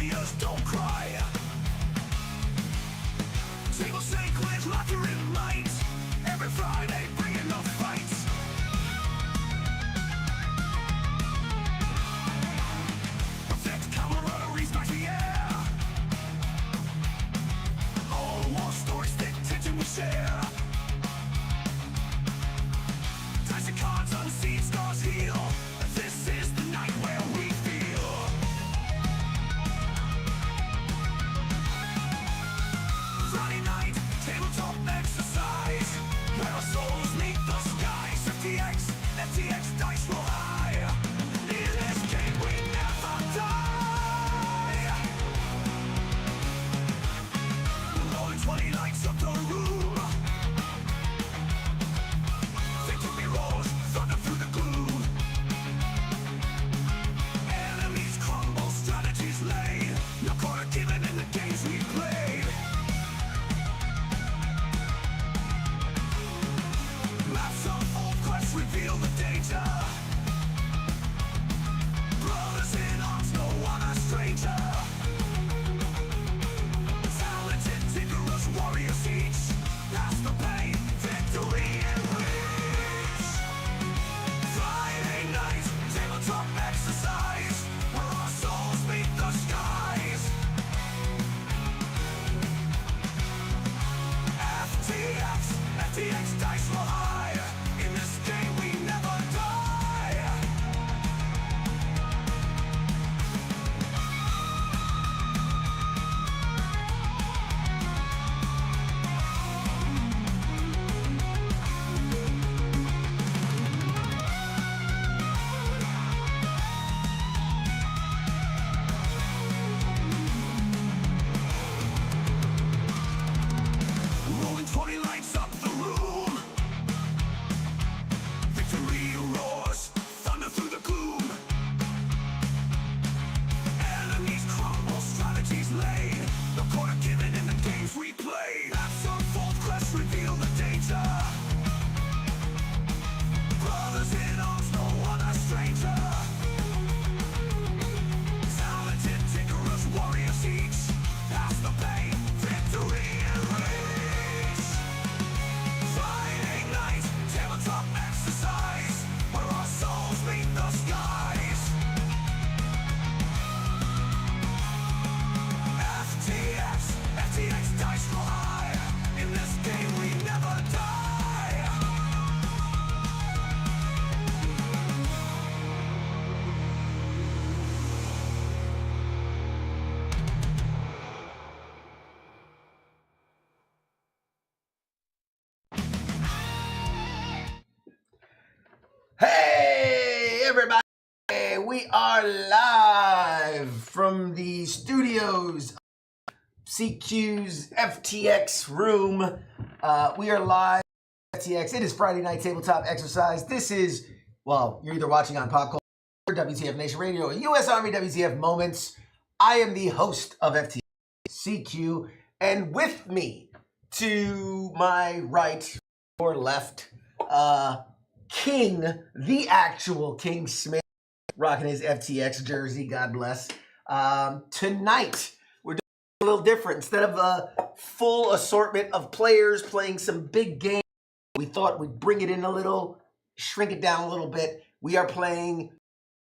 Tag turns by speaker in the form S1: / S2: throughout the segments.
S1: warriors don't cry. Table stake with laughter and light. Every Friday bringing the fights. Perfect camaraderie smash the air. All war stories thick tension we share. Dice and cards unseen scars heal. This is the night where we feel. Friday night, tabletop exercise, where our souls meet the skies. FTX dice roll high. In this game we never die. Rolling 20 lights up the room. Victory roars, thunder through the gloom. Enemies crumble, strategies laid. No quarter given in the games we played. Maps of old quests reveal the danger. Brothers in arms, no one a stranger. Talented, vigorous warriors each. Past the pain, victory and reach. Friday night, tabletop exercise, where our souls meet the skies. FTX dice roll high. In this game we never die. Rolling 20 lights up the room. Victory roars, thunder through the gloom. Enemies crumble, strategies laid. No quarter given in the games we play. Maps unfold, quests reveal the danger. Brothers in arms, no one a stranger. Talented, vigorous warriors each. Past the pain, victory and reach. Friday night, tabletop exercise, where our souls meet the skies. FTX dice roll high. In this game we never die.
S2: Hey, everybody! We are live from the studios of CQ's FTX room. We are live at FTX. It is Friday night tabletop exercise. This is, well, you're either watching on Pop Culture or W.T.F Nation Radio or U.S. Army WTF Moments. I am the host of FTX CQ, and with me to my right or left, King, the actual King Smith, rocking his FTX jersey, God bless. Tonight, we're doing a little different. Instead of a full assortment of players playing some big games, we thought we'd bring it in a little, shrink it down a little bit. We are playing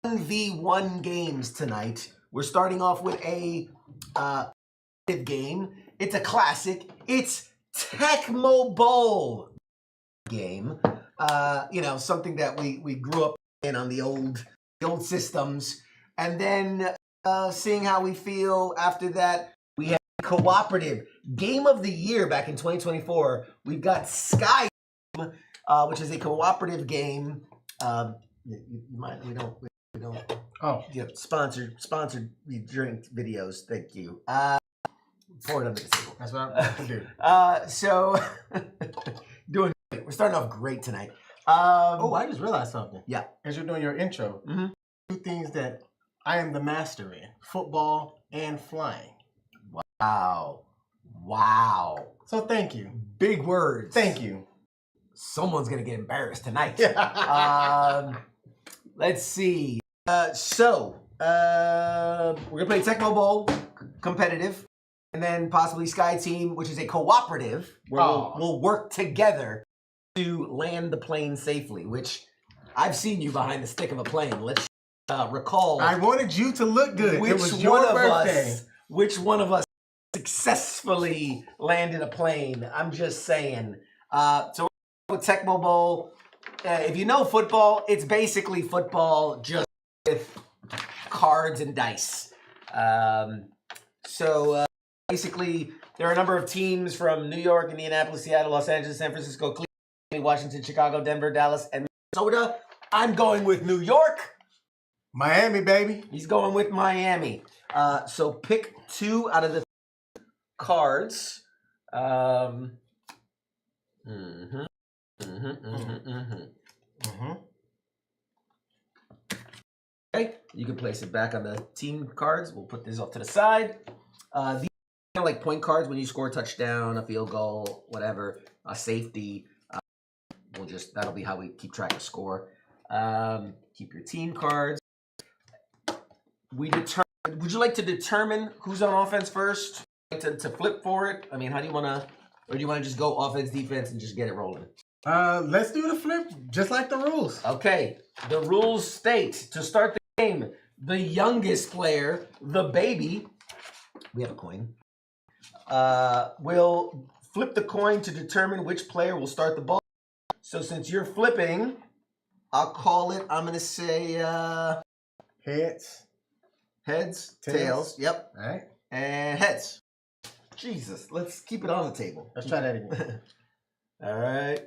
S2: 1v1 games tonight. We're starting off with a game. It's a classic. It's Tecmo Bowl game. You know, something that we grew up in on the old systems, and then seeing how we feel after that. We have cooperative game of the year back in 2024. We've got Sky, which is a cooperative game. You might we don't. Oh, yeah, sponsored drink videos. Thank you. Pour it under the table. That's what I'm do. So doing great. We're starting off great tonight.
S3: Oh, I just realized something.
S2: Yeah.
S3: As you're doing your intro, two things that I am the master in: football and flying.
S2: Wow. Wow.
S3: So thank you.
S2: Big words.
S3: Thank you.
S2: Someone's gonna get embarrassed tonight. Let's see. We're gonna play Tecmo Bowl. competitive, and then possibly Sky Team, which is a cooperative, where we'll work together to land the plane safely, which I've seen you behind the stick of a plane. Let's recall.
S3: I wanted you to look good.
S2: Which
S3: It was your birthday.
S2: Which one of us successfully landed a plane? I'm just saying. So with Tecmo Bowl, if you know football, it's basically football just with cards and dice. Basically, there are a number of teams from New York, Indianapolis, Seattle, Los Angeles, San Francisco, Cleveland, Washington, Chicago, Denver, Dallas, and Minnesota. I'm going with New York.
S3: Miami, baby.
S2: He's going with Miami. So pick 2 out of the cards. Okay, you can place it back on the team cards. We'll put this off to the side. These are like point cards when you score a touchdown, a field goal, whatever, a safety. That'll be how we keep track of score. Keep your team cards. Would you like to determine who's on offense first? To flip for it? I mean, how do you want to, or do you want to just go offense, defense, and just get it rolling?
S3: Let's do the flip, just like the rules.
S2: Okay, the rules state, to start the game, the youngest player, the baby, we have a coin, will flip the coin to determine which player will start the ball. So since you're flipping, I'll call it, I'm going to say... Heads, tails, yep.
S3: All right.
S2: And heads. Jesus, let's keep it on the table.
S3: Let's try that again.
S2: All right.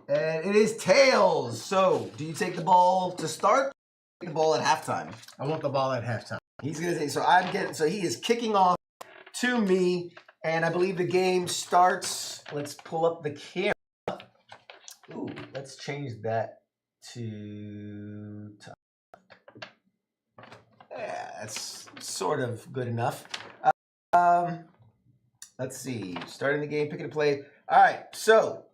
S2: And it is tails. So, do you take the ball to start? Take the ball at halftime.
S3: I want the ball at halftime.
S2: He's gonna say. So he is kicking off to me, and I believe the game starts. Let's pull up the camera. Ooh, let's change that to. Yeah, that's sort of good enough. Let's see. Starting the game, picking a play. All right, so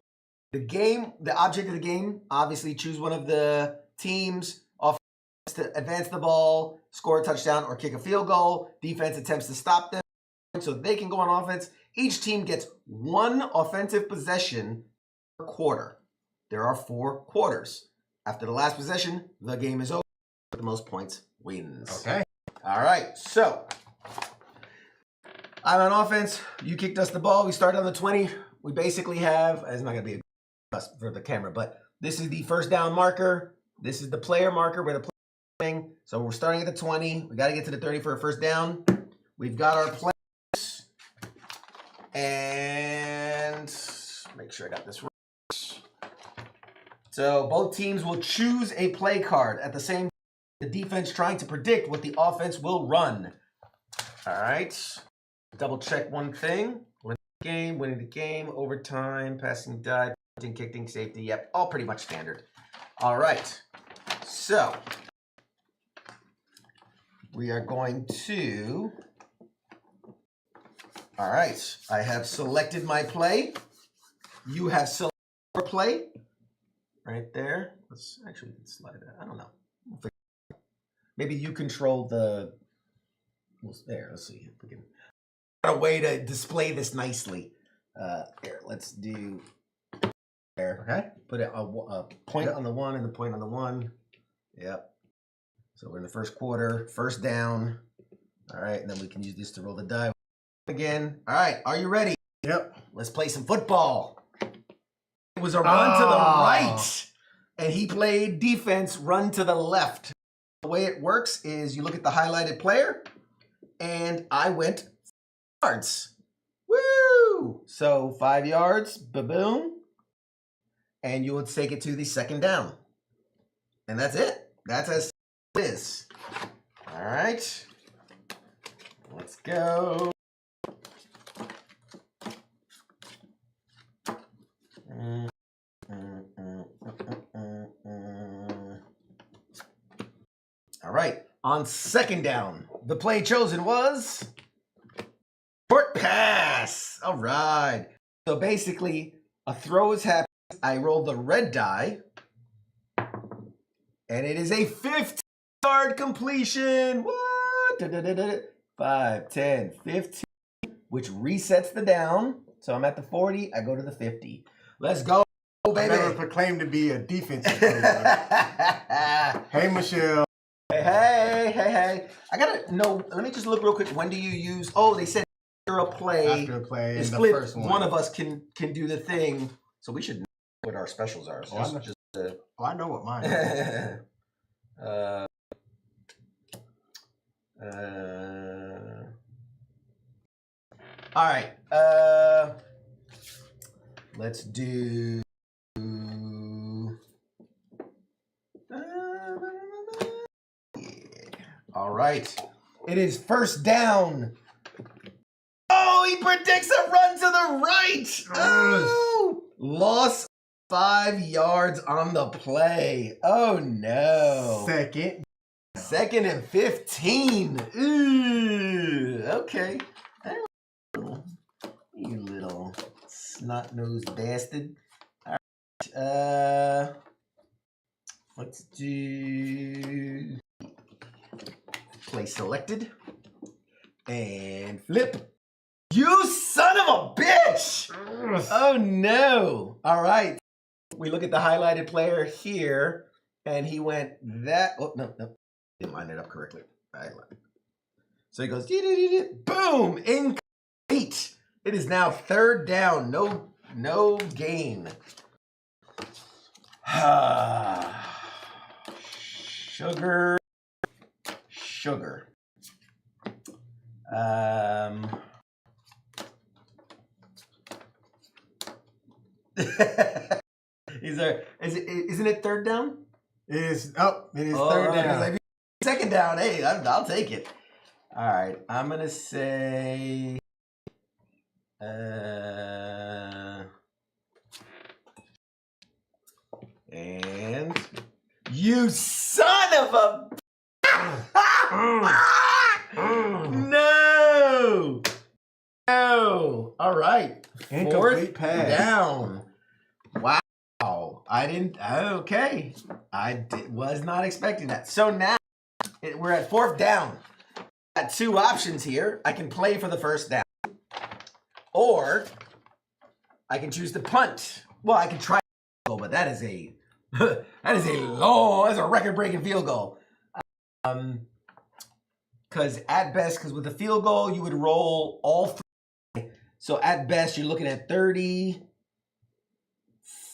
S2: the object of the game, obviously choose one of the teams. Offense to advance the ball, score a touchdown, or kick a field goal. Defense attempts to stop them so they can go on offense. Each team gets 1 offensive possession per quarter. There are 4 quarters. After the last possession, the game is over. The most points wins.
S3: Okay.
S2: All right, so I'm on offense. You kicked us the ball. We start on the 20. We basically have, it's not going to be a for the camera, but this is the first down marker. This is the player marker where the player is playing. So we're starting at the 20. We got to get to the 30 for a first down. We've got our players. And make sure I got this right. So both teams will choose a play card at the same time. The defense trying to predict what the offense will run. All right. Double check one thing. Winning the game, overtime, passing dive, punting, kicking, safety. Yep, all pretty much standard. All right. So we are going to. All right. I have selected my play. You have selected your play. Right there. Let's actually slide that. I don't know. Maybe you control the. There, let's see if we can. A way to display this nicely. Here, let's do. There, okay. Put a point on the 1 and the point on the 1. Yep. So we're in the first quarter, first down. All right, and then we can use this to roll the die again. All right, are you ready?
S3: Yep.
S2: Let's play some football. It was a run to the right, and he played defense, run to the left. The way it works is you look at the highlighted player, and I went yards. Woo! So 5 yards, ba-boom. And you would take it to the second down. And that's it. That's as it is. All right. Let's go. All right. On second down, the play chosen was short pass. All right. So basically, a throw is happening. I roll the red die, and it is a 15-yard completion. What? 5, 10, 15, which resets the down. So I'm at the 40. I go to the 50. Let's go, baby.
S3: I never proclaimed to be a defensive coach. Hey, Michelle.
S2: Hey. I gotta know. Let me just look real quick. When do you use? Oh, they said after a play.
S3: After a play,
S2: It's
S3: in the
S2: split.
S3: first one.
S2: One of us can do the thing. So we should know what our specials are. So
S3: I know what mine is.
S2: All right. Let's do. All right. It is first down. Oh, he predicts a run to the right. Oh, loss 5 yards on the play. Oh no. Second and 15. Ooh, okay. You little snot-nosed bastard. All right. Let's do play selected and flip. You son of a bitch! Oh no. All right. We look at the highlighted player here, and he went that. Oh, no. Didn't line it up correctly. So he goes, boom, incomplete. It is now third down. No gain. Sugar. Isn't it third down?
S3: It is third down.
S2: Like, second down. Hey, I'll take it. All right, I'm gonna say. And you son of a. No. All right.
S3: Incomplete pass.
S2: Down. Wow. I didn't. Okay. Was not expecting that. So now we're at fourth down. Got two options here. I can play for the first down, or I can choose to punt. Well, I can try, but that is a that's a record-breaking field goal. Because with a field goal, you would roll all three. So at best, you're looking at 30,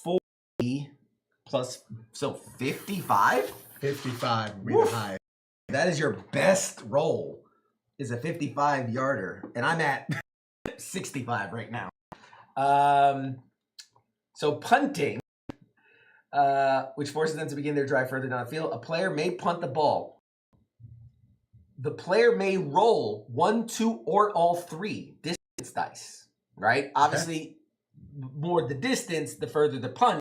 S2: 40 plus, so 55?
S3: 55 would be the highest.
S2: That is your best roll, is a 55-yarder. And I'm at 65 right now. So punting, which forces them to begin their drive further downfield. A player may punt the ball. The player may roll 1, 2, or all 3 distance dice, right? Obviously, more the distance, the further the punt.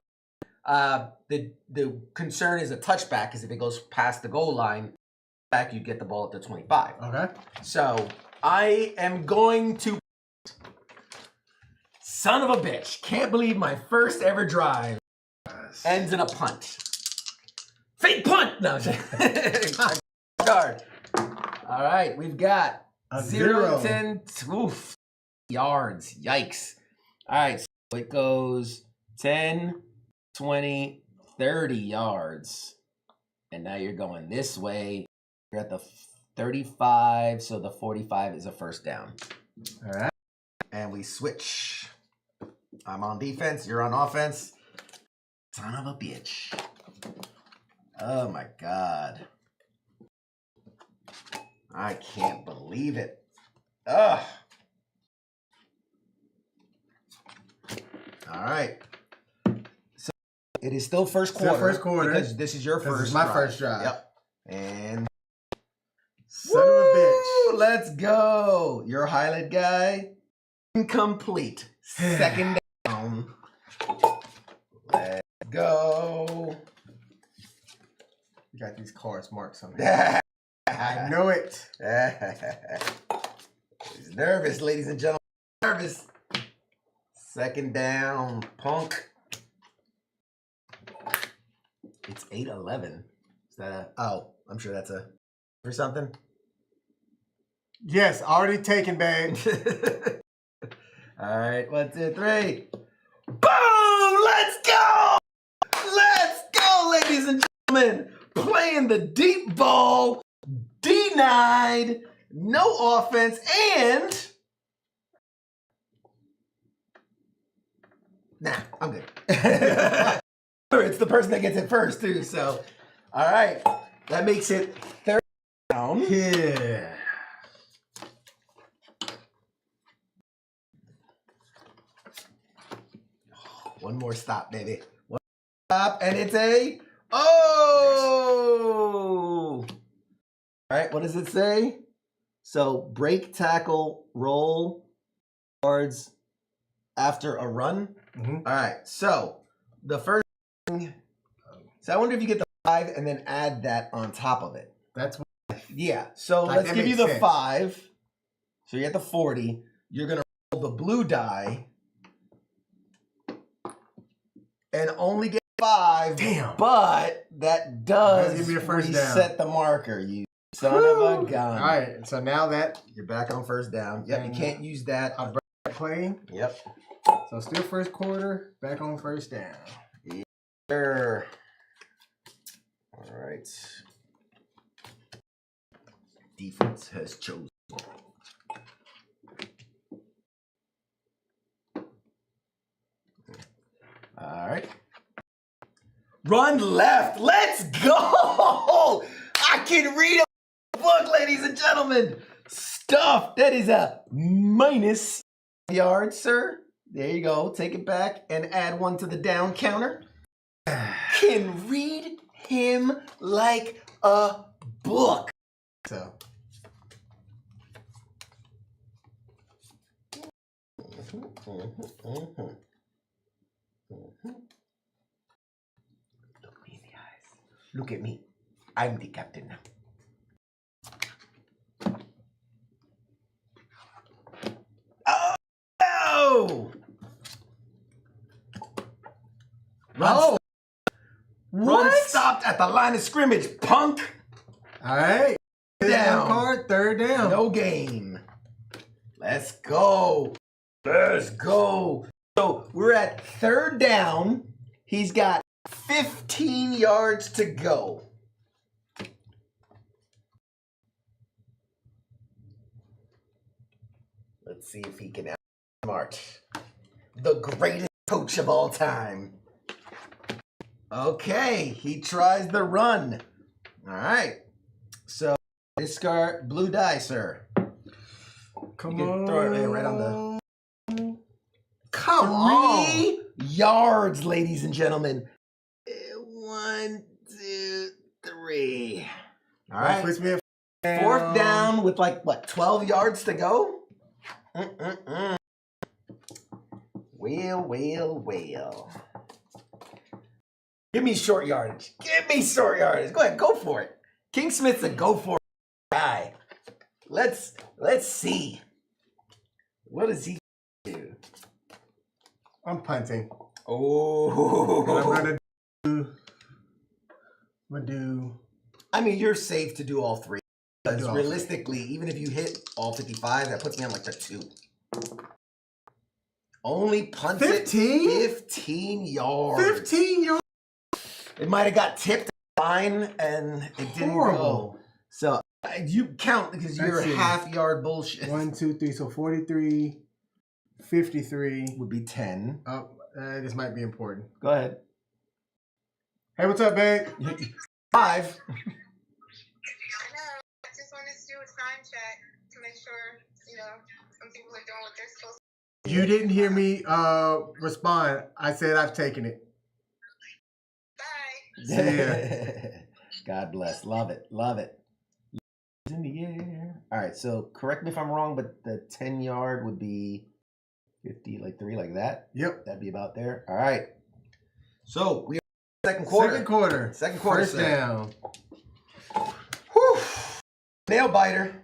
S2: The concern is a touchback, because if it goes past the goal line, back you get the ball at the 25.
S3: Okay.
S2: So I am going to. Son of a bitch! Can't believe my first ever drive ends in a punt. Fake punt. No. Guard. All right, we've got
S3: a
S2: 0, 10, oof, yards. Yikes. All right, so it goes 10, 20, 30 yards. And now you're going this way. You're at the 35, so the 45 is a first down. All right. And we switch. I'm on defense, you're on offense. Son of a bitch. Oh my God. I can't believe it. Ugh. All right. So it is still first quarter. Because this is your first.
S3: This is my first drive.
S2: Yep. And
S3: son of a bitch.
S2: Let's go. Your highlight guy. Incomplete. Second down. Let's go.
S3: You got these cards marked on there. I know it.
S2: He's nervous, ladies and gentlemen. Nervous. Second down, punk. It's 8-11. Is that a? Oh, I'm sure that's a or something.
S3: Yes, already taken, babe.
S2: All right, 1, 2, 3. Boom! Let's go! Let's go, ladies and gentlemen. Playing the deep ball, denied, no offense, and nah, I'm good. It's the person that gets it first too. So, all right, that makes it third down.
S3: Yeah.
S2: One more stop, baby. One stop, and it's a oh! All right, what does it say? So break, tackle, roll, yards after a run.
S3: Mm-hmm.
S2: All right, so the first thing. So I wonder if you get the 5 and then add that on top of it.
S3: That's
S2: Yeah. So
S3: Like,
S2: let's
S3: that
S2: give you
S3: makes
S2: the
S3: sense.
S2: 5. So you get the 40. You're gonna roll the blue die and only get 5.
S3: Damn.
S2: But that does
S3: Give me a first down.
S2: reset the marker. You son of a gun.
S3: All right, so now that
S2: You're back on first down. Yep. You can't use that.
S3: I'm playing,
S2: Yep.
S3: so still first quarter, back on first down.
S2: Sure. All right. Defense has chosen. All right. Run left. Let's go. I can read a book, ladies and gentlemen. Stuff. That is a minus yard, sir. There you go. Take it back and add 1 to the down counter. Can read him like a book.
S3: So
S2: Look me in the eyes. Look at me. I'm the captain now. Oh!
S3: Oh!
S2: Run stopped at the line of scrimmage, punk.
S3: all right,
S2: Down.
S3: card, third down.
S2: No game. Let's go. Let's go. So we're at third down. He's got 15 yards to go. Let's see if he can outsmart the greatest coach of all time. Okay, he tries the run. All right. So discard blue die, sir.
S3: Come
S2: You can
S3: on,
S2: throw it right on the.
S3: Come on.
S2: 3 yards, ladies and gentlemen. 1, 2, 3. All
S3: That
S2: right.
S3: puts me at
S2: Fourth down with like, what, 12 yards to go? Well. Give me short yardage. Give me short yardage. Go ahead, go for it. King Smith's a go for it guy. Let's see. What does he do?
S3: I'm punting.
S2: Oh.
S3: And I'm gonna do.
S2: I mean, you're safe to do all 3. Because
S3: Do all
S2: realistically, even if you hit all 55, that puts me on like the 2. Only punts
S3: 15?
S2: it 15 yards.
S3: 15 yards.
S2: It might have got tipped line and it didn't go.
S3: Horrible.
S2: So you count because you're
S3: Let's see.
S2: half-yard bullshit.
S3: 1, 2, 3. So 43, 53.
S2: Would be 10.
S3: This might be important.
S2: Go ahead.
S3: Hey, what's up, babe?
S2: 5.
S4: I know. I just wanted to do a time check to make sure, some people are doing what they're supposed to.
S3: You didn't hear me respond. I said I've taken it.
S4: Bye.
S3: See ya.
S2: God bless. Love it. Love it. In the air. All right. So correct me if I'm wrong, but the 10-yard would be 50, like 3, like that.
S3: Yep.
S2: That'd be about there. All right. So we are second quarter.
S3: Second quarter. First
S2: sir.
S3: down.
S2: Whew. Nail biter.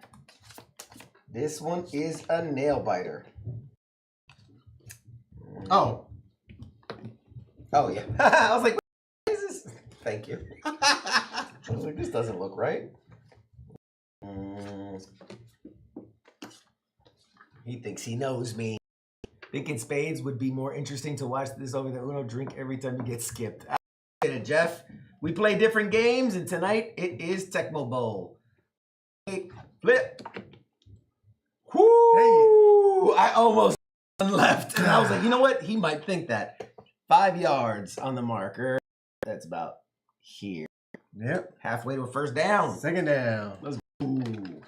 S2: This one is a nail biter.
S3: Oh.
S2: Oh yeah. I was like, what is this? Thank you. I was like, this doesn't look right. He thinks he knows me. Thinking spades would be more interesting to watch this over the Uno drink every time you get skipped. I get it, Jeff. We play different games, and tonight it is Tecmo Bowl. Hey, flip. Whoo! I almost left. And I was like, you know what? He might think that. 5 yards on the marker. That's about here.
S3: Yep.
S2: Halfway to a first down.
S3: Second down.
S2: Let's It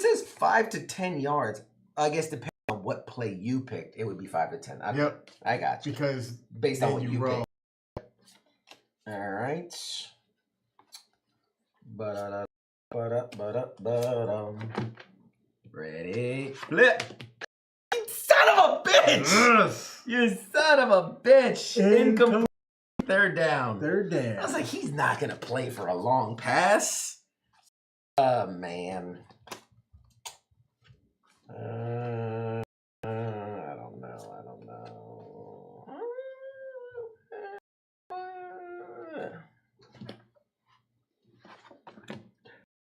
S2: says 5 to 10 yards. I guess depending on what play you picked, it would be 5 to 10.
S3: Yep.
S2: I got you.
S3: Because
S2: Based on what you
S3: roll.
S2: picked. All right. Ready? Flip. You son of a bitch! You son of a bitch! Incomplete. Third down.
S3: Third down.
S2: I was like, he's not gonna play for a long pass. Man. I don't know.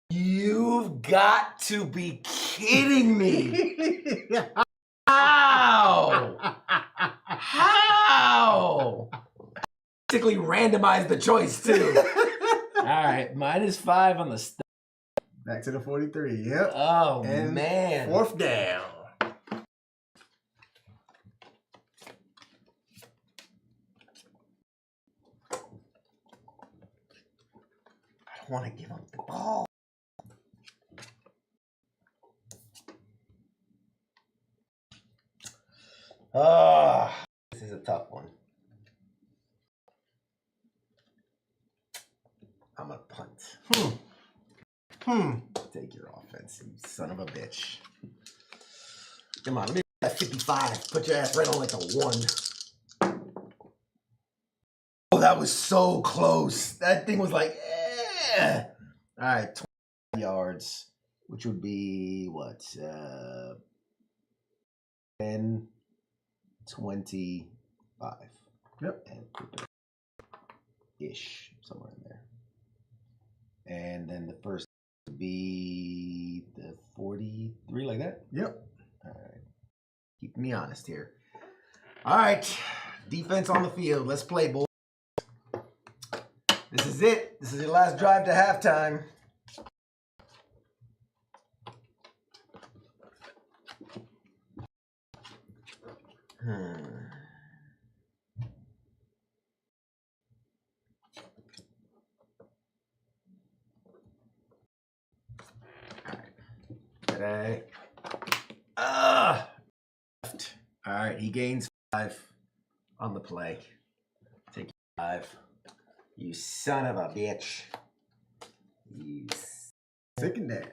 S2: You've got to be kidding me. How? How? Basically randomized the choice too. All right, -5 on the stop.
S3: Back to the 43. Yep.
S2: Oh,
S3: and
S2: man.
S3: Fourth down.
S2: I don't want to give up the ball. This is a tough one. I'm a punt. Take your offense, you son of a bitch. Come on, let me put that 55. Put your ass right on like a 1. Oh, that was so close. That thing was like, eh. All right, 20 yards, which would be what? 10, 25.
S3: Yep.
S2: And ish, somewhere in there. And then the first would be the 43, like that?
S3: Yep.
S2: All right. Keep me honest here. All right. Defense on the field. Let's play, boys. This is it. This is your last drive to halftime. Today. Left. All right, he gains 5 on the play. Take 5. You son of a bitch. You
S3: Second down.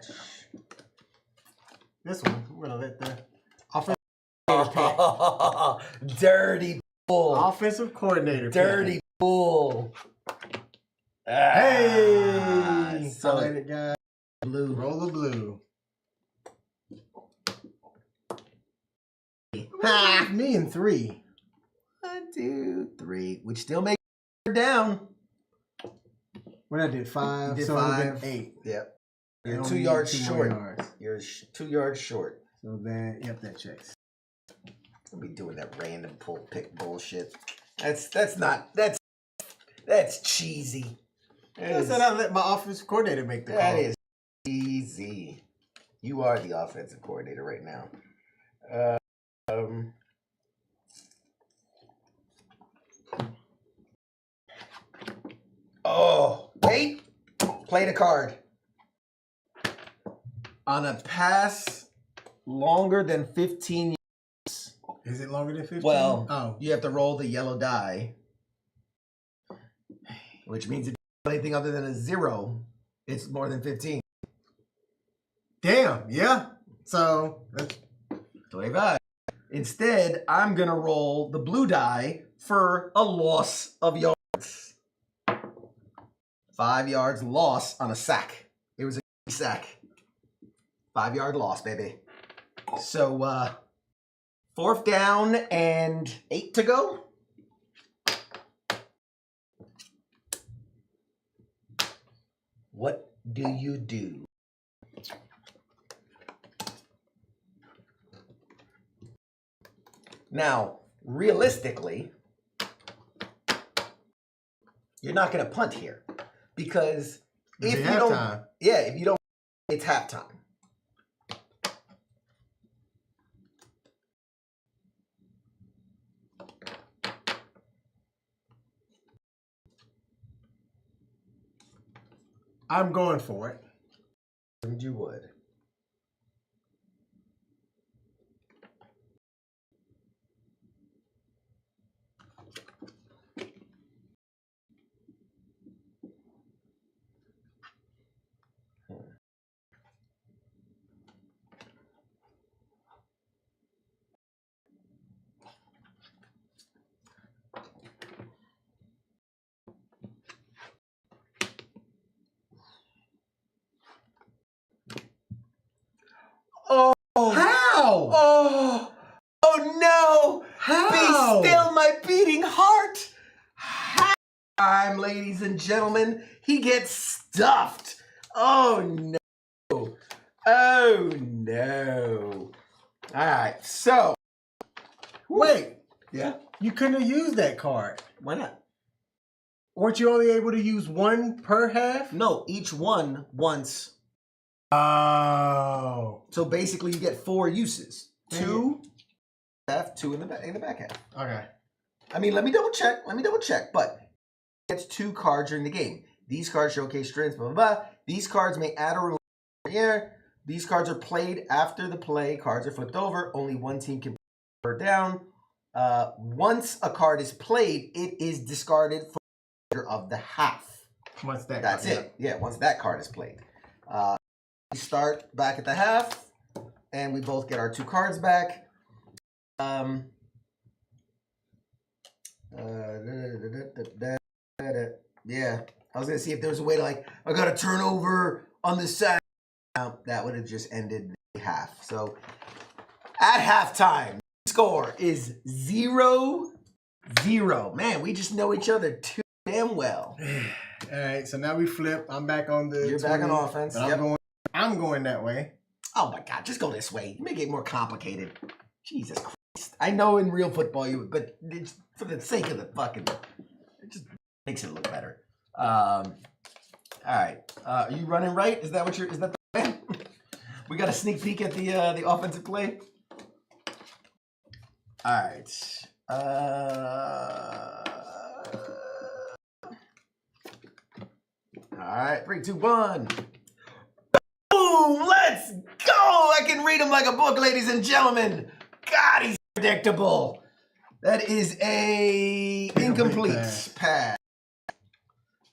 S3: This one, we're gonna let the offensive
S2: dirty bull.
S3: offensive coordinator.
S2: Dirty bull.
S3: Hey,
S2: so
S3: let it, guys.
S2: blue.
S3: Roll the blue. Me and 3.
S2: 1, 2, 3, which still makes it down.
S3: When I did 5,
S2: You did
S3: so
S2: 5.
S3: 8.
S2: Yep.
S3: I
S2: You're
S3: only
S2: 2
S3: need
S2: yards
S3: 2 more
S2: short.
S3: yards.
S2: You're 2 yards short.
S3: So that, yep, that checks.
S2: I'll be doing that random pull pick bullshit. That's cheesy.
S3: I said I let my offensive coordinator make the call.
S2: That is easy. You are the offensive coordinator right now. Oh, wait. Play the card. On a pass longer than 15 yards.
S3: Is it longer than 15?
S2: Well, you have to roll the yellow die, which means if you do anything other than a 0, it's more than 15.
S3: Damn, yeah. So, that's
S2: 25. Instead, I'm going to roll the blue die for a loss of yards. 5 yards loss on a sack. It was a sack. 5 yard loss, baby. So, 4th down and 8 to go. What do you do? Now, realistically, you're not going to punt here because if you don't, if you don't, it's halftime.
S3: I'm going for it.
S2: And you would. Oh,
S3: How?
S2: Oh no!
S3: How?
S2: Be still my beating heart. Time, ladies and gentlemen, he gets stuffed. Oh no! Oh no! All right, so
S3: Wait,
S2: yeah,
S3: you couldn't have used that card.
S2: why not?
S3: Weren't you only able to use one per half?
S2: No, each one once.
S3: Oh.
S2: So basically, you get 4 uses. 2 half, 2 in the back half.
S3: Okay.
S2: I mean, let me double check. But gets 2 cards during the game. These cards showcase strengths, blah, blah, blah. These cards may add or remove air. These cards are played after the play. Cards are flipped over. Only one team can put her down. Once a card is played, it is discarded for the remainder of the half.
S3: Once that
S2: That's
S3: card,
S2: it. Yeah, once that card is played. We start back at the half, and we both get our 2 cards back. Yeah, I was gonna see if there was a way to I got a turnover on the side. That would have just ended the half. So at halftime, the score is 0-0. Man, we just know each other too damn well.
S3: All right, so now we flip. I'm back on the.
S2: You're back on offense.
S3: Yep. I'm going that way.
S2: Oh my God, just go this way. You make it more complicated. Jesus Christ. I know in real football you would, but it's for the sake of the fucking, it just makes it look better. All right. Are you running right? Is that the plan? We got a sneak peek at the offensive play. All right. All right. 3, 2, 1. Boom! Let's go! I can read him like a book, ladies and gentlemen. God, he's predictable. That is a incomplete pass.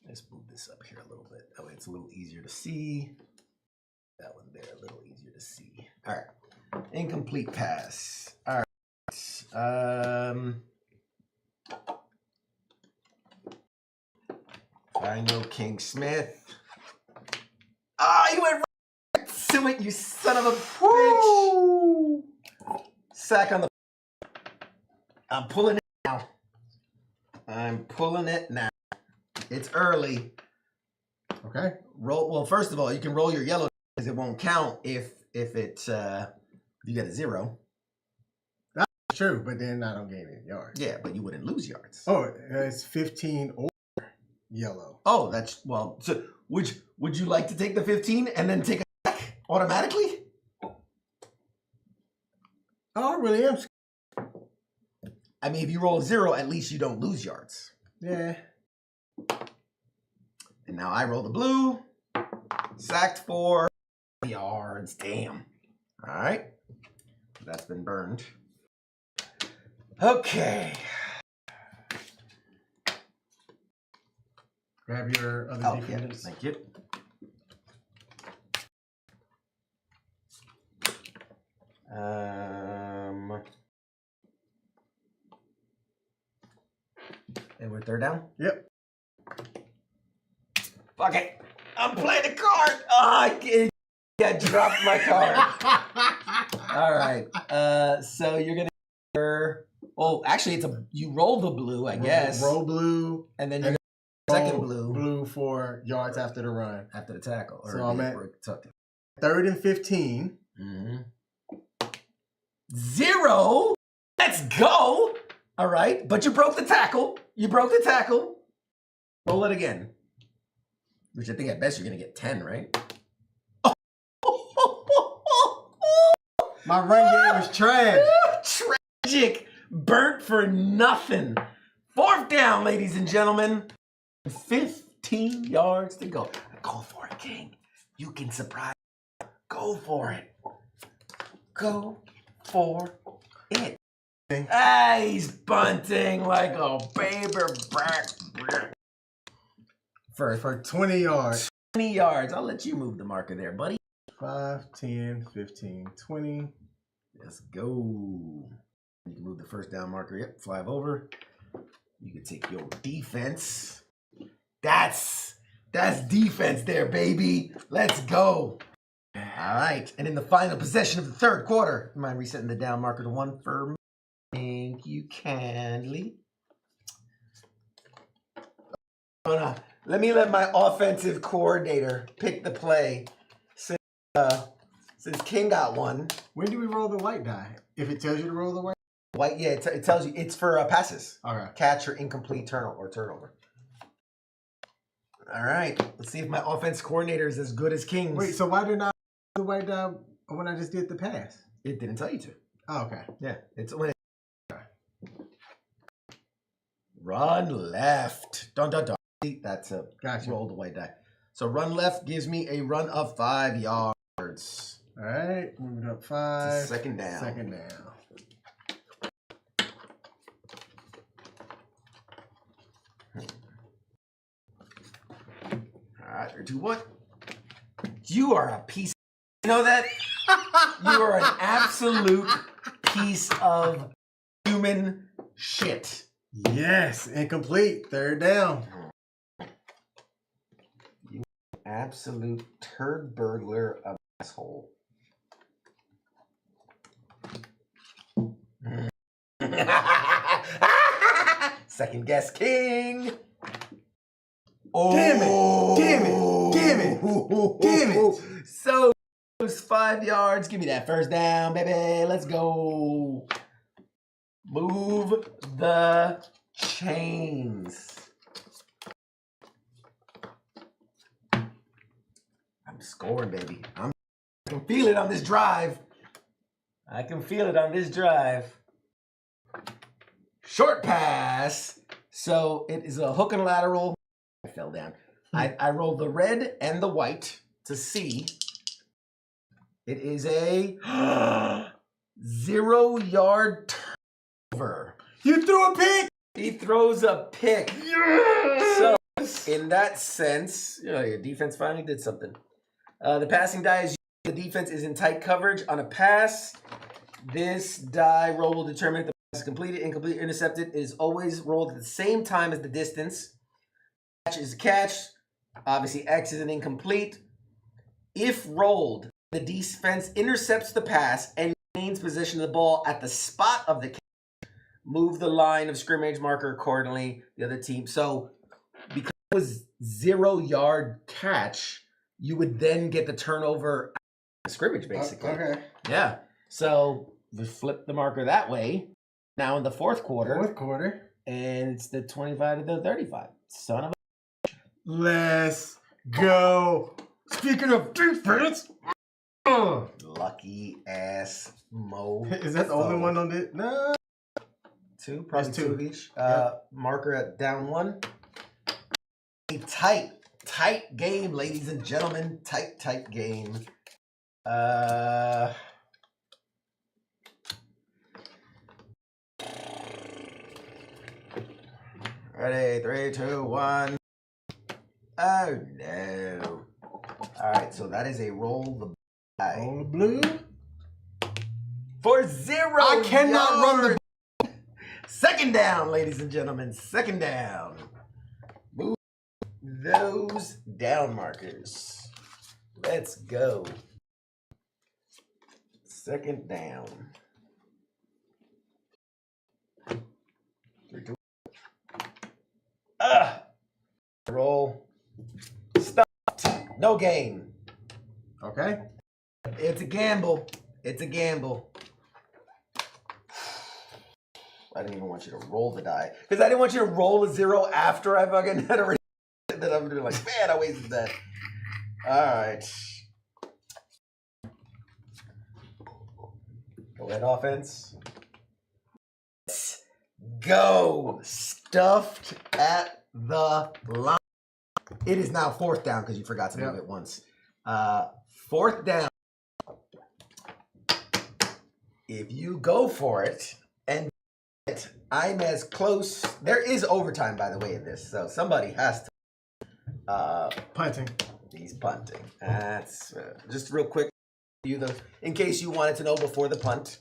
S2: Let's move this up here a little bit. That way it's a little easier to see. That one there, a little easier to see. All right. Incomplete pass. All right. I know King Smith. Ah, you went right to it, you son of a bitch. Sack on the. I'm pulling it now. It's early.
S3: Okay.
S2: Roll. Well, first of all, you can roll your yellow because it won't count if you get a 0.
S3: That's true, but then I don't gain any yards.
S2: Yeah, but you wouldn't lose yards.
S3: Oh, it's 15 or yellow.
S2: Oh, that's well. So would you like to take the 15 and then take a sack automatically?
S3: Oh, I really am.
S2: I mean, if you roll a 0, at least you don't lose yards.
S3: Yeah.
S2: And now I roll the blue. Sacked for yards. Damn. All right. That's been burned. Okay.
S3: Grab your other defenders.
S2: Yeah, thank you. And we're 3rd down?
S3: Yep.
S2: Fuck it. I'm playing the card. Oh, I dropped my card. All right. So you're going to... Oh, actually, you roll the blue, I guess.
S3: Roll blue.
S2: And then you're going to second blue.
S3: Blue for yards after the run.
S2: After the tackle.
S3: So I'm at 3rd and 15.
S2: Mm-hmm. 0? Let's go. All right, but you broke the tackle. You broke the tackle. Roll it again. Which I think at best you're going to get 10, right?
S3: My run game is trash.
S2: Tragic. Burnt for nothing. 4th down, ladies and gentlemen. 15 yards to go. Go for it, King. You can surprise. Go for it. Go for it. Ah, he's bunting like a baby back.
S3: For 20 yards.
S2: 20 yards. I'll let you move the marker there, buddy.
S3: 5, 10, 15, 20.
S2: Let's go. You can move the 1st down marker. Yep, fly over. You can take your defense. That's defense there, baby. Let's go. All right. And in the final possession of the 3rd quarter, you mind resetting the down marker to 1 for me? Thank you kindly. Let me let my offensive coordinator pick the play since King got one.
S3: When do we roll the white die? If it tells you to roll the white?
S2: White, yeah, it tells you it's for passes.
S3: All right.
S2: Catch or incomplete turnover. All right. Let's see if my offense coordinator is as good as King's.
S3: Wait, so why did I the white die when I just did the pass?
S2: It didn't tell you to.
S3: Oh, okay.
S2: Yeah, it's when it. Run left. Dun dun dun. That's a
S3: Gotcha.
S2: roll the white die. So run left gives me a run of 5 yards.
S3: All right, moving up 5.
S2: It's a 2nd down.
S3: 2nd down.
S2: All right, 3, 2, 1. You are a piece. You know that? You are an absolute piece of human shit.
S3: Yes, incomplete. 3rd down.
S2: You absolute turd burglar of asshole. Second guess King. Oh,
S3: Damn it.
S2: So those 5 yards. Give me that 1st down, baby. Let's go. Move the chains. I'm scoring, baby. I can feel it on this drive. Short pass. So it is a hook and lateral. I fell down. I rolled the red and the white to see. It is a 0-yard turnover.
S3: You threw a pick.
S2: He throws a pick. Yes! So in that sense, your defense finally did something. The passing die is the defense is in tight coverage on a pass. This die roll will determine if the pass is completed, incomplete, intercepted. It is always rolled at the same time as the distance. Catch is a catch. Obviously, X is an incomplete. If rolled, the defense intercepts the pass and maintains possession of the ball at the spot of the catch. Move the line of scrimmage marker accordingly. The other team. So because it was 0-yard catch, you would then get the turnover at the scrimmage, basically.
S3: Okay.
S2: Yeah. So we flip the marker that way. Now in the 4th quarter.
S3: 4th quarter.
S2: And it's the 25 to the 35. Son of a.
S3: Let's go. Speaking of defense.
S2: Lucky ass Mo.
S3: Is that the only one on this? No.
S2: 2, probably
S3: There's
S2: 2
S3: 2
S2: of each.
S3: Yep.
S2: Marker at down 1. A tight game, ladies and gentlemen. Tight game. Ready, 3, 2, 1. Oh no. Alright, so that is a roll the die.
S3: On the blue.
S2: For 0.
S3: I cannot run the.
S2: 2nd down, ladies and gentlemen. 2nd down. Move those down markers. Let's go. 2nd down. 3, 2. Roll. Stopped. No gain.
S3: Okay.
S2: It's a gamble. I didn't even want you to roll the die. Because I didn't want you to roll a 0 after I fucking had already. Then I'm doing like, man, I wasted that. Alright. Go ahead, offense. Let's go. Stuffed at the line. It is now 4th down because you forgot to move it once. 4th down. If you go for it and I'm as close. There is overtime, by the way, in this. So somebody has to.
S3: Punting.
S2: He's punting. That's just real quick. In case you wanted to know before the punt.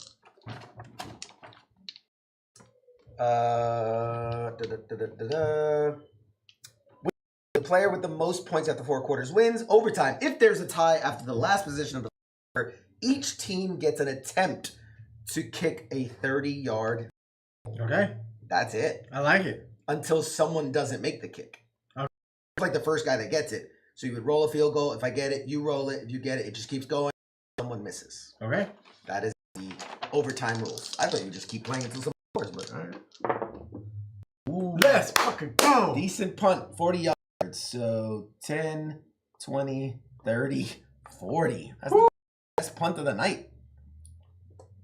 S2: The player with the most points after 4 quarters wins. Overtime. If there's a tie after the last position of the player, each team gets an attempt to kick a 30-yard.
S3: Okay.
S2: That's it.
S3: I like it.
S2: Until someone doesn't make the kick.
S3: Okay.
S2: It's like the first guy that gets it. So you would roll a field goal. If I get it, you roll it. If you get it, it just keeps going. Someone misses.
S3: Okay.
S2: That is the overtime rules. I thought you would just keep playing until someone scores, but all right. Ooh.
S3: Let's fucking go.
S2: Decent punt, 40 yards. So 10, 20, 30, 40. That's the best punt of the night.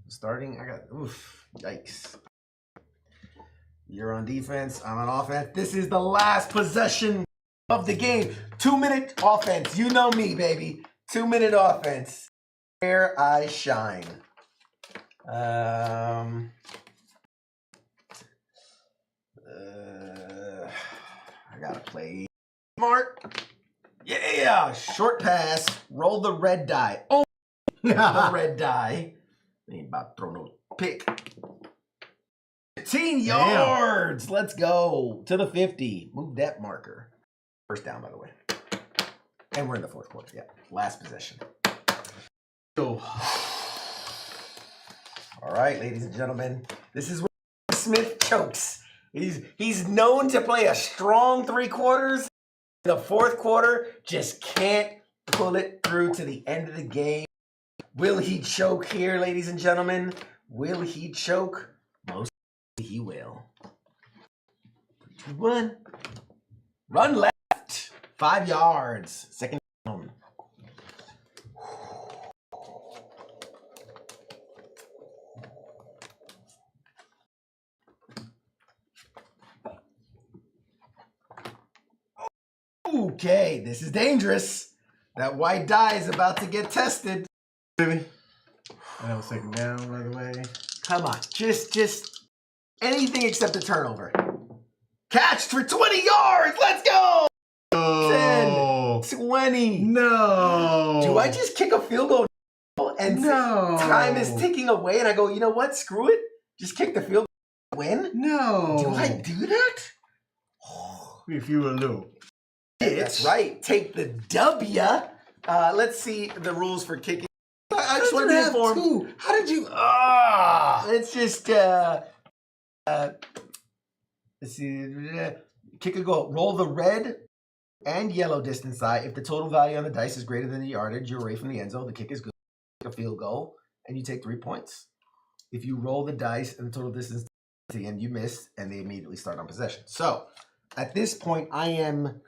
S2: Starting, yikes. You're on defense, I'm on offense. This is the last possession of the game. 2-minute offense. You know me, baby. 2-minute offense. Where I shine. I gotta play smart. Yeah, short pass. Roll the red die. Oh, the red die. Ain't about to throw no pick. 15 yards. Let's go to the 50. Move that marker. First down, by the way. And we're in the 4th quarter. Yeah, last possession. All right, ladies and gentlemen, this is where Smith chokes. He's known to play a strong 3 quarters. The 4th quarter just can't pull it through to the end of the game. Will he choke here, ladies and gentlemen? Will he choke? Most he will. 3, 2, 1. Run left. 5 yards. Second down. Okay, this is dangerous. That white die is about to get tested.
S3: Baby. And that was 2nd down, by the way.
S2: Come on, just anything except a turnover. Catch for 20 yards. Let's go.
S3: Oh.
S2: 10, 20.
S3: No.
S2: Do I just kick a field goal and time is ticking away and I go, you know what? Screw it. Just kick the field goal and win?
S3: No.
S2: Do I do that?
S3: If you will do.
S2: That's right. Take the W. Let's see the rules for kicking. I just want to be informed.
S3: How did you?
S2: Let's just let's see. Kick a goal. Roll the red and yellow distance die. If the total value on the dice is greater than the yardage, you're away from the end zone. The kick is good. Kick a field goal, and you take 3 points. If you roll the dice and the total distance to the end, you miss, and they immediately start on possession. So at this point, I am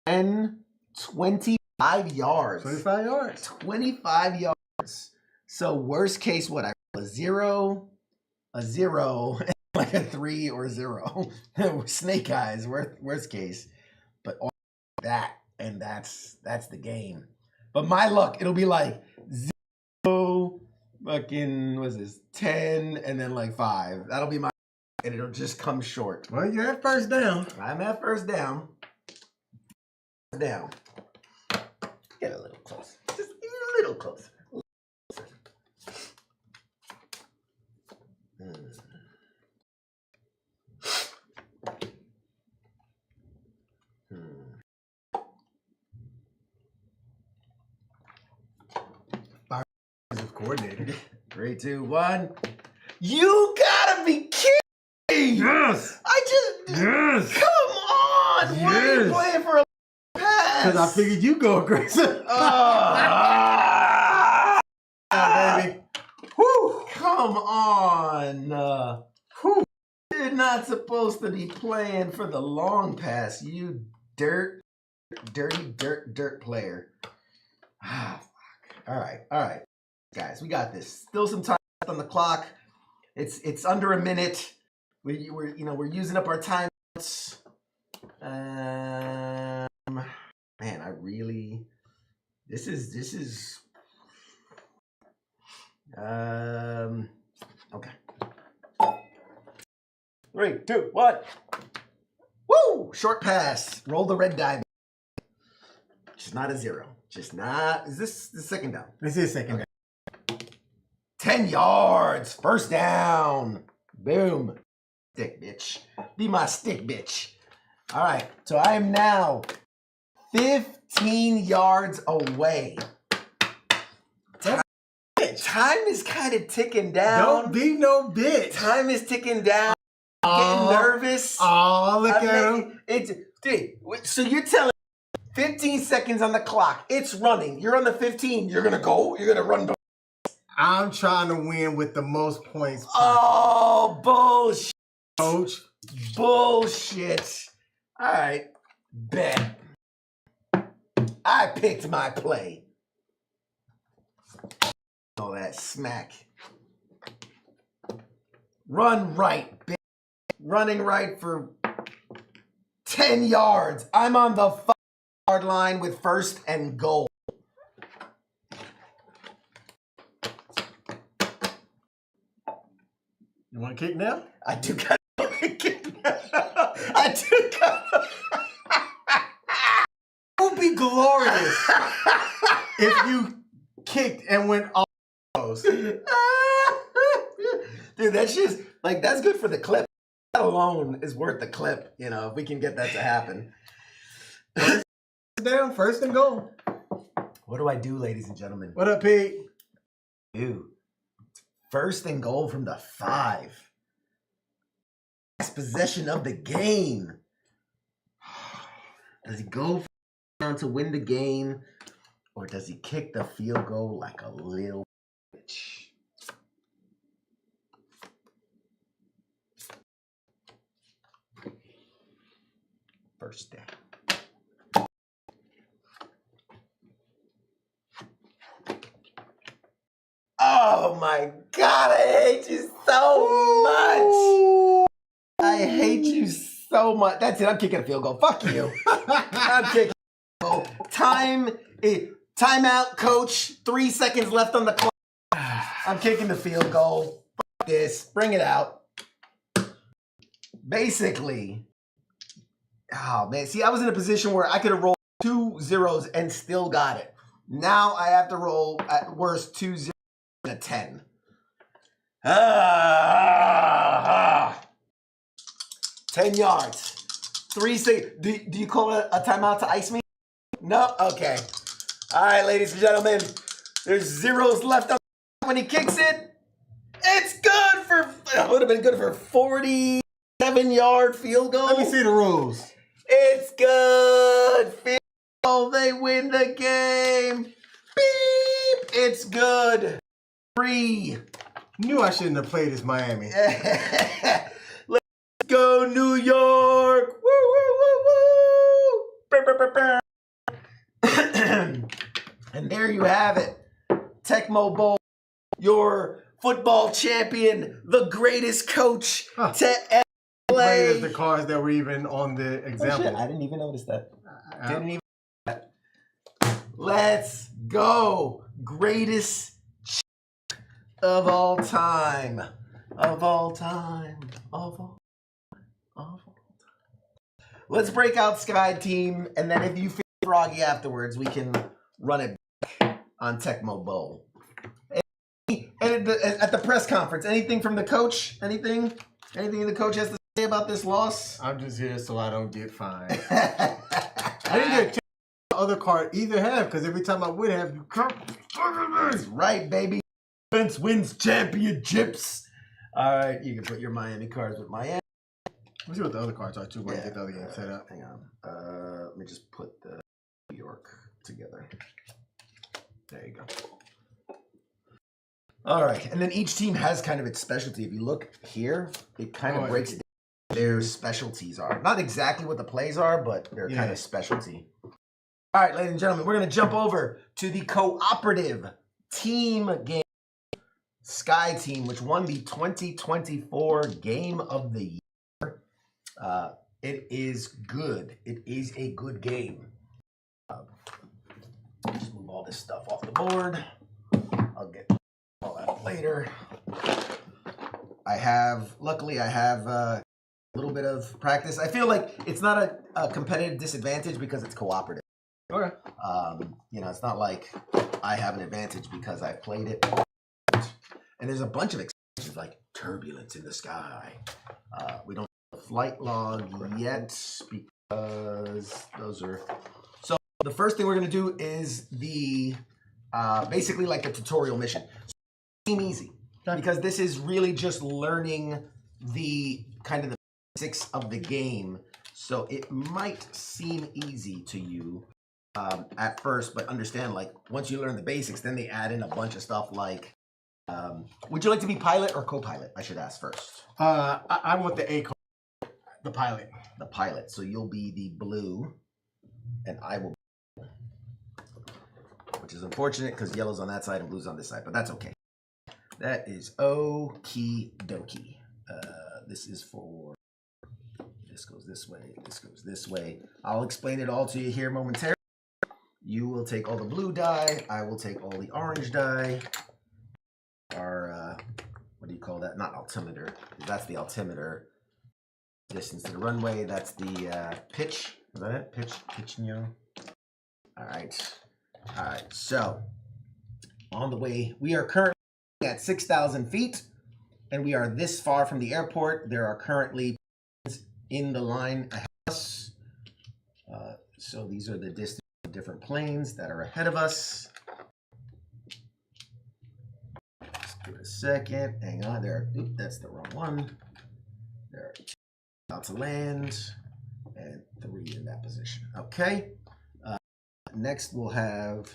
S2: 25 yards.
S3: 25 yards.
S2: 25 yards. So worst case, what? I roll a 0, like a 3 or 0. Snake eyes, worst case. But all that, and that's the game. But my luck, it'll be like 0, fucking, what's this, 10, and then like 5. That'll be my, and it'll just come short.
S3: Well, you're at 1st down.
S2: I'm at 1st down. Down. Get a little closer. Just a little closer. Coordinator. 3, 2, 1. You gotta be kidding!
S3: Yes! Yes!
S2: Come on! Why are you playing for a pass?
S3: Because I figured you go aggressive.
S2: Baby. Whew. Come on. not supposed to be playing for the long pass, you dirty dirt player. Ah, fuck. All right, guys, we got this. Still some time left on the clock. It's under a minute. We're using up our time. Man, I really. This is. Okay. 3, 2, 1. Woo! Short pass. Roll the red die. Just not a 0. Just not. Is this the second down?
S3: This is second down.
S2: 10 yards. First down. Boom. Stick, bitch. Be my stick, bitch. All right. So I am now 15 yards away. Time is kind of ticking down.
S3: Don't be no bitch.
S2: Time is ticking down. I'm getting nervous.
S3: Oh, look at him.
S2: So you're telling me 15 seconds on the clock. It's running. You're on the 15. You're going to go. You're going to run.
S3: I'm trying to win with the most points.
S2: Oh, bullshit.
S3: Coach.
S2: Bullshit. All right. Bet. I picked my play. All that smack. Run right, bitch. Running right for 10 yards. I'm on the 5-yard line with first and goal.
S3: You want to kick now?
S2: I do got to kick now. I do got to.
S3: It would be glorious if you kicked and went all those.
S2: Dude, that's just, like, that's good for the clip. That alone is worth the clip, you know, if we can get that to happen.
S3: Down, first and goal.
S2: What do I do, ladies and gentlemen?
S3: What up, Pete?
S2: Dude, first and goal from the 5. Last possession of the game. Does he go down to win the game, or does he kick the field goal like a little bitch? First down. Oh my God, I hate you so much. I hate you so much. That's it, I'm kicking a field goal. Fuck you. I'm kicking a field goal. Timeout, coach. 3 seconds left on the clock. I'm kicking the field goal. Fuck this. Bring it out. Basically. Oh, man. See, I was in a position where I could have rolled 2 zeros and still got it. Now I have to roll, at worst, 2 zeros and a 10. 10 yards. 3 seconds. Do you call it a timeout to ice me? No? Okay. All right, ladies and gentlemen. There's zeros left on when he kicks it. It's good for, it would have been good for a 47-yard field goal.
S3: Let me see the rules.
S2: It's good. Field goal. They win the game. Beep. It's good. 3.
S3: Knew I shouldn't have played as Miami.
S2: Let's go, New York. Woo, woo, woo, woo. Brr, brr, brr, brr. And there you have it. Tecmo Bowl, your football champion, the greatest coach to ever play.
S3: Played as the cards that were even on the example.
S2: Oh, shit. I didn't even notice that. Didn't even. Let's go. Greatest of all time. Of all time. Of all time. Let's break out Sky Team, and then if you feel froggy afterwards, we can run it back on Tecmo Bowl. And at the press conference, anything from the coach? Anything the coach has to say about this loss?
S3: I'm just here so I don't get fined. I didn't get a chance the other card either have, because every time I would have, you come.
S2: That's right, baby. Defense wins championships. All right, you can put your Miami cards with Miami.
S3: Let's see what the other cards are too. When I get the other game set up.
S2: Hang on. Let me just put the New York together. There you go. All right, and then each team has kind of its specialty. If you look here, it kind of breaks it their specialties are. Not exactly what the plays are, but they're kind of specialty. All right, ladies and gentlemen, we're going to jump over to the cooperative team game. Sky Team, which won the 2024 Game of the Year. It is good. It is a good game. Just move all this stuff off the board. I'll get all that later. Luckily I have a little bit of practice. I feel like it's not a competitive disadvantage because it's cooperative.
S3: Okay.
S2: It's not like I have an advantage because I've played it. And there's a bunch of exceptions like turbulence in the sky. We don't have a flight log yet because those are... So the first thing we're going to do is the basically like the tutorial mission. So seem easy because this is really just learning the kind of the basics of the game. So it might seem easy to you at first, but understand like once you learn the basics, then they add in a bunch of stuff like would you like to be pilot or co-pilot? I should ask first.
S3: I want the pilot.
S2: The pilot. So you'll be the blue, and I will be, which is unfortunate because yellow's on that side and blue's on this side, but that's okay. That is okie dokie. This is for, this goes this way, this goes this way. I'll explain it all to you here momentarily. You will take all the blue die, I will take all the orange die. Our, what do you call that? Not altimeter. That's the altimeter. Distance to the runway. That's the pitch. Is that it? Pitch, All right. All right. So, on the way, we are currently at 6,000 feet, and we are this far from the airport. There are currently in the line ahead of us. So these are the distance of different planes that are ahead of us. Give it a second. Hang on. There. Oop, that's the wrong one. There are 2 about to land, and 3 in that position. Okay. Next, we'll have.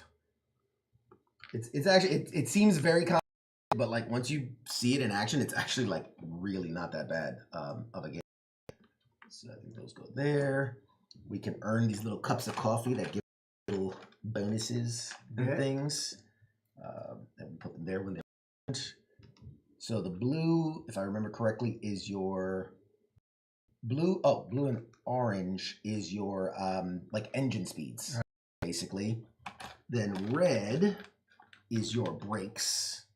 S2: It's actually it seems very complicated, but like once you see it in action, it's actually like really not that bad of a game. So I think those go there. We can earn these little cups of coffee that give little bonuses and things. And we put them there when they're. So the blue, if I remember correctly, is your blue. Oh, blue and orange is your like engine speeds, basically. Then red is your brakes.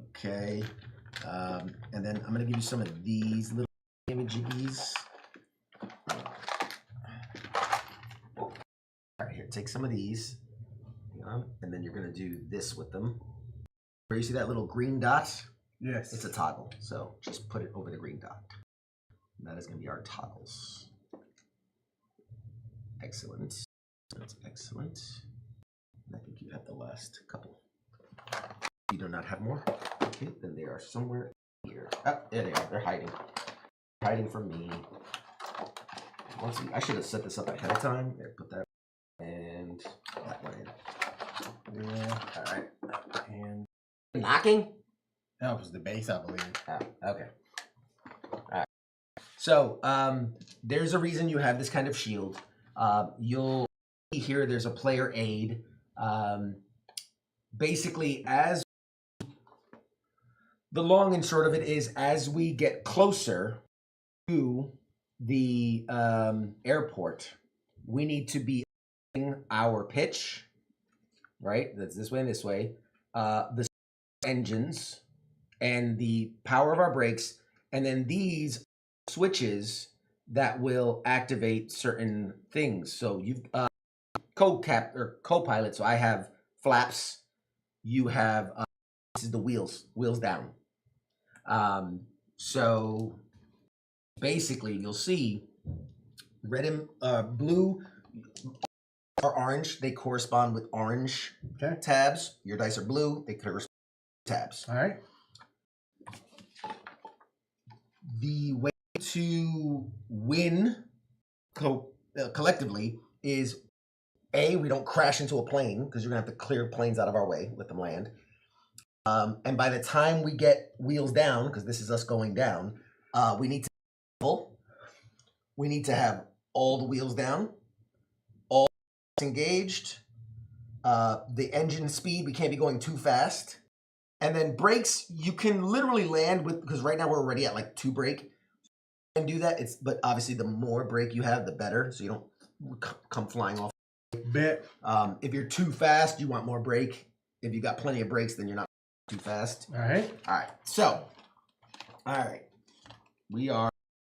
S2: Okay, and then I'm gonna give you some of these little images. All right, here, take some of these, and then you're gonna do this with them. Where you see that little green dot?
S3: Yes.
S2: It's a toggle. So just put it over the green dot. And that is going to be our toggles. Excellent. That's excellent. And I think you have the last couple. You do not have more? Okay, then they are somewhere here. Oh, there they are. They're hiding. Hiding from me. I should have set this up ahead of time. There, put that and that one in. Yeah. All right. And knocking?
S3: That was the base, I believe.
S2: Oh, okay. All right. So there's a reason you have this kind of shield. You'll see here there's a player aid. Basically, as the long and short of it is, as we get closer to the airport, we need to be our pitch, right? That's this way and this way. The engines and the power of our brakes, and then these switches that will activate certain things. So you've co-pilot. So I have flaps. You have this is the wheels down. So basically, you'll see red and blue or orange. They correspond with orange tabs. Your dice are blue. They correspond with tabs.
S3: All right.
S2: The way to win collectively is we don't crash into a plane because you're gonna have to clear planes out of our way, let them land. And by the time we get wheels down, because this is us going down, we need to we need to have all the wheels down, all engaged. The engine speed, we can't be going too fast. And then brakes, you can literally land with, because right now we're already at like 2 brake. And do that, but obviously the more brake you have, the better, so you don't come flying off.
S3: Bet.
S2: If you're too fast, you want more brake. If you got plenty of brakes, then you're not too fast.
S3: All right.
S2: All right. So, all right, we are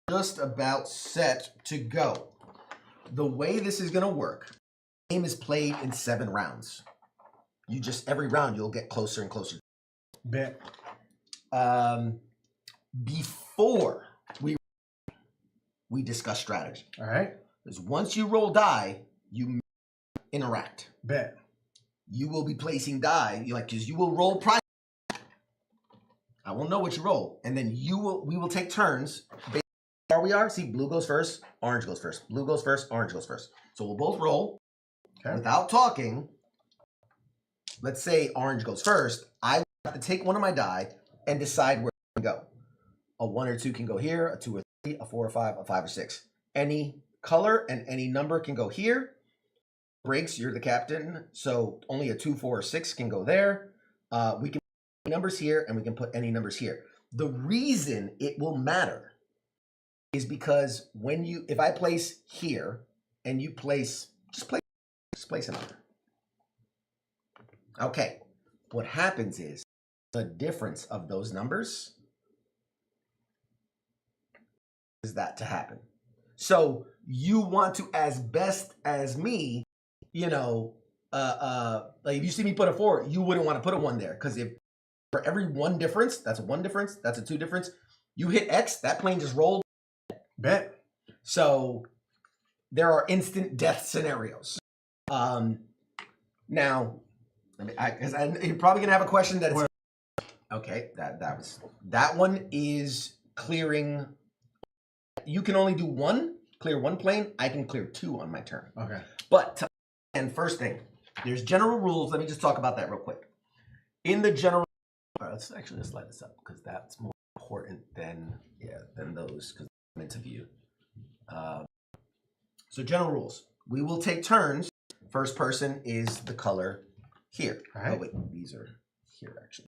S2: just about set to go. The way this is gonna work, the game is played in 7 rounds. You just every round you'll get closer and closer.
S3: Bet.
S2: Before we discuss strategy.
S3: All right.
S2: Because once you roll die, you interact.
S3: Bet.
S2: You will be placing die, because you will roll prize. I will know what you roll, and then we will take turns. Based on where we are, see, blue goes first, orange goes first. Blue goes first, orange goes first. So we'll both roll without talking. Let's say orange goes first. I have to take one of my die and decide where to go. A 1 or 2 can go here, a 2 or 3, a 4 or 5, a 5 or 6. Any color and any number can go here. Breaks, you're the captain, so only a 2, 4, or 6 can go there. We can put numbers here, and we can put any numbers here. The reason it will matter is because if I place here, and you place, just place a number. Okay, what happens is the difference of those numbers is that to happen. So you want to, as best as me, like if you see me put a 4, you wouldn't want to put a 1 there, because if for every 1 difference, that's a 1 difference, that's a 2 difference, you hit X, that plane just rolled.
S3: Bet.
S2: So there are instant death scenarios. Now, because you're probably gonna have a question that is okay. That one is clearing. You can only do clear 1 plane. I can clear 2 on my turn.
S3: Okay.
S2: But and first thing, there's general rules. Let me just talk about that real quick. In the general, all right, let's light this up, because that's more important than those, because I'm meant to view. So general rules. We will take turns. First person is the color here.
S3: All right.
S2: Oh wait, these are here actually.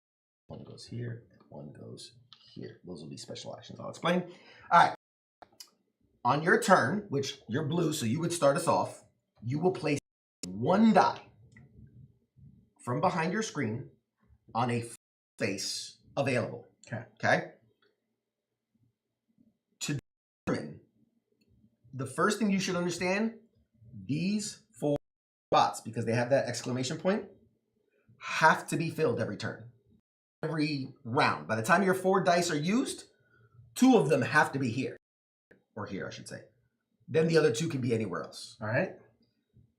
S2: 1 goes here, and 1 goes here. Those will be special actions. I'll explain. All right. On your turn, which you're blue, so you would start us off, you will place 1 die from behind your screen on a face available. Okay. To determine, the first thing you should understand, these 4 spots, because they have that exclamation point, have to be filled every turn, every round. By the time your 4 dice are used, 2 of them have to be here, or here, I should say. Then the other 2 can be anywhere else.
S3: All right.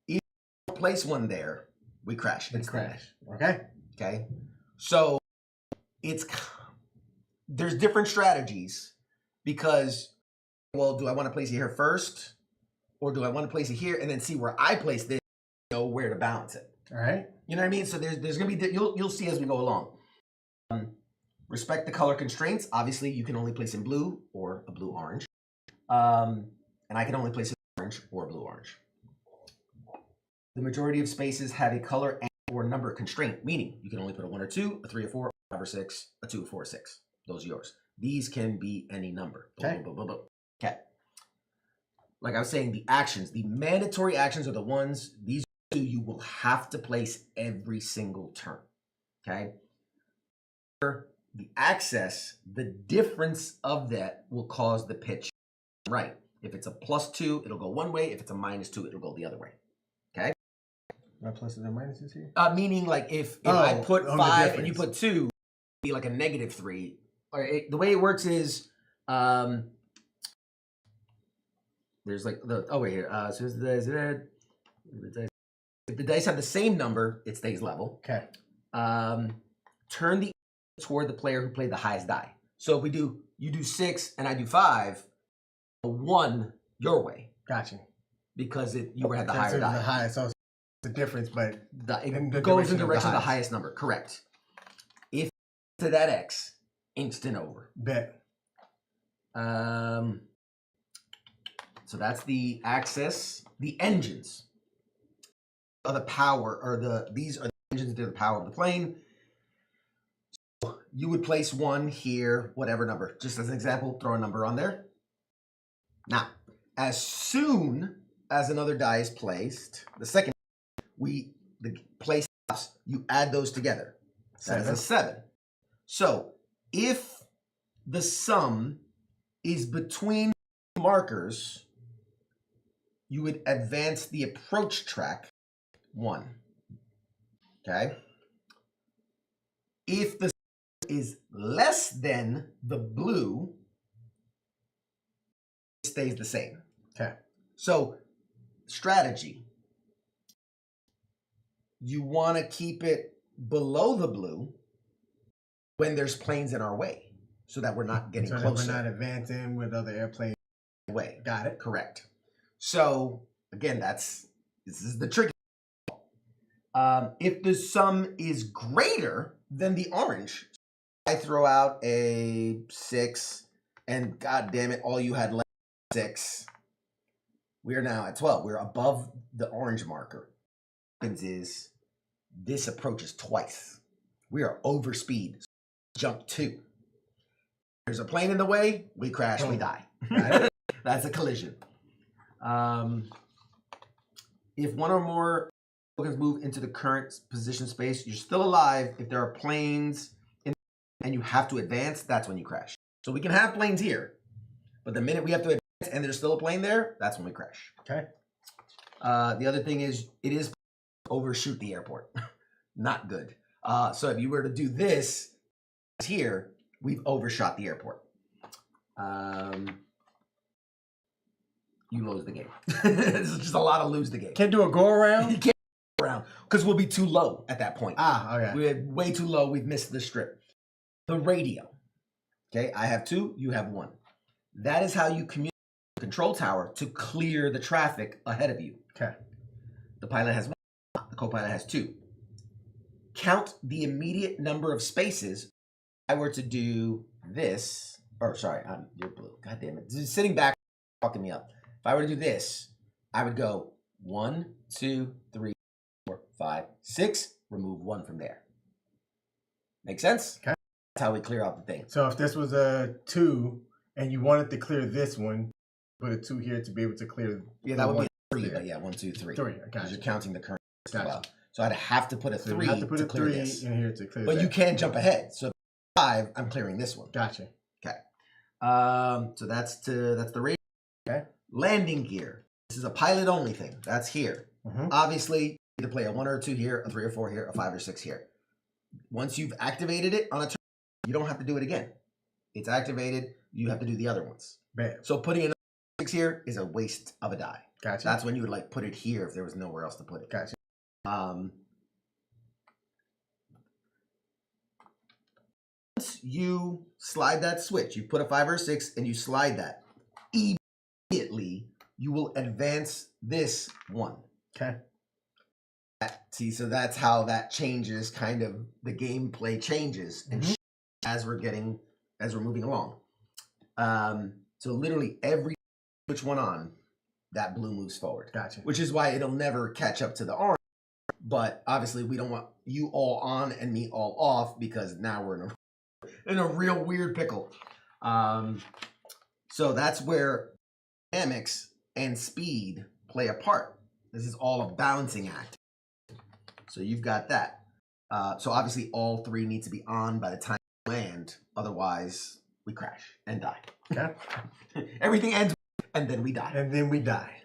S2: If you place 1 there, we crash.
S3: We crash. Okay.
S2: Okay. So there's different strategies, because, well, do I want to place it here first, or do I want to place it here and then see where I place this, know where to balance it?
S3: All right.
S2: You know what I mean? So there's gonna be, you'll see as we go along. Respect the color constraints. Obviously, you can only place in blue or a blue orange, and I can only place in orange or blue orange. The majority of spaces have a color and or number constraint, meaning you can only put a 1 or 2, a 3 or 4, a 5 or 6, a 2 or 4 or 6. Those are yours. These can be any number.
S3: Okay.
S2: Okay. Like I was saying, the actions, the mandatory actions are the ones, these 2 you will have to place every single turn. Okay. The access, the difference of that will cause the pitch right. If it's a +2, it'll go one way. If it's a -2, it'll go the other way. Okay.
S3: My pluses and minuses here?
S2: Meaning, like, if I put 5 and you put 2, it'd be like a -3. Or the way it works is, there's like wait here. So if the dice have the same number, it stays level.
S3: Okay.
S2: Turn the toward the player who played the highest die. So if you do 6 and I do 5, 1 your way.
S3: Gotcha.
S2: Because you had the higher die.
S3: The highest, so it's the difference, but
S2: it goes in the direction of the highest number. Correct. If to that X, instant over.
S3: Bet.
S2: So that's the axis, the engines are the power, or these are the engines that are the power of the plane. So you would place one here, whatever number. Just as an example, throw a number on there. Now, as soon as another die is placed, the second, the place, you add those together. That is a 7. So if the sum is between markers, you would advance the approach track 1. Okay? If the sum is less than the blue, it stays the same.
S3: Okay.
S2: So, strategy. You want to keep it below the blue when there's planes in our way, so that we're not getting closer.
S3: So that we're not advancing with other airplanes.
S2: Way.
S3: Got it.
S2: Correct. So again, this is the tricky. If the sum is greater than the orange, I throw out a 6, and god damn it, all you had left 6. We are now at 12. We're above the orange marker. What happens is this approaches twice. We are over speed. Jump 2. There's a plane in the way, we crash, we die. That's a collision. If one or more tokens move into the current position space, you're still alive. If there are planes and you have to advance, that's when you crash. So we can have planes here, but the minute we have to advance and there's still a plane there, that's when we crash.
S3: Okay.
S2: The other thing is, it is overshoot the airport. Not good. So if you were to do this here, we've overshot the airport. You lose the game. It's just a lot of lose the game.
S3: Can't do a go around?
S2: You can't go around because we'll be too low at that point.
S3: Okay.
S2: We're way too low. We've missed the strip. The radio. Okay, I have 2, you have 1. That is how you communicate with the control tower to clear the traffic ahead of you.
S3: Okay.
S2: The pilot has 1, the co-pilot has 2. Count the immediate number of spaces. If I were to do this, or sorry, you're blue. God damn it. Just sitting back, fucking me up. If I were to do this, I would go 1, 2, 3, 4, 5, 6, remove 1 from there. Make sense?
S3: Okay.
S2: That's how we clear out the thing.
S3: So if this was a 2 and you wanted to clear this one, put a 2 here to be able to clear.
S2: Yeah, that would be 3, but yeah, 1, 2, 3.
S3: 3, I got
S2: You're counting the current as
S3: Gotcha.
S2: well. So I'd have to put a 3
S3: have to put
S2: to
S3: a
S2: clear
S3: 3
S2: this.
S3: in here to clear
S2: But
S3: that.
S2: you can jump ahead. So 5, I'm clearing this one.
S3: Gotcha.
S2: Okay. So that's the radio.
S3: Okay.
S2: Landing gear. This is a pilot only thing. That's here.
S3: Mm-hmm.
S2: Obviously, you either play a 1 or a 2 here, a 3 or 4 here, a 5 or 6 here. Once you've activated it on a turn, you don't have to do it again. It's activated. You have to do the other ones.
S3: Bam.
S2: So putting another 6 here is a waste of a die.
S3: Gotcha.
S2: That's when you would like put it here if there was nowhere else to put it.
S3: Gotcha.
S2: Once you slide that switch, you put a 5 or a 6 and you slide that, immediately you will advance this 1.
S3: Okay.
S2: See, so that's how that changes, kind of the gameplay changes and as we're moving along. So literally every switch one on, that blue moves forward.
S3: Gotcha.
S2: Which is why it'll never catch up to the orange. But obviously we don't want you all on and me all off, because now we're in a real weird pickle. So that's where dynamics and speed play a part. This is all a balancing act. So you've got that. So obviously all 3 need to be on by the time we land. Otherwise, we crash and die.
S3: Okay.
S2: Everything ends and then we die.
S3: And then we die.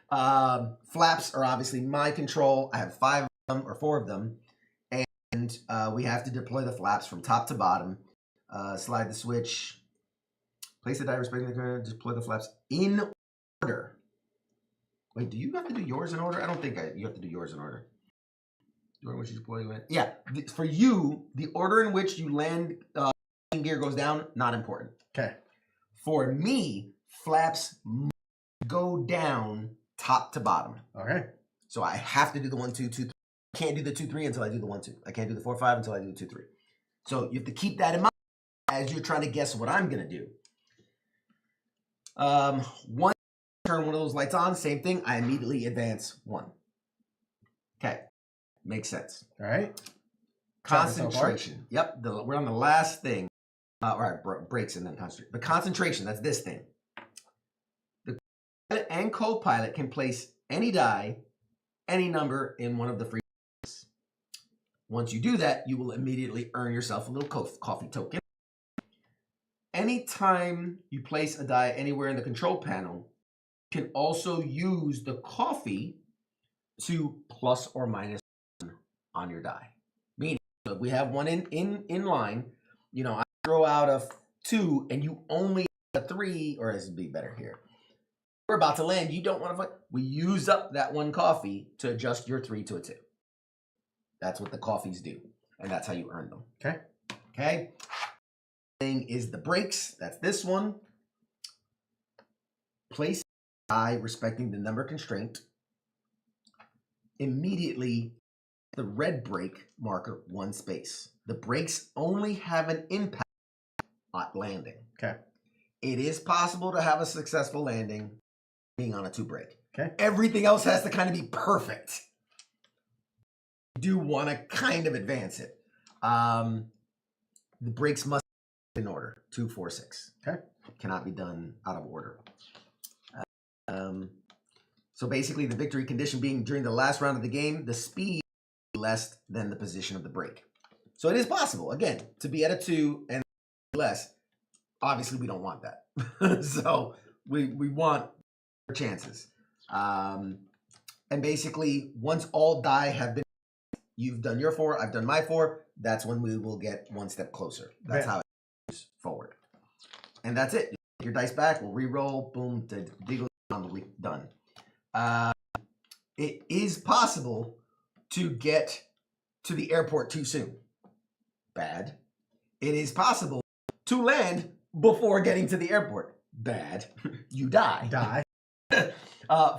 S2: Flaps are obviously my control. I have 5 of them or 4 of them. And we have to deploy the flaps from top to bottom. Slide the switch. Place the die respecting the current. Deploy the flaps in order. Wait, do you have to do yours in order? I don't think you have to do yours in order. The order in which you deploy it. Yeah, for you, the order in which you land gear goes down, not important.
S3: Okay.
S2: For me, flaps go down top to bottom.
S3: Okay.
S2: So I have to do the 1, 2, 2, 3. I can't do the 2, 3 until I do the 1, 2. I can't do the 4, 5 until I do the 2, 3. So you have to keep that in mind as you're trying to guess what I'm going to do. One turn one of those lights on, same thing. I immediately advance 1. Okay, makes sense.
S3: All right.
S2: Concentration. Yep, we're on the last thing. All right, breaks and then concentration. The concentration, that's this thing. The pilot and co-pilot can place any die, any number in one of the free places. Once you do that, you will immediately earn yourself a little coffee token. Anytime you place a die anywhere in the control panel, you can also use the coffee to plus or minus on your die. Meaning, if we have one in line, you know, I throw out a 2 and you only have a 3, or this would be better here. We're about to land, you don't want to fight. We use up that 1 coffee to adjust your 3 to a 2. That's what the coffees do, and that's how you earn them.
S3: Okay.
S2: Okay. Thing is the breaks. That's this one. Place die respecting the number constraint. Immediately, the red break marker 1 space. The breaks only have an impact at landing.
S3: Okay.
S2: It is possible to have a successful landing being on a 2 break.
S3: Okay.
S2: Everything else has to kind of be perfect. You do want to kind of advance it. The breaks must be in order. 2, 4, 6.
S3: Okay.
S2: Cannot be done out of order. So basically, the victory condition being during the last round of the game, the speed less than the position of the break. So it is possible, again, to be at a 2 and less. Obviously, we don't want that. So we want chances. And basically, once all die have been, you've done your 4, I've done my 4, that's when we will get 1 step closer. That's how it moves forward. And that's it. Your dice back, we'll re-roll, boom, done. It is possible to get to the airport too soon. Bad. It is possible to land before getting to the airport. Bad. You die.
S3: Die.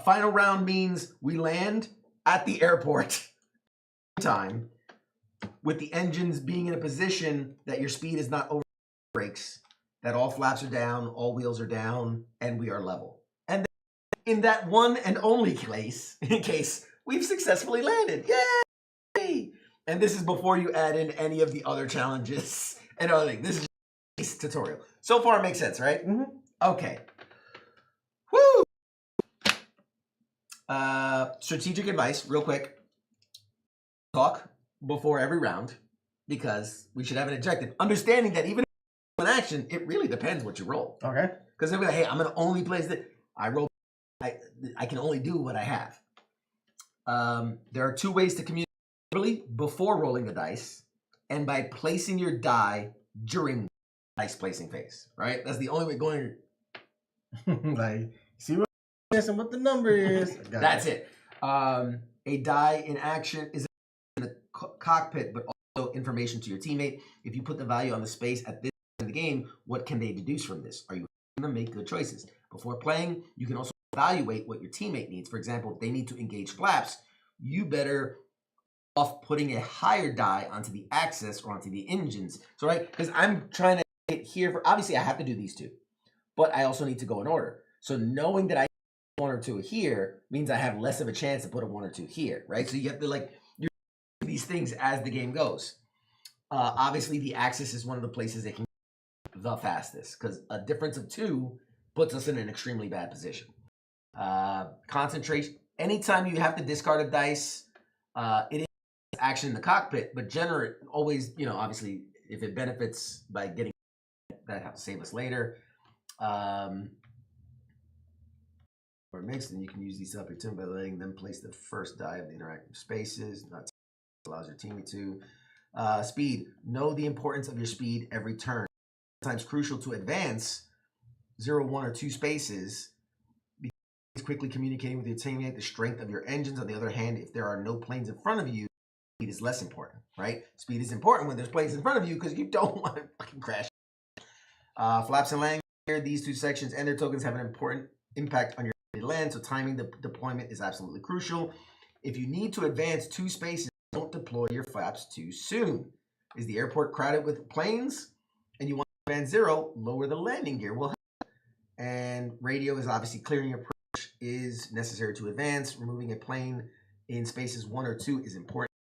S2: Final round means we land at the airport time with the engines being in a position that your speed is not over brakes, that all flaps are down, all wheels are down, and we are level. And in that one and only case, we've successfully landed. Yay! And this is before you add in any of the other challenges and other things. This is just a tutorial. So far it makes sense, right?
S3: Mm-hmm.
S2: Okay. Woo! Strategic advice, real quick. Talk before every round, because we should have an objective. Understanding that even in action, it really depends what you roll.
S3: Okay.
S2: Because they'll be like, hey, I'm going to only place that. I roll. I can only do what I have. There are 2 ways to communicate before rolling the dice, and by placing your die during the dice placing phase. Right? That's the only way going.
S3: Like, see what and what the number is.
S2: That's it. A die in action is in the cockpit, but also information to your teammate. If you put the value on the space at this point in the game, what can they deduce from this? Are you going to make good choices? Before playing, you can also evaluate what your teammate needs. For example, if they need to engage flaps, you better off putting a higher die onto the axis or onto the engines. So, right, because I'm trying to get here for, obviously I have to do these 2, but I also need to go in order. So knowing that I 1 or 2 here means I have less of a chance to put a 1 or 2 here, right? So you have to you're doing these things as the game goes. Obviously, the axis is one of the places that can go the fastest, because a difference of 2 puts us in an extremely bad position. Concentration. Anytime you have to discard a dice, it is action in the cockpit, but generally, always, you know, obviously, if it benefits by getting that, have to save us later. Or mixed, and you can use these up your turn by letting them place the first die of the interactive spaces. Not allows your teammate to. Speed. Know the importance of your speed every turn. Sometimes crucial to advance 0, 1, or 2 spaces. Because quickly communicating with your teammate the strength of your engines. On the other hand, if there are no planes in front of you, speed is less important, right? Speed is important when there's planes in front of you because you don't want to fucking crash. Flaps and landing here. These 2 sections and their tokens have an important impact on your land, so timing the deployment is absolutely crucial. If you need to advance 2 spaces, don't deploy your flaps too soon. Is the airport crowded with planes and you want to advance 0, lower the landing gear will help. And radio is obviously clearing your approach is necessary to advance. Removing a plane in spaces 1 or 2 is important.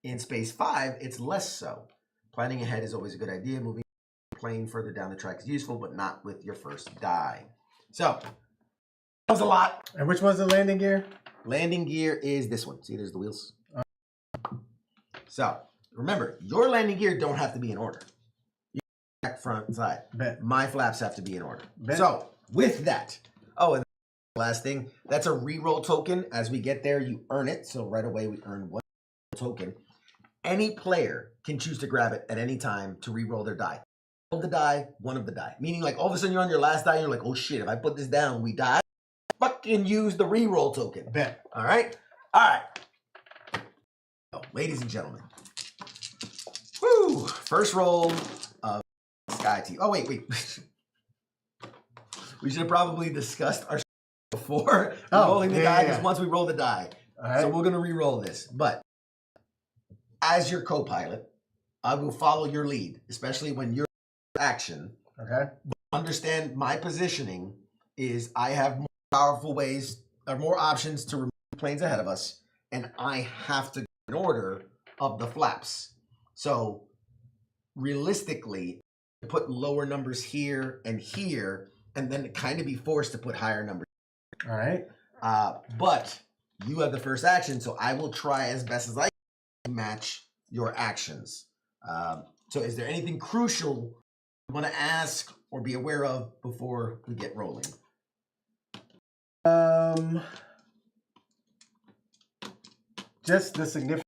S2: In space 5, it's less so. Planning ahead is always a good idea. Moving a plane further down the track is useful, but not with your first die. So, that was a lot.
S3: And which one's the landing gear?
S2: Landing gear is this one. See, there's the wheels. So, remember, your landing gear don't have to be in order. Back, front, and side.
S3: Bet.
S2: My flaps have to be in order.
S3: Bet.
S2: So, with that, oh, and last thing, that's a reroll token. As we get there, you earn it. So right away, we earn 1 token. Any player can choose to grab it at any time to reroll their die. Roll the die, 1 of the die. Meaning, like, all of a sudden, you're on your last die, and you're like, oh, shit, if I put this down, we die. Fucking use the reroll token.
S3: Bet.
S2: All right? All right. Oh, ladies and gentlemen. Woo! First roll of Sky Team. Oh, wait. We should have probably discussed our before rolling the die, because once we roll the die.
S3: Right.
S2: So we're going to re-roll this. But as your co-pilot, I will follow your lead, especially when you're in action.
S3: Okay.
S2: But understand my positioning is I have more powerful ways or more options to remove planes ahead of us, and I have to go in order of the flaps. So realistically, put lower numbers here, and then kind of be forced to put higher numbers.
S3: All right.
S2: But you have the first action, so I will try as best as I can to match your actions. So is there anything crucial you want to ask or be aware of before we get rolling?
S3: Just the significance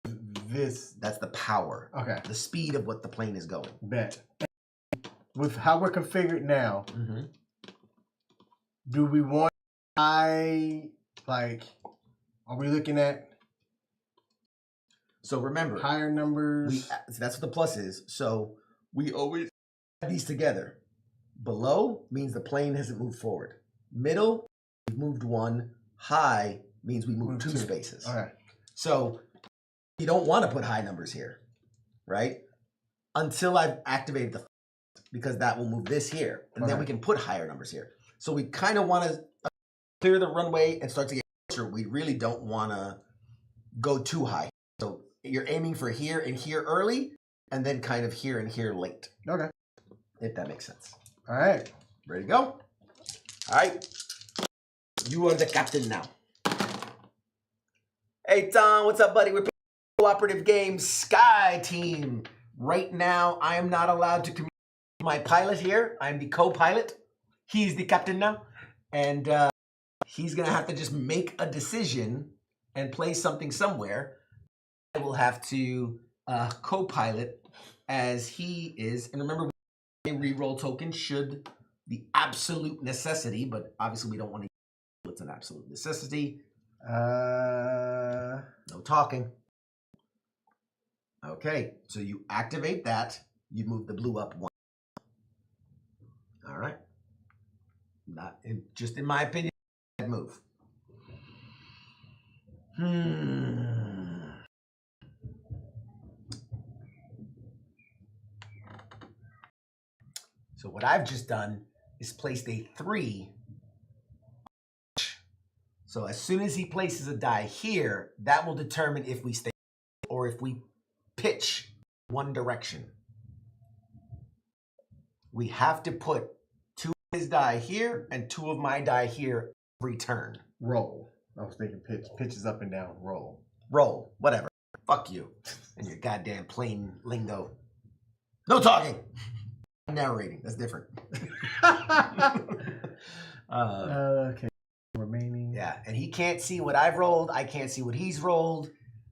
S3: of this.
S2: That's the power.
S3: Okay.
S2: The speed of what the plane is going.
S3: Bet. With how we're configured now,
S2: Mm-hmm.
S3: do we want are we looking at
S2: So remember,
S3: higher numbers?
S2: so that's what the plus is. So we always add these together. Below means the plane hasn't moved forward. Middle, we've moved 1. High means we moved 2 spaces.
S3: Okay.
S2: So you don't want to put high numbers here, right? Until I've activated the because that will move this here. And then we can put higher numbers here. So we kind of want to clear the runway and start to get closer. We really don't want to go too high. So you're aiming for here and here early, and then kind of here and here late.
S3: Okay.
S2: If that makes sense.
S3: All right.
S2: Ready to go? All right. You are the captain now. Hey, Tom, what's up, buddy? We're playing cooperative game Sky Team. Right now, I am not allowed to communicate with my pilot here. I'm the co-pilot. He's the captain now. And he's going to have to just make a decision and play something somewhere. I will have to co-pilot as he is. And remember, a reroll token should the absolute necessity, but obviously we don't want to use what's an absolute necessity. No talking. Okay, so you activate that. You move the blue up 1. All right. Just in my opinion, bad move. So what I've just done is placed a 3. So as soon as he places a die here, that will determine if we stay or if we pitch one direction. We have to put 2 of his die here and 2 of my die here every turn.
S3: Roll. I was thinking pitch. Pitch is up and down. Roll.
S2: Roll. Whatever. Fuck you and your goddamn plain lingo. No talking. Narrating. That's different.
S3: Okay. Remaining.
S2: Yeah, and he can't see what I've rolled. I can't see what he's rolled.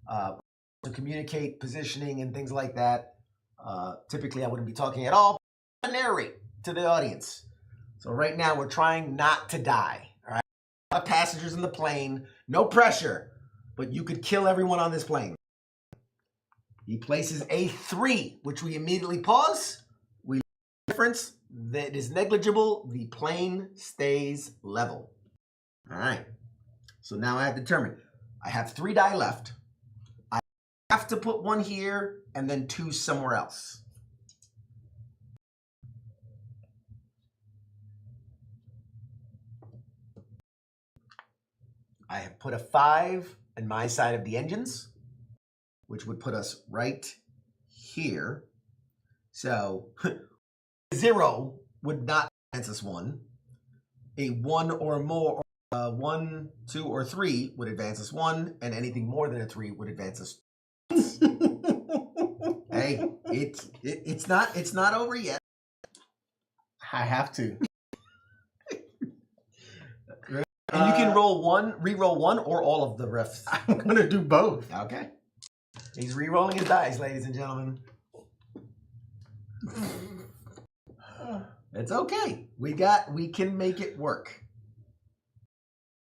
S2: To communicate positioning and things like that. Typically, I wouldn't be talking at all. I narrate to the audience. So right now, we're trying not to die. All right, a lot of passengers in the plane. No pressure, but you could kill everyone on this plane. He places a 3, which we immediately pause. We difference that is negligible. The plane stays level. All right. So now I have to determine. I have 3 die left. I have to put 1 here and then 2 somewhere else. I have put a 5 in my side of the engines, which would put us right here. So 0 would not advance us 1. A 1 or more, 1, 2, or 3 would advance us 1, and anything more than a 3 would advance us. Hey, it's not over yet.
S3: I have to.
S2: And you can re-roll 1 or all of the refs.
S3: I'm gonna do both.
S2: Okay. He's re-rolling his dice, ladies and gentlemen. It's okay. We can make it work.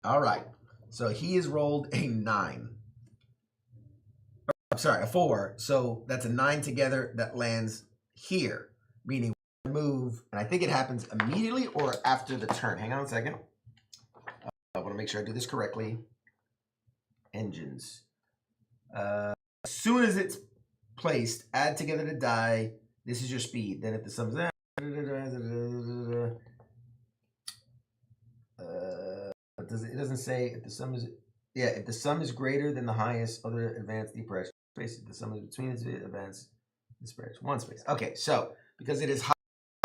S2: All right. So he has rolled a 9. I'm sorry, a 4. So that's a 9 together that lands here, meaning we move, and I think it happens immediately or after the turn. Hang on a second. I want to make sure I do this correctly. Engines. As soon as it's placed, add together the die. This is your speed. Then if the sum is it doesn't say if the sum is if the sum is greater than the highest other advance the approach space. If the sum is between its advance the approach 1 space. Okay, so because it is higher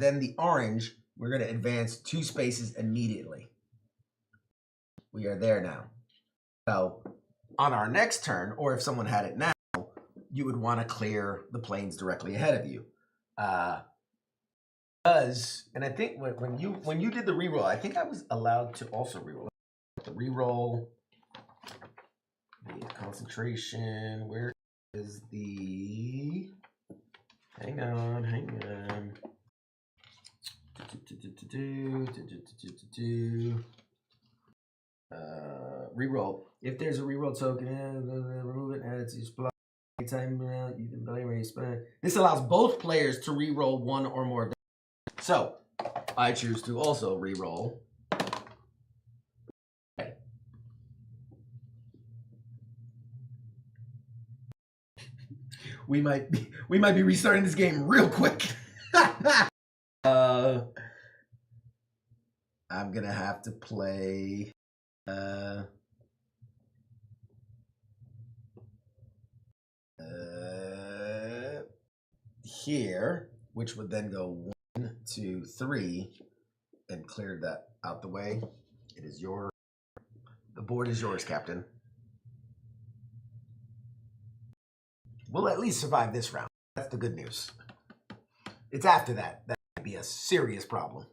S2: than the orange, we're going to advance 2 spaces immediately. We are there now. So on our next turn, or if someone had it now, you would want to clear the planes directly ahead of you. And I think when you did the reroll, I think I was allowed to also reroll. The reroll, the concentration. Where is the? Hang on. Reroll. If there's a reroll token, remove it. Add it to your supply. Time you can play where you spend. This allows both players to reroll 1 or more. So I choose to also reroll. Okay. We might be restarting this game real quick. I'm gonna have to play. Here, which would then go 1, 2, 3, and clear that out the way. It is your. The board is yours, Captain. We'll at least survive this round. That's the good news. It's after that that might be a serious problem.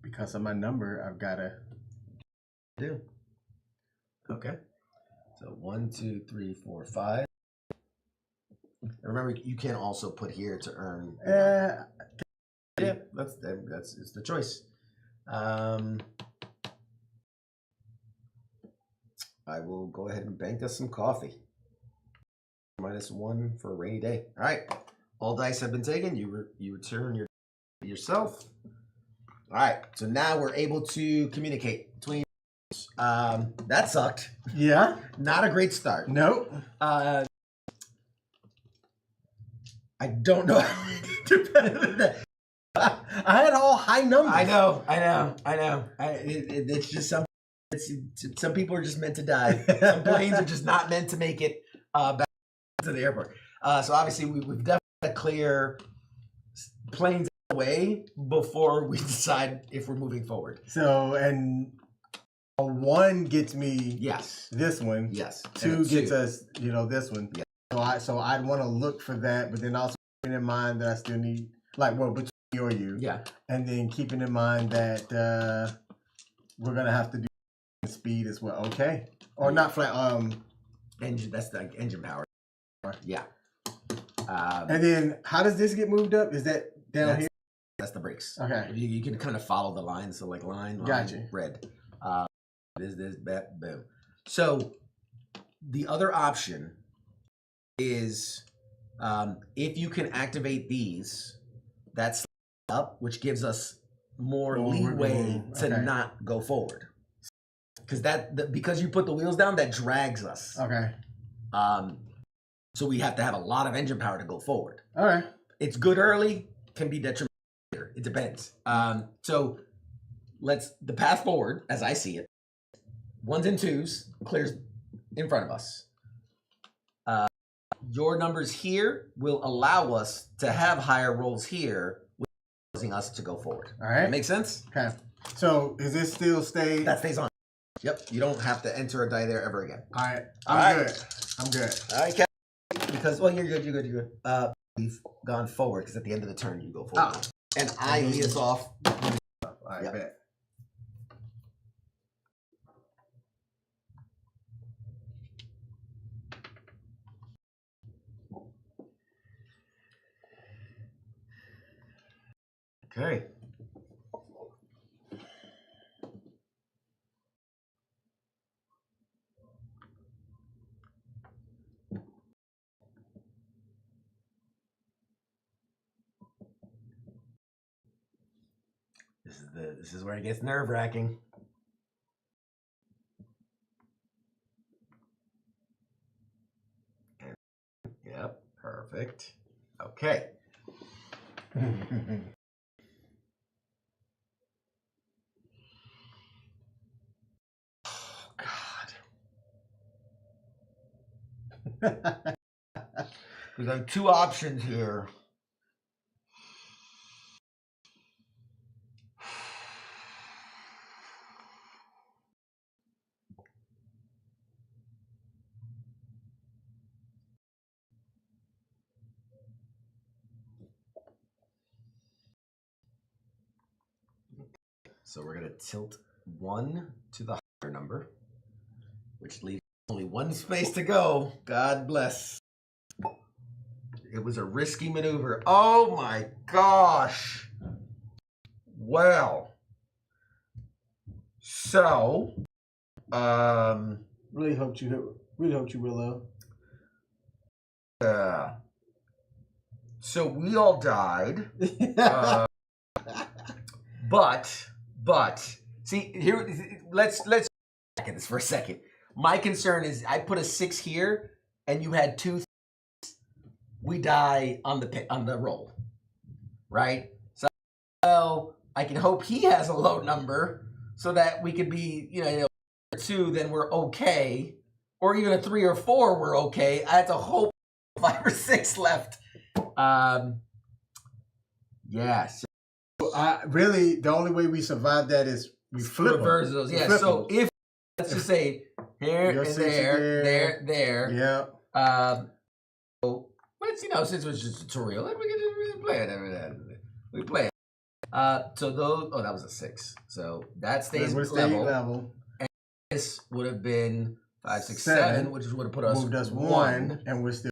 S3: Because of my number, I've gotta
S2: do. Okay. So 1, 2, 3, 4, 5. And remember, you can also put here to earn. Yeah, that's it's the choice. I will go ahead and bank us some coffee. -1 for a rainy day. All right. All dice have been taken. You return yourself. All right. So now we're able to communicate between. That sucked.
S3: Yeah.
S2: Not a great start.
S3: Nope.
S2: I don't know how we did better than that.
S3: I had all high numbers.
S2: I know. It's just some people are just meant to die. Some planes are just not meant to make it back to the airport. So obviously we've definitely got to clear planes away before we decide if we're moving forward.
S3: So, and a 1 gets me this one.
S2: Yes.
S3: 2 gets us, this one. Yeah. So I'd want to look for that, but then also keeping in mind that I still need, between me or you.
S2: Yeah.
S3: And then keeping in mind that we're gonna have to do speed as well. Okay. Or not flat.
S2: Engine. That's the engine power. Yeah.
S3: And then how does this get moved up? Is that down here?
S2: That's the brakes.
S3: Okay.
S2: You can kind of follow the line. So like line,
S3: gotcha.
S2: Red. This, boom. So the other option is if you can activate these, that's up, which gives us more leeway to not go forward. Because you put the wheels down, that drags us.
S3: Okay.
S2: So we have to have a lot of engine power to go forward.
S3: All right.
S2: It's good early, can be detrimental later. It depends. So the path forward, as I see it, 1s and 2s clears in front of us. Your numbers here will allow us to have higher rolls here, causing us to go forward.
S3: All right.
S2: That makes sense?
S3: Okay. So is this still stay?
S2: That stays on. Yep. You don't have to enter a die there ever again.
S3: All right.
S2: All
S3: I'm
S2: right.
S3: good. I'm good.
S2: All right, Kevin. Because, well, you're good. We've gone forward because at the end of the turn, you go forward.
S3: Oh.
S2: And I lead us off.
S3: All right,
S2: Yep.
S3: bet.
S2: Okay. This is where it gets nerve-wracking. Yep, perfect. Okay. Oh, God. We got 2 options here. So we're going to tilt 1 to the higher number, which leaves only 1 space to go. God bless. It was a risky maneuver. Oh my gosh. Well. So,
S3: Really hoped you Willow.
S2: So we all died. But see here, let's back at this for a second. My concern is I put a 6 here, and you had 2. We die on the roll, right? So I can hope he has a low number so that we could be 2, then we're okay, or even a 3 or 4, we're okay. I have to hope 5 or 6 left. Yes.
S3: Really, the only way we survive that is we flip
S2: Reverse those. Yeah. So if let's just say here and there.
S3: Yeah.
S2: So let's since it was just a tutorial, then we can just play it. We play it. So those. Oh, that was a 6. So that stays level. And this would have been 5, 6, 7, which would have put us
S3: moved us
S2: 1,
S3: and we're still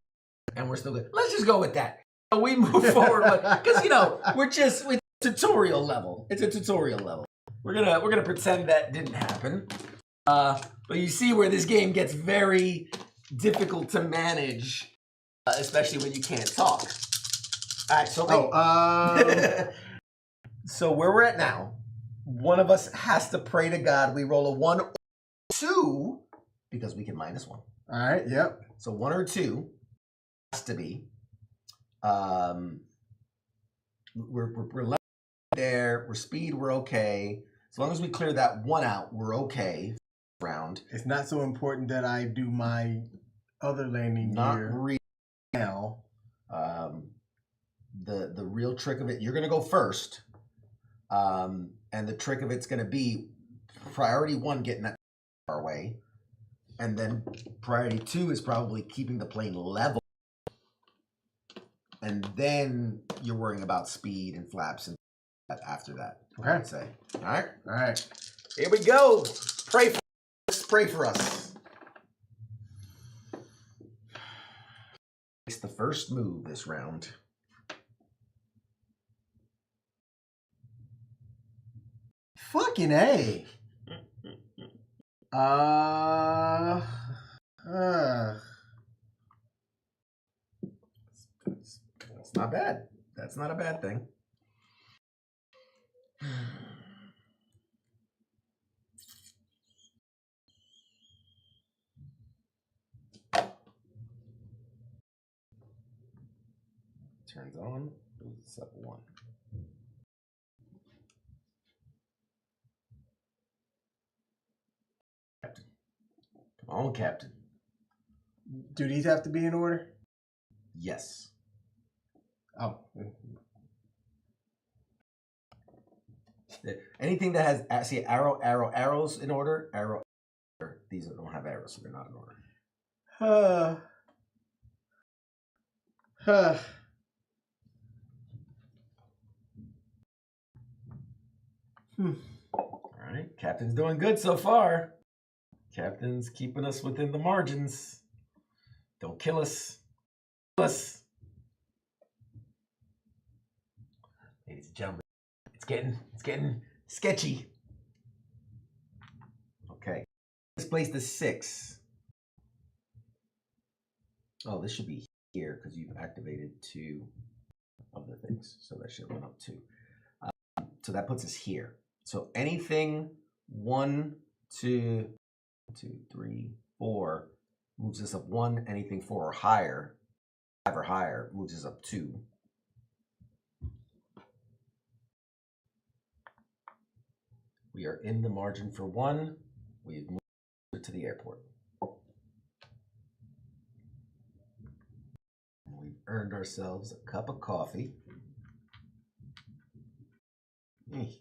S2: good. Let's just go with that. So we move forward because we're tutorial level. It's a tutorial level. We're gonna pretend that didn't happen. But you see where this game gets very difficult to manage, especially when you can't talk. All right, so so where we're at now, one of us has to pray to God. We roll a 1 or 2 because we can -1.
S3: All right. Yep.
S2: So 1 or 2 has to be. We're left there. We're speed. We're okay. As long as we clear that 1 out, we're okay. Round.
S3: It's not so important that I do my other landing gear.
S2: Not really. Now, the real trick of it, you're gonna go first, and the trick of it's gonna be priority 1 getting that far away, and then priority 2 is probably keeping the plane level. And then you're worrying about speed and flaps and after that.
S3: Okay.
S2: I'd say. All right.
S3: All right.
S2: Here we go. Pray for us. It's the first move this round.
S3: Fucking A.
S2: That's not bad. That's not a bad thing. Turns on. Boosts up 1. On, Captain.
S3: Do these have to be in order?
S2: Yes.
S3: Oh.
S2: Anything that has, see, arrows in order, arrow. These don't have arrows, so they're not in order. All right, Captain's doing good so far. Captain's keeping us within the margins. Don't kill us. Kill us. Ladies and gentlemen, it's getting sketchy. Okay, let's place the 6. Oh, this should be here because you've activated 2 of the things, so that should run up 2. So that puts us here. So anything 1, 2, 3, 4 moves us up 1. Anything 4 or higher, 5 or higher, moves us up 2. We are in the margin for 1. We've moved to the airport. We've earned ourselves a cup of coffee.
S3: Hey.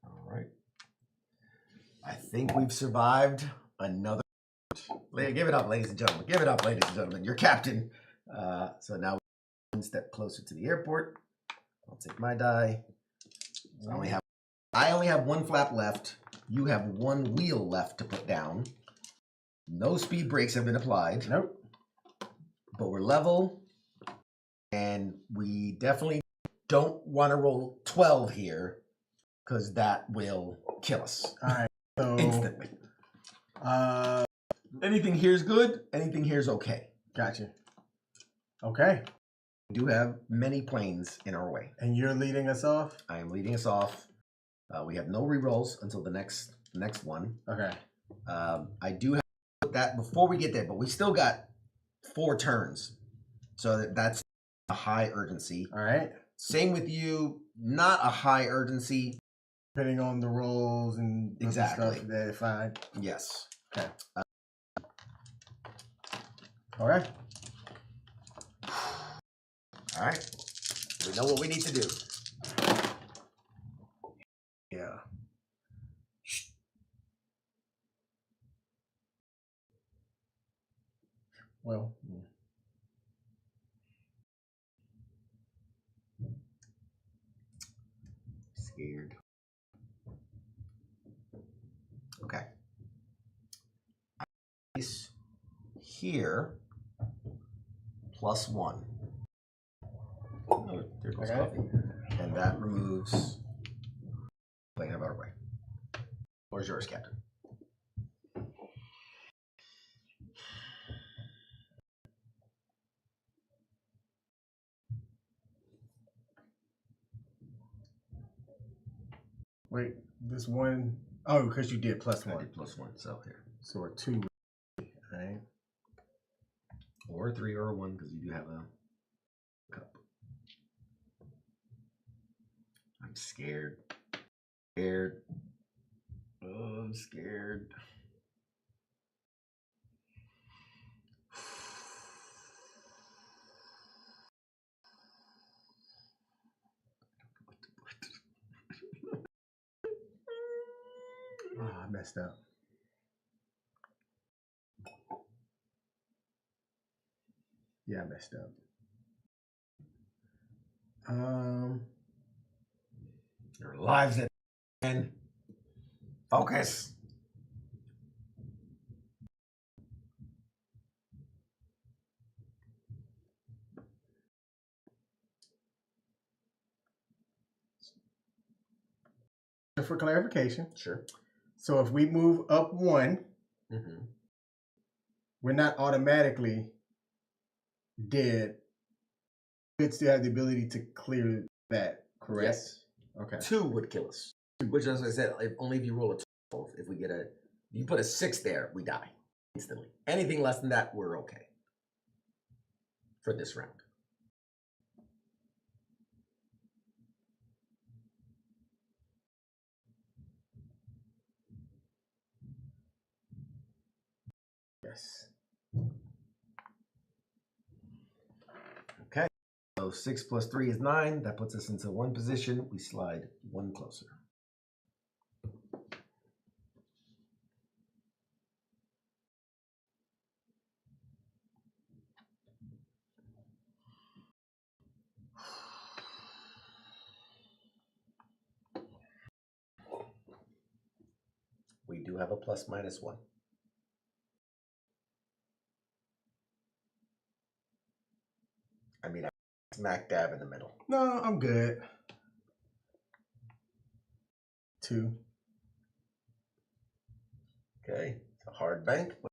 S2: All right. I think we've survived another. Give it up, ladies and gentlemen. Give it up, ladies and gentlemen. You're captain. So now we're 1 step closer to the airport. I'll take my die. So I only have 1 flap left. You have 1 wheel left to put down. No speed brakes have been applied.
S3: Nope.
S2: But we're level. And we definitely don't want to roll 12 here because that will kill us.
S3: All right. So,
S2: Instantly. Anything here is good. Anything here is okay.
S3: Gotcha. Okay.
S2: We do have many planes in our way.
S3: And you're leading us off?
S2: I am leading us off. We have no rerolls until the next one.
S3: Okay.
S2: I do have to put that before we get there, but we still got 4 turns. So that's a high urgency.
S3: All right.
S2: Same with you. Not a high urgency.
S3: Depending on the rolls and
S2: Exactly.
S3: stuff that fine.
S2: Yes.
S3: Okay. All right.
S2: All right. We know what we need to do.
S3: Yeah. Well.
S2: Scared. Okay. Place here +1. Oh, there goes
S3: Okay.
S2: coffee. And that removes plane out of our way. Where's yours, Captain?
S3: Wait, this one oh because you did +1.
S2: I did +1, so here.
S3: So we're 2. All right.
S2: Or a 3 or a 1, because you do have a cup. I'm scared. Scared. Oh, I'm scared.
S3: Oh, I messed up. Yeah, I messed up.
S2: Your lives at end. Focus.
S3: For clarification,
S2: Sure.
S3: so if we move up 1,
S2: Mm-hmm.
S3: we're not automatically dead. We'd still have the ability to clear that, correct?
S2: Yes.
S3: Okay.
S2: 2 would kill us. Which, as I said, only if you roll a 12. If you put a 6 there, we die. instantly. Anything less than that, we're okay for this round.
S3: Yes.
S2: Okay. So 6 plus 3 is 9. That puts us into one position. We slide one closer. We do have a plus minus 1. I mean, I'm smack dab in the middle.
S3: No, I'm good. 2.
S2: Okay. It's a hard bank, but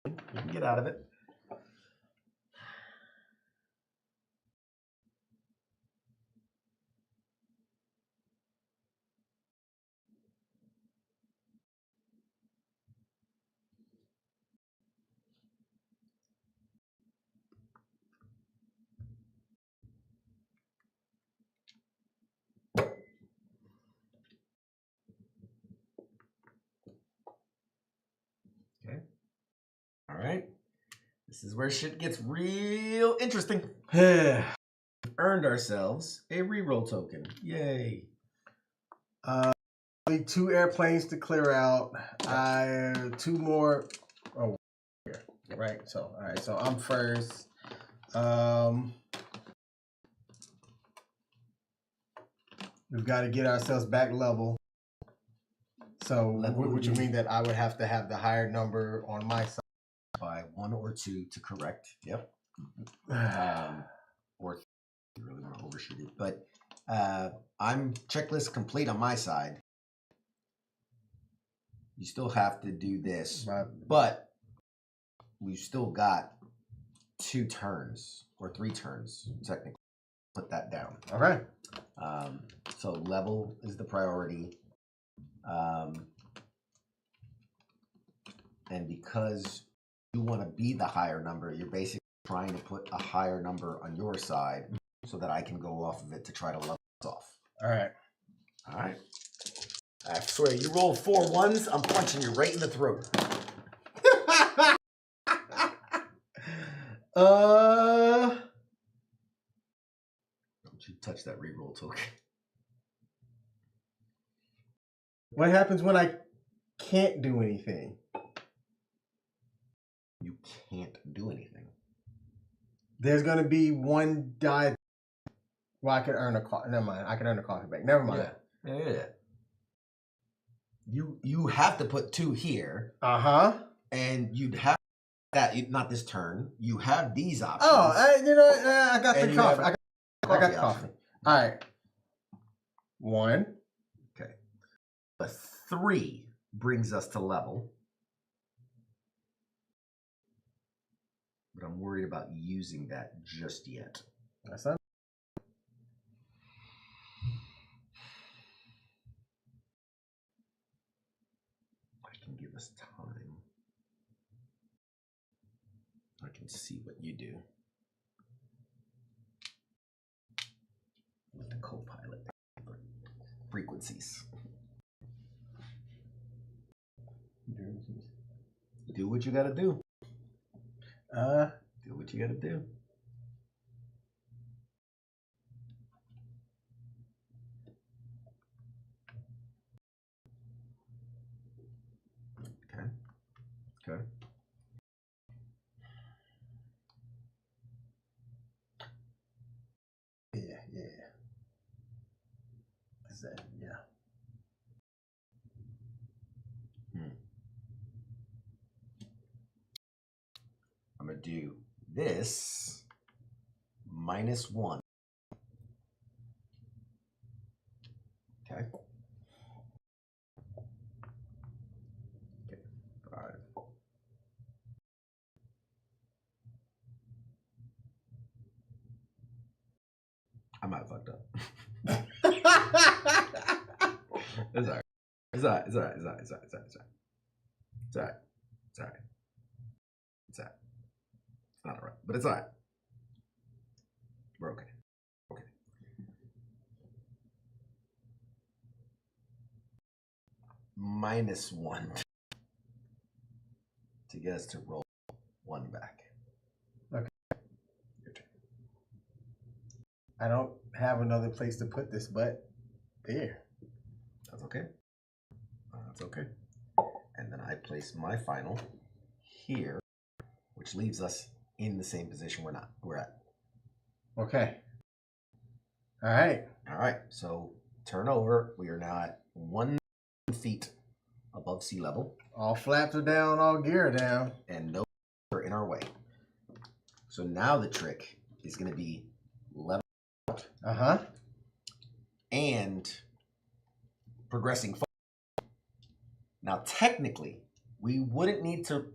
S2: we can get out of it. Okay. All right. This is where shit gets real interesting. Earned ourselves a reroll token. Yay.
S3: Only 2 airplanes to clear out. 2 more. Oh, here. Right. So, all right. So I'm first. We've got to get ourselves back level. So, which would mean that I would have to have the higher number on my side.
S2: By 1 or 2 to correct. Yep. Or you really want to overshoot it. But I'm checklist complete on my side. You still have to do this. But we've still got 2 turns or 3 turns, technically. Put that down.
S3: All right.
S2: So level is the priority. And because you want to be the higher number, you're basically trying to put a higher number on your side so that I can go off of it to try to level us off.
S3: All right.
S2: All right. I swear, you roll 4 1s, I'm punching you right in the throat. Don't you touch that reroll token.
S3: What happens when I can't do anything?
S2: You can't do anything.
S3: There's going to be 1 die. Well, I could earn a coffee. Never mind. I can earn a coffee back. Never mind.
S2: Yeah. You have to put 2 here.
S3: Uh-huh.
S2: And you'd have that, not this turn. You have these options.
S3: Oh, I got the coffee. I got the coffee. All right. 1.
S2: Okay. A 3 brings us to level. But I'm worried about using that just yet.
S3: That's not.
S2: I can give us time. I can see what you do. With the co-pilot frequencies. Do what you gotta do. Do what you gotta do. Okay.
S3: Yeah. Is that, yeah.
S2: I'm gonna do this -1. Okay. Okay. 5. I might have fucked up. It's all right. It's all right. It's not all right, but it's all right. We're okay. Okay. -1 to get us to roll 1 back.
S3: Okay.
S2: Your turn.
S3: I don't have another place to put this, but there.
S2: That's okay. That's okay. And then I place my final here, which leaves us in the same position we're at.
S3: Okay. All right.
S2: All right. So turn over. We are now at 1 feet above sea level.
S3: All flaps are down, all gear are down.
S2: And no are in our way. So now the trick is going to be level out and progressing forward. Now, technically, we wouldn't need to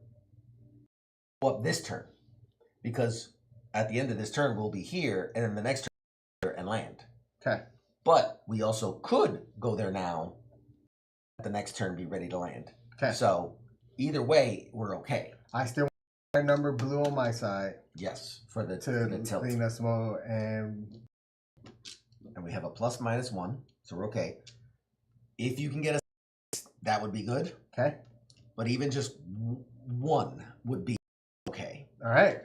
S2: go up this turn because at the end of this turn, we'll be here, and then the next turn and land.
S3: Okay.
S2: But we also could go there now, at the next turn, be ready to land.
S3: Okay.
S2: So either way, we're okay.
S3: I still want my number blue on my side.
S2: Yes, for the tilt.
S3: Clean us more, and
S2: we have a ±1, so we're okay. If you can get us, that would be good.
S3: Okay.
S2: But even just 1 would be okay.
S3: All right.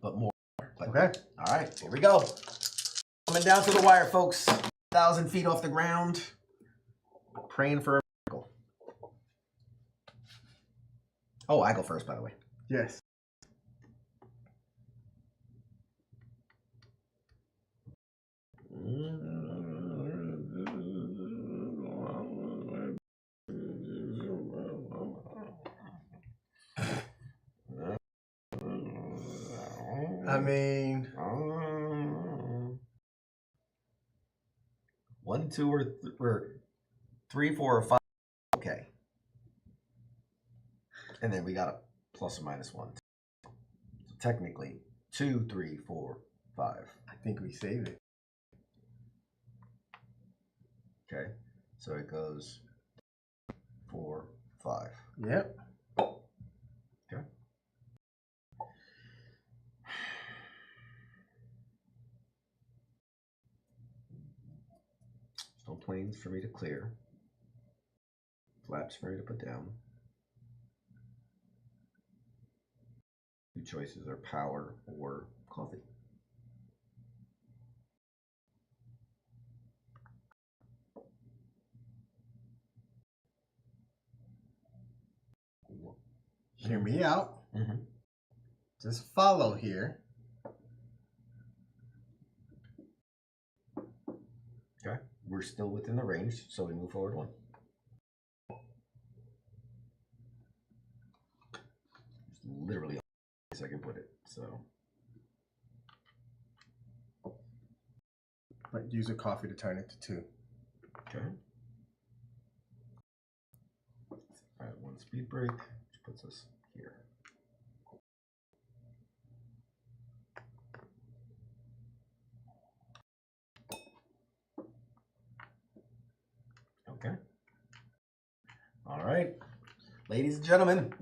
S2: But more. But,
S3: okay.
S2: All right, here we go. Coming down to the wire, folks. 1,000 feet off the ground. Praying for a miracle. Oh, I go first, by the way.
S3: Yes. I mean,
S2: 1, 2, or 3, 4, or 5. Okay. And then we got a ±1. So technically, 2, 3, 4, 5.
S3: I think we saved it.
S2: Okay. So it goes 4, 5.
S3: Yep.
S2: Okay. Stone planes for me to clear. Flaps for me to put down. 2 choices are power or coffee.
S3: Hear me out.
S2: Mm-hmm.
S3: Just follow here.
S2: Okay. We're still within the range, so we move forward 1. It's literally as I can put it. So.
S3: But use a coffee to turn it to 2.
S2: Okay. Add 1 speed break, which puts us here. Okay. All right. Ladies and gentlemen,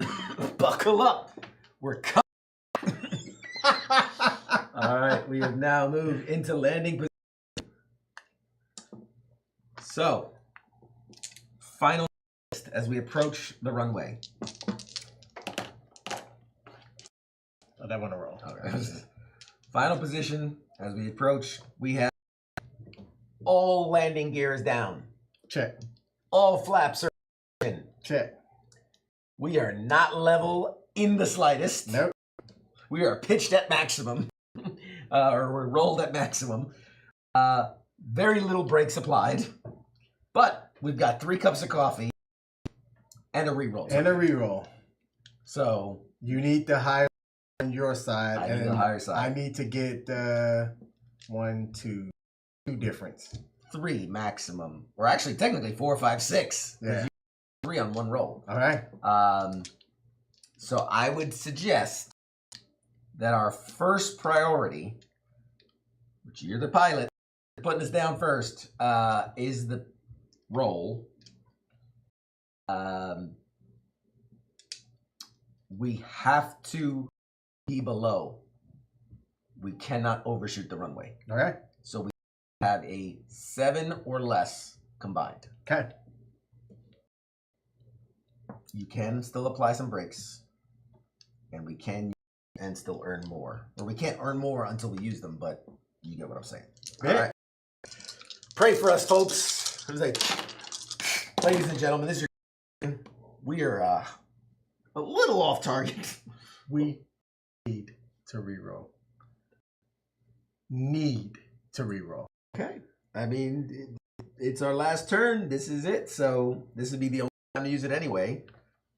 S2: buckle up. We're coming. All right. We have now moved into landing position. So, final as we approach the runway.
S3: Oh, that one to roll.
S2: Okay. Final position as we approach. We have all landing gear is down.
S3: Check.
S2: All flaps are in.
S3: Check.
S2: We are not level in the slightest.
S3: Nope.
S2: We are pitched at maximum, or we're rolled at maximum. Very little brakes applied, but we've got 3 cups of coffee and a reroll.
S3: And a reroll.
S2: So
S3: you need the higher on your side.
S2: I
S3: and
S2: need the higher side.
S3: I need to get 1, 2 difference.
S2: 3 maximum, or actually technically 4, 5, 6.
S3: Yeah.
S2: 3 on 1 roll.
S3: All right.
S2: So I would suggest that our first priority, which you're the pilot, putting us down first, is the roll. We have to be below we cannot overshoot the runway.
S3: Okay.
S2: So we have a 7 or less combined.
S3: Okay.
S2: You can still apply some breaks, and we can and still earn more. Or we can't earn more until we use them, but you get what I'm saying.
S3: Yeah.
S2: All right. Pray for us, folks. Ladies and gentlemen, this is your... We are a little off target.
S3: We need to reroll. Need to reroll.
S2: Okay. I mean, it's our last turn. This is it. So this would be the only time to use it anyway.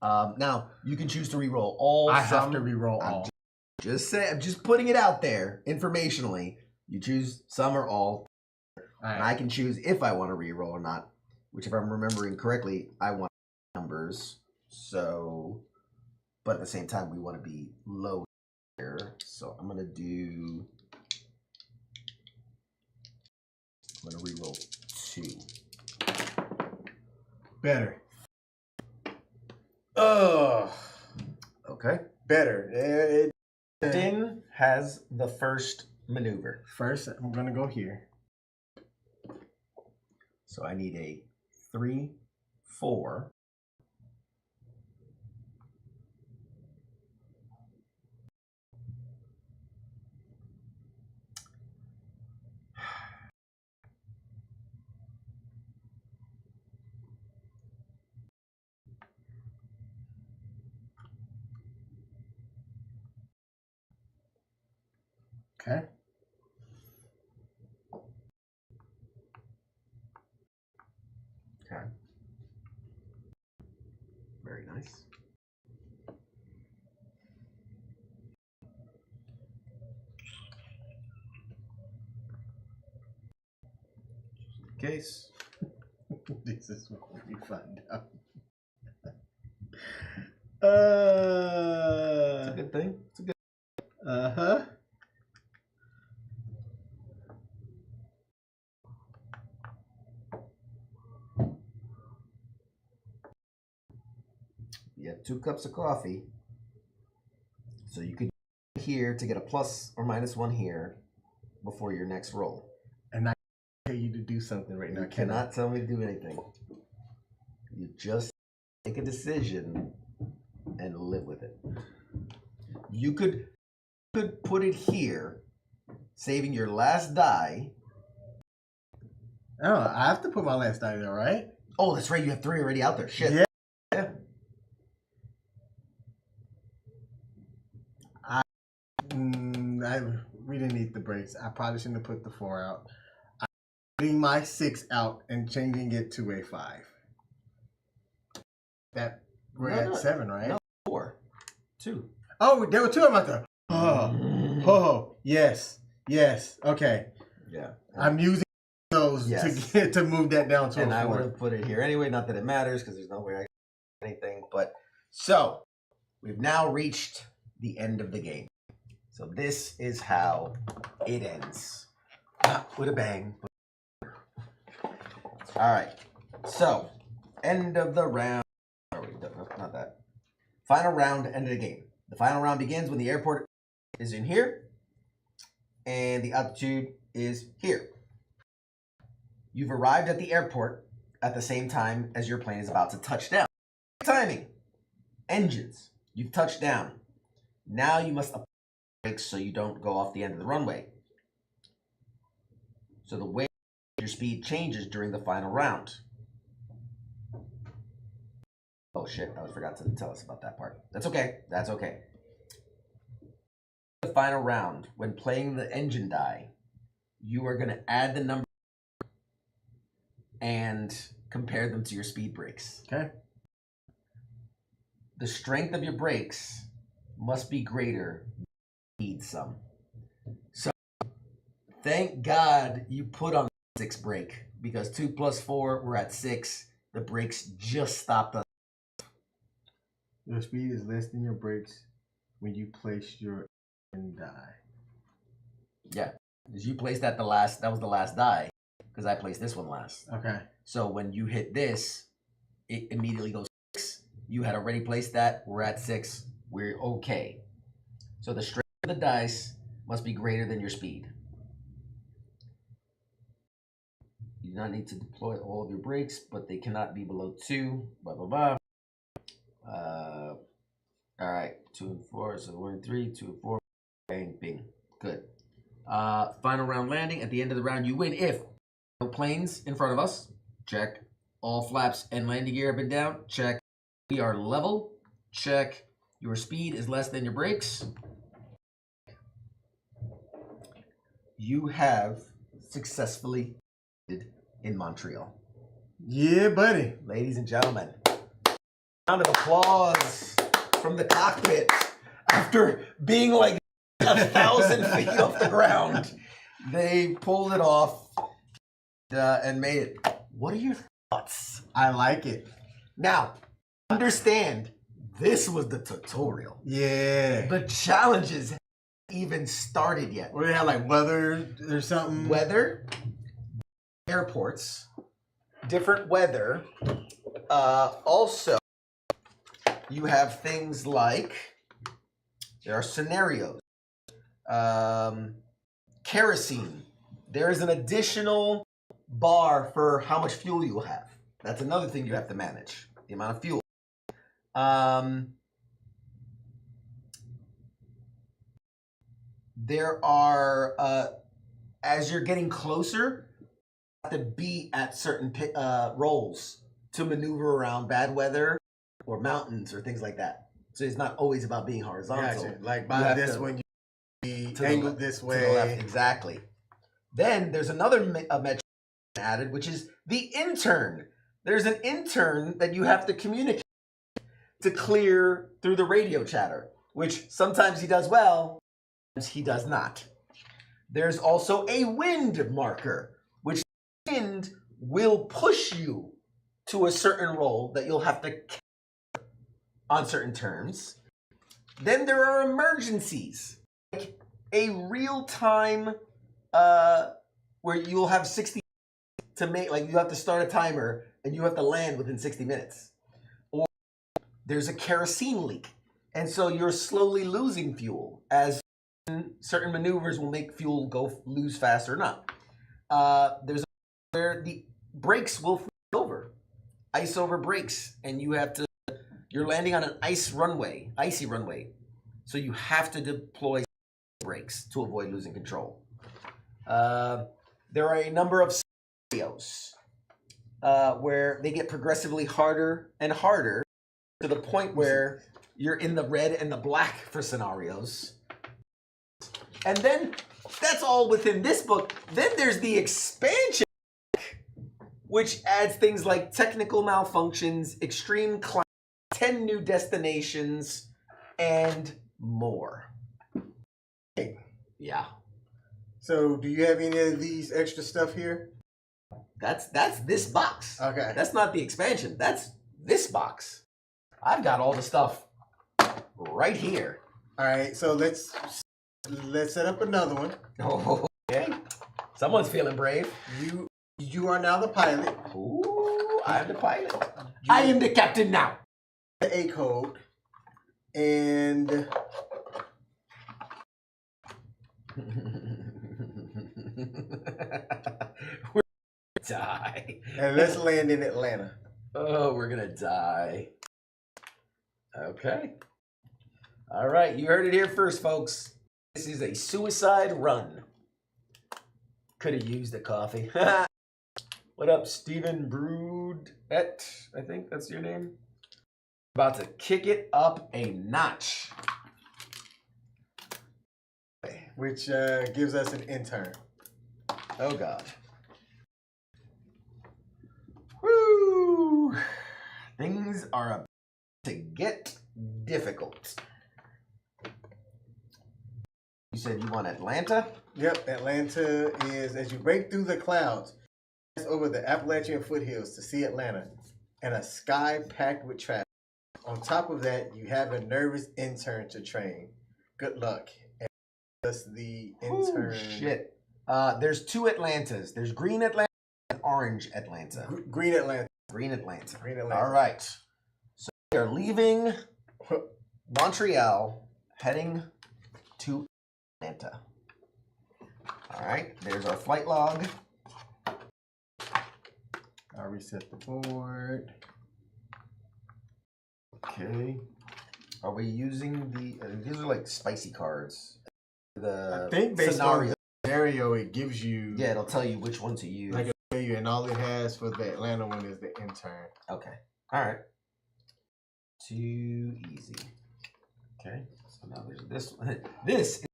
S2: Now, you can choose to reroll all.
S3: I have to reroll all.
S2: I'm just putting it out there informationally. You choose some or all. And I can choose if I want to reroll or not. Which, if I'm remembering correctly, I want numbers. So, but at the same time, we want to be low here. So I'm going to do... I'm going to reroll 2.
S3: Better. Oh.
S2: Okay.
S3: Better.
S2: Din has the first maneuver.
S3: First, I'm going to go here.
S2: So I need a 3, 4.
S3: Okay.
S2: Okay. Very nice. Just in case.
S3: This is what we find out.
S2: It's a good thing. It's a good.
S3: Uh-huh.
S2: You have 2 cups of coffee. So you could here to get a plus or minus 1 here before your next roll.
S3: And I tell you to do something right now.
S2: You cannot tell me to do anything. You just make a decision and live with it. You could put it here, saving your last die.
S3: Oh, I have to put my last die there, right?
S2: Oh, that's right. You have 3 already out there. Shit.
S3: Yeah. We didn't need the breaks. I probably shouldn't have put the 4 out. I'm putting my 6 out and changing it to a 5. That we're at 7, right?
S2: No, 4. 2.
S3: Oh, there were 2 of them out there. Oh, yes, okay.
S2: Yeah.
S3: I'm using those to move that down to a 4.
S2: And I would have put it here anyway. Not that it matters because there's no way I can do anything. But so we've now reached the end of the game. So this is how it ends. Not with a bang. All right. So end of the round. Not that. Final round, end of the game. The final round begins when the airport is in here and the altitude is here. You've arrived at the airport at the same time as your plane is about to touch down. Timing. Engines. You've touched down. Now you must apply brakes so you don't go off the end of the runway. So the way your speed changes during the final round. Oh shit, I forgot to tell us about that part. That's okay. That's okay. The final round, when playing the engine die, you are going to add the number and compare them to your speed brakes.
S3: Okay.
S2: The strength of your brakes must be greater than speed sum. So thank God you put on the 6 brake, because 2 plus 4, we're at 6. The brakes just stopped us.
S3: Your speed is less than your brakes when you place your die.
S2: Yeah, because you placed that that was the last die, because I placed this one last.
S3: Okay.
S2: So when you hit this, it immediately goes 6. You had already placed that. We're at 6. We're okay. So the strength of the dice must be greater than your speed. You do not need to deploy all of your brakes, but they cannot be below 2. Blah, blah, blah. All right, 2 and 4. So 1 and 3, 2 and 4. Bang, bing. Good. Final round landing. At the end of the round, you win if no planes in front of us. Check. All flaps and landing gear up and down. Check. We are level. Check. Your speed is less than your brakes. You have successfully in Montreal.
S3: Yeah, buddy.
S2: Ladies and gentlemen, round of applause from the cockpit after being like 1,000 feet off the ground. They pulled it off and made it. What are your thoughts?
S3: I like it.
S2: Now, understand, this was the tutorial.
S3: Yeah.
S2: The challenges haven't even started yet.
S3: What do they have, like weather or something?
S2: Weather, airports, different weather. Also, you have things like, there are scenarios. Kerosene. There is an additional bar for how much fuel you have. That's another thing you have to manage, the amount of fuel. There are, as you're getting closer, you have to be at certain rolls to maneuver around bad weather or mountains or things like that. So it's not always about being horizontal.
S3: Gotcha. Like by this one, you be angled this way.
S2: To the left, exactly. Then there's another metric added, which is the intern. There's an intern that you have to communicate to clear through the radio chatter, which sometimes he does well, sometimes he does not. There's also a wind marker, which wind will push you to a certain role that you'll have to capture on certain terms. Then there are emergencies, like a real-time where you'll have 60 to make, like you have to start a timer and you have to land within 60 minutes. Or there's a kerosene leak, and so you're slowly losing fuel as certain maneuvers will make fuel lose fast or not. There's where the brakes will freeze over, ice over brakes, and you're landing on an icy runway, so you have to deploy brakes to avoid losing control. There are a number of scenarios where they get progressively harder and harder to the point where you're in the red and the black for scenarios. And then that's all within this book. Then there's the expansion, which adds things like technical malfunctions, extreme climate, 10 new destinations, and more. Yeah.
S3: So, do you have any of these extra stuff here?
S2: That's this box.
S3: Okay.
S2: That's not the expansion. That's this box. I've got all the stuff right here.
S3: All right. So let's set up another one.
S2: Oh, okay. Someone's feeling brave.
S3: You are now the pilot.
S2: Ooh, I'm the pilot. I am the captain now.
S3: The A code, and
S2: we're gonna die.
S3: And let's land in Atlanta.
S2: Oh, we're gonna die. Okay. All right, you heard it here first, folks. This is a suicide run. Could have used a coffee. What up, Stephen Broodette? I think that's your name. About to kick it up a notch.
S3: Which gives us an intern.
S2: Oh, God. Woo! Things are about to get difficult. You said you want Atlanta?
S3: Yep, Atlanta is, as you break through the clouds, pass over the Appalachian foothills to see Atlanta, and a sky packed with traffic. On top of that, you have a nervous intern to train. Good luck. And that's the intern.
S2: Ooh, shit. There's two Atlantas. There's Green Atlanta and Orange Atlanta.
S3: Green Atlanta.
S2: Green Atlanta.
S3: Green Atlanta.
S2: All right. So we are leaving Montreal, heading to Atlanta. All right, there's our flight log.
S3: I'll reset the board.
S2: Okay. Are we using the? These are like spicy cards.
S3: I think based on the scenario, it gives you.
S2: Yeah, it'll tell you which one to use.
S3: Like it'll tell you, and all it has for the Atlanta one is the intern.
S2: Okay. All right. Too easy. Okay. So now there's this one. This is.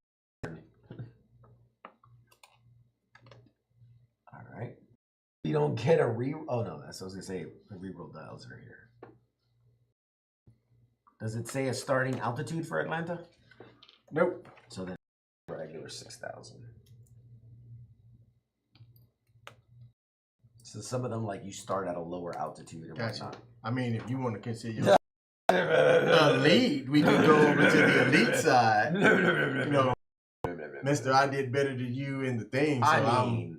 S2: All right. You don't get a re. Oh no, that's what I was gonna say. The reroll dials are here. Does it say a starting altitude for Atlanta?
S3: Nope.
S2: So then regular 6,000. So some of them, like, you start at a lower altitude and whatnot.
S3: I mean, if you want to consider elite, we can go over to the elite side. You know, Mister, I did better than you in the thing. So
S2: I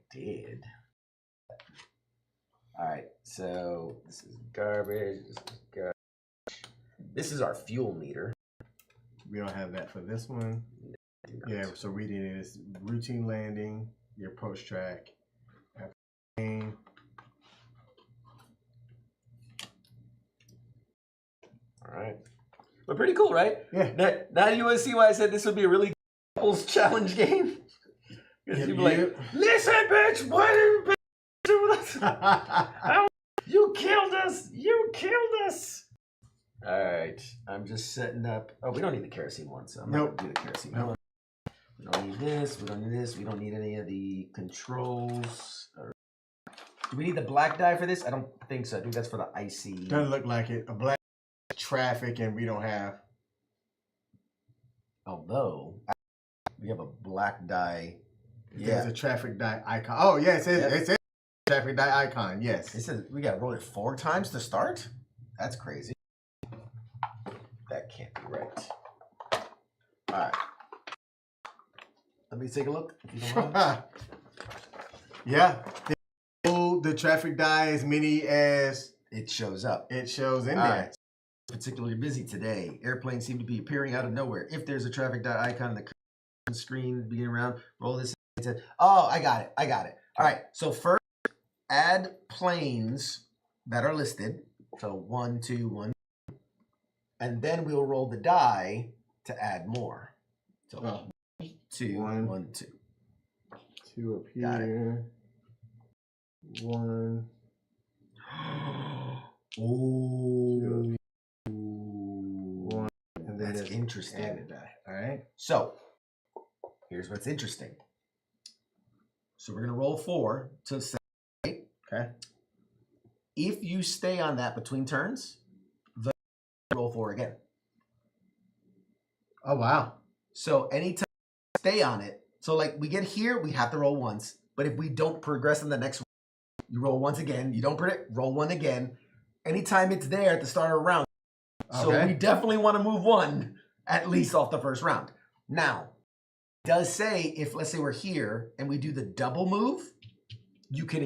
S2: did. All right, so this is garbage. This is garbage. This is our fuel meter.
S3: We don't have that for this one. Yeah, so reading it is routine landing, your approach track, aim.
S2: All right, but pretty cool, right?
S3: Yeah.
S2: Now you want to see why I said this would be a really couples challenge game. Because you'd be like, listen, bitch, what did bitch do with us? You killed us. You killed us. All right, I'm just setting up. Oh, we don't need the kerosene one, so I'm not gonna do the kerosene one. We don't need this. We don't need this. We don't need any of the controls. Do we need the black die for this? I don't think so. I think that's for the icy.
S3: Doesn't look like it. A black traffic, and we don't have.
S2: Although we have a black die.
S3: There's a traffic die icon. Oh yeah, it says traffic die icon. Yes.
S2: It says we got to roll it 4 times to start. That's crazy. That can't be right. All right. Let me take a look. If you don't mind.
S3: Yeah. The traffic die as many as
S2: it shows up.
S3: It shows in
S2: All
S3: there.
S2: right. Particularly busy today. Airplanes seem to be appearing out of nowhere. If there's a traffic die icon on the screen beginning around, roll this. Oh, I got it. I got it. All right. So first, add planes that are listed. So 1, 2, 1. And then we'll roll the die to add more. So 1, 2, 1, 2.
S3: 2 up here. 1.
S2: Ooh.
S3: 1. And then
S2: that's interesting.
S3: Added die. All right.
S2: So here's what's interesting. So we're gonna roll 4 to 7.
S3: Okay.
S2: If you stay on that between turns, the roll 4 again.
S3: Oh wow.
S2: So anytime you stay on it, so like we get here, we have to roll once. But if we don't progress in the next round, you roll once again. You don't predict, roll 1 again. Anytime it's there at the start of a round. So we definitely want to move 1 at least off the first round. Now, it does say if let's say we're here and we do the double move, you can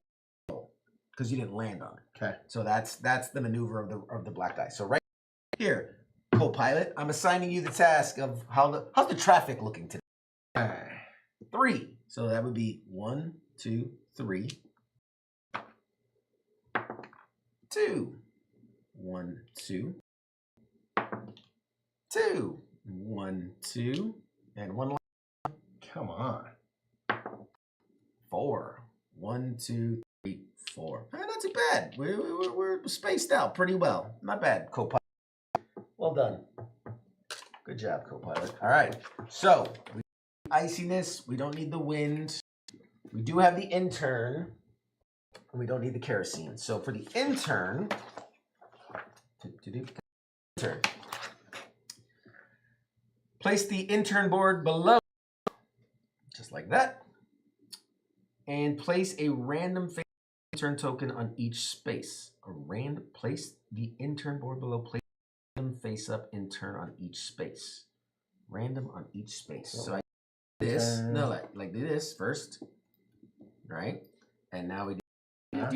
S2: because you didn't land on it.
S3: Okay.
S2: So that's the maneuver of the black die. So right here, co-pilot, I'm assigning you the task of how's the traffic looking today. 3. So that would be 1, 2, 3. 2. 1, 2. 2. 1, 2. And 1 last.
S3: Come on.
S2: 4. 1, 2, 3, 4. Not too bad. We're spaced out pretty well. Not bad, co-pilot. Well done. Good job, co-pilot. All right. So, iciness. We don't need the wind. We do have the intern. And we don't need the kerosene. So for the intern, place the intern board below, just like that, and place a random face intern token on each space. Place the intern board below. Place random face up intern on each space. Random on each space. So I do this. No, like do this first, right? And now we do. And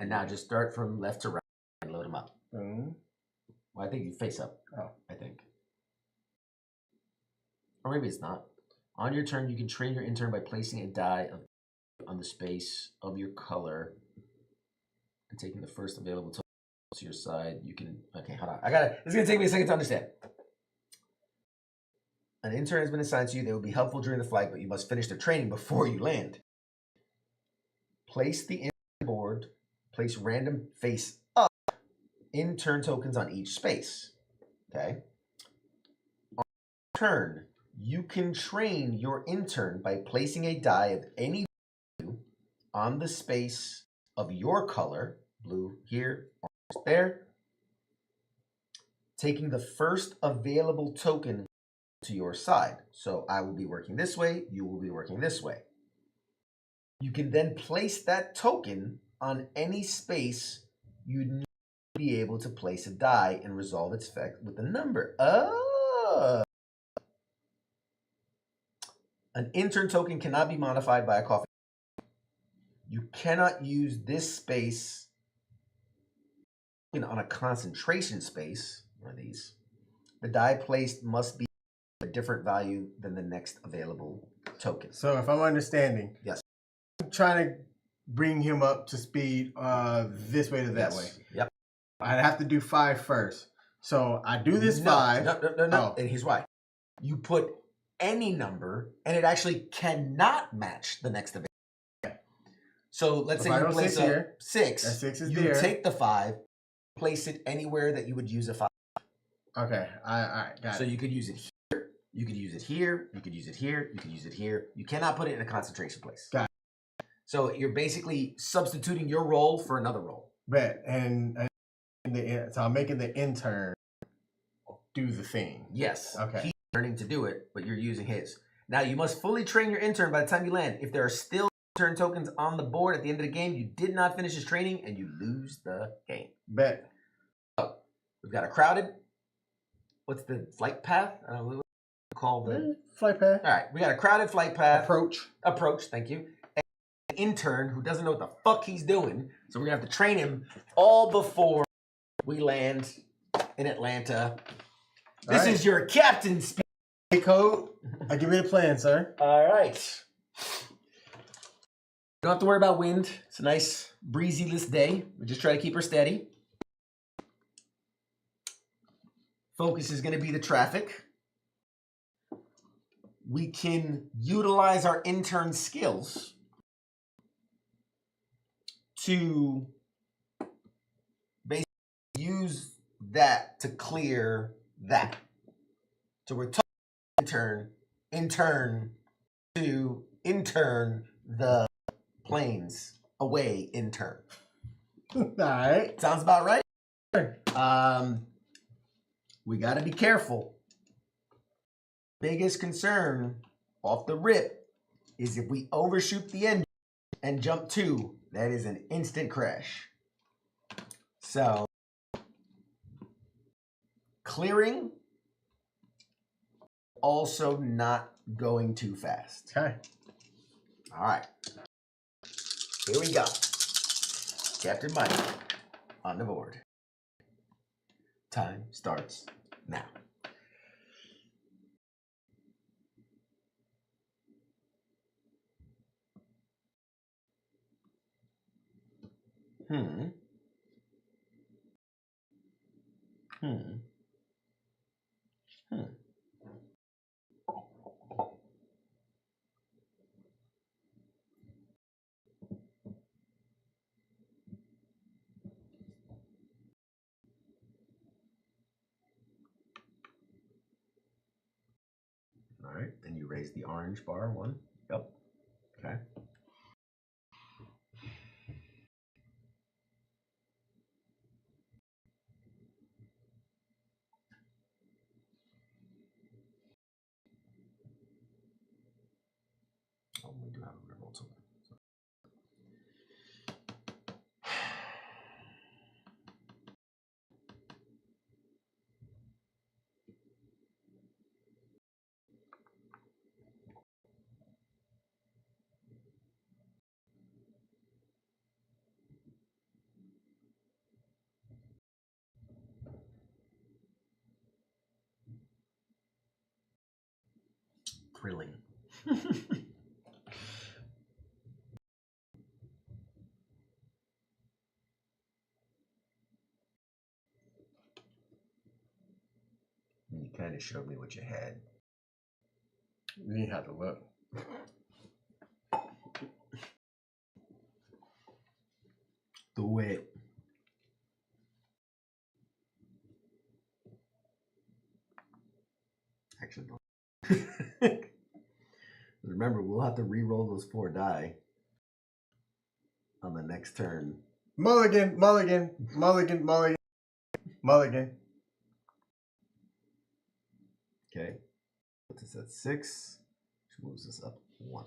S2: now just start from left to right and load them up. Well, I think you face up. Oh, I think. Or maybe it's not. On your turn, you can train your intern by placing a die on the space of your color and taking the first available token to your side. You can, okay, hold on. It's gonna take me a second to understand. An intern has been assigned to you. They will be helpful during the flight, but you must finish their training before you land. Place the intern board, place random face up intern tokens on each space. Okay. On turn, you can train your intern by placing a die of any value on the space of your color, blue here, orange there, taking the first available token to your side. So I will be working this way, you will be working this way. You can then place that token on any space you need to be able to place a die and resolve its effect with a number. Oh! An intern token cannot be modified by a coffee. You cannot use this space on a concentration space, one of these. The die placed must be a different value than the next available token.
S3: So if I'm understanding,
S2: yes,
S3: I'm trying to bring him up to speed this way to that way.
S2: Yep.
S3: I'd have to do 5 first. So I do this 5.
S2: No.
S3: Oh.
S2: And here's why. You put any number, and it actually cannot match the next available. So let's say you place a 6.
S3: That 6 is
S2: you
S3: there.
S2: take the 5, place it anywhere that you would use a 5.
S3: Okay, I got it.
S2: So you could use it here, you could use it here, you could use it here, you could use it here. You cannot put it in a concentration place.
S3: Got it.
S2: So you're basically substituting your role for another role.
S3: Bet. So I'm making the intern do the thing.
S2: Yes.
S3: Okay.
S2: He's learning to do it, but you're using his. Now you must fully train your intern by the time you land. If there are still intern tokens on the board at the end of the game, you did not finish his training and you lose the game.
S3: Bet.
S2: So we've got a crowded. What's the flight path? I don't know what to call the
S3: flight path.
S2: All right, we got a crowded flight path.
S3: Approach.
S2: Thank you. And an intern who doesn't know what the fuck he's doing, so we're gonna have to train him all before we land in Atlanta. This is your captain speech.
S3: Hey, code. I give you the plan, sir.
S2: All right. You don't have to worry about wind. It's a nice breezyless day. We just try to keep her steady. Focus is going to be the traffic. We can utilize our intern skills to basically use that to clear that. So we're talking intern to intern the planes away intern.
S3: All right.
S2: Sounds about right. We got to be careful. Biggest concern off the rip is if we overshoot the engine and jump 2, that is an instant crash. So, clearing, also not going too fast.
S3: Okay.
S2: All right. Here we go. Captain Mike on the board. Time starts now. All right, then you raise the orange bar 1. Yep. Okay. Oh, we do have a remote token. Thrilling. You kind of showed me what you had.
S3: You didn't have to look.
S2: Do it. Actually, don't. Remember, we'll have to re-roll those 4 die on the next turn.
S3: Mulligan, mulligan, mulligan, mulligan, mulligan.
S2: Okay. Put this at 6. Which moves us up 1.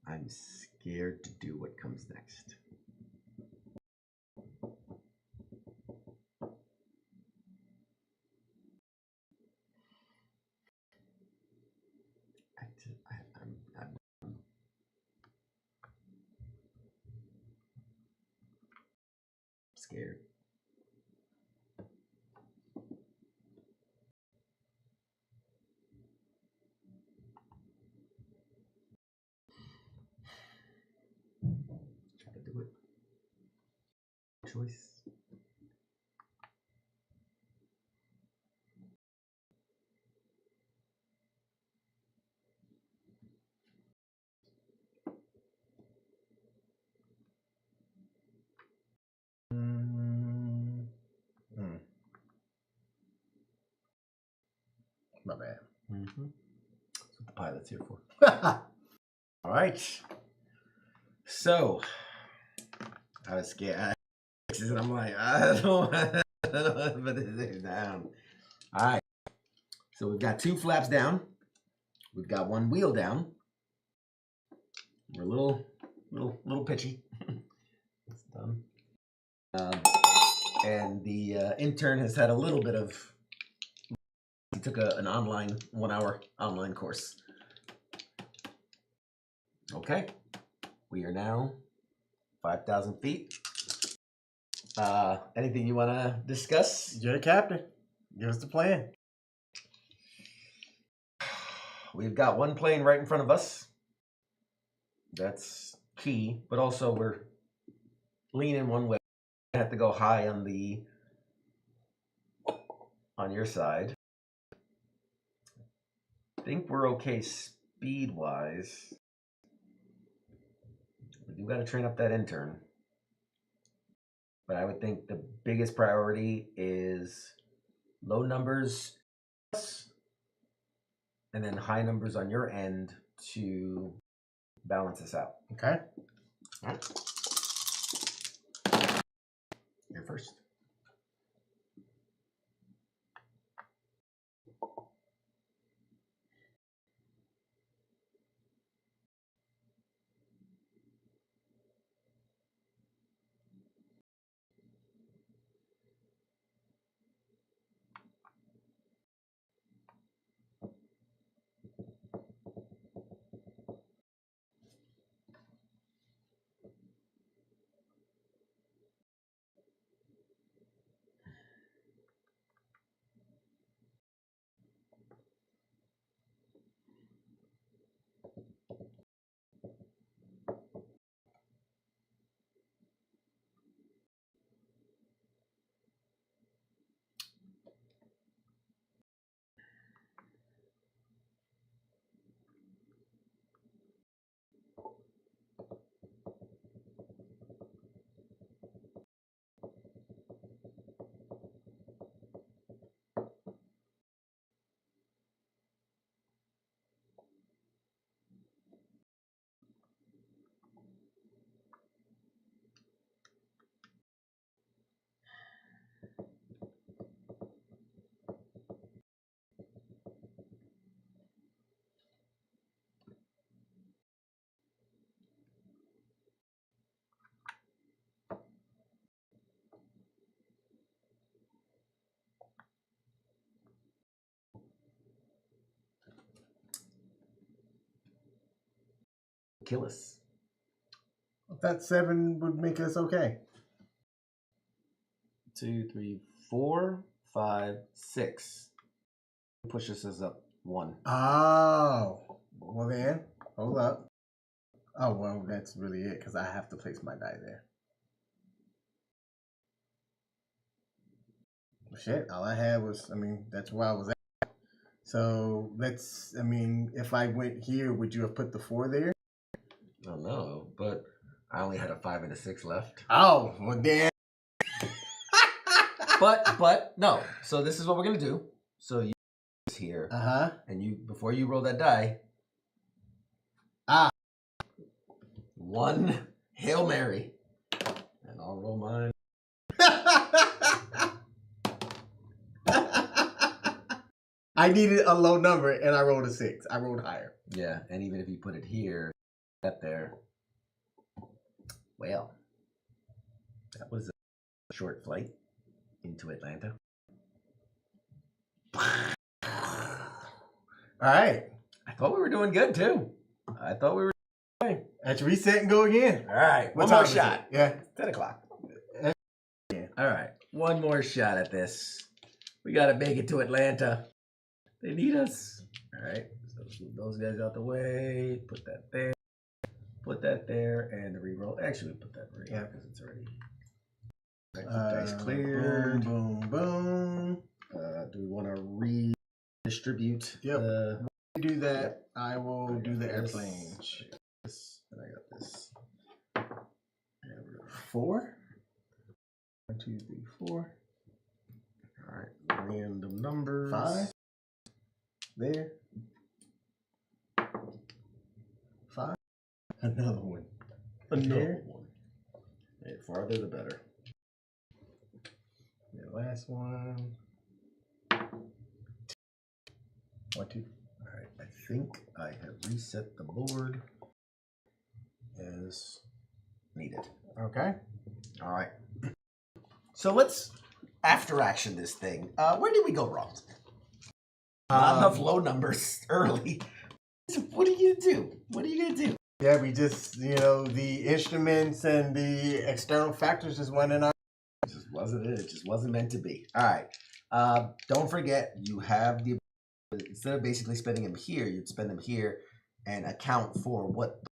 S2: I'm scared to do what comes next. I'm scared. Try to do it. Choice.
S3: My bad.
S2: Mm-hmm. That's what the pilot's here for. All right. So, I was scared. And I'm like, I don't want to put this down. All right. So we've got 2 flaps down. We've got 1 wheel down. We're a little pitchy. It's done. And the intern has had a little bit of. He took an online 1-hour online course. Okay, we are now 5,000 feet. Anything you want to discuss?
S3: You're the captain. Give us the plan.
S2: We've got 1 plane right in front of us. That's key, but also we're leaning one way. I have to go high on your side. I think we're okay speed-wise. We do got to train up that intern. But I would think the biggest priority is low numbers and then high numbers on your end to balance this out.
S3: Okay.
S2: All right. You're first. Kill us.
S3: That 7 would make us okay.
S2: 2, 3, 4, 5, 6. Pushes us up 1.
S3: Oh, well then, hold up. Oh, well, that's really it, because I have to place my die there. Shit, all I had was, I mean, that's where I was at. So let's, I mean, if I went here, would you have put the 4 there?
S2: I don't know, but I only had a 5 and a 6 left.
S3: Oh, well then.
S2: But no. So this is what we're gonna do. So you here, and you before you roll that die. 1 Hail Mary, and I'll roll mine.
S3: I needed a low number, and I rolled a 6. I rolled higher.
S2: Yeah, and even if you put it here, that there. Well, that was a short flight into Atlanta.
S3: All right.
S2: I thought we were doing good too. I thought we were.
S3: Let's reset and go again.
S2: All right,
S3: What
S2: one more
S3: time is
S2: shot.
S3: it? Yeah.
S2: 10 o'clock. All right, one more shot at this. We got to make it to Atlanta. They need us. All right, so move those guys out the way. Put that there. Put that there, and the reroll. Actually, put that right here because it's already. Dice cleared.
S3: Boom, boom, boom.
S2: Do we want to redistribute?
S3: Yep. Do that.
S2: Yep.
S3: I will do the airplane.
S2: This, and I got this.
S3: 4. 1, 2, 3, 4.
S2: All right, random numbers.
S3: 5. There. 5. Another one.
S2: Another one. Hey, farther the better.
S3: The last one. 1, 2.
S2: All right, I think I have reset the board as needed.
S3: Okay.
S2: All right. So let's after action this thing. Where did we go wrong? Not enough low numbers early. What are you gonna do? What are you gonna do?
S3: Yeah, we just, the instruments and the external factors just went in our.
S2: It just wasn't it. It just wasn't meant to be. All right. Don't forget, you have the instead of basically spending them here, you'd spend them here and account for what the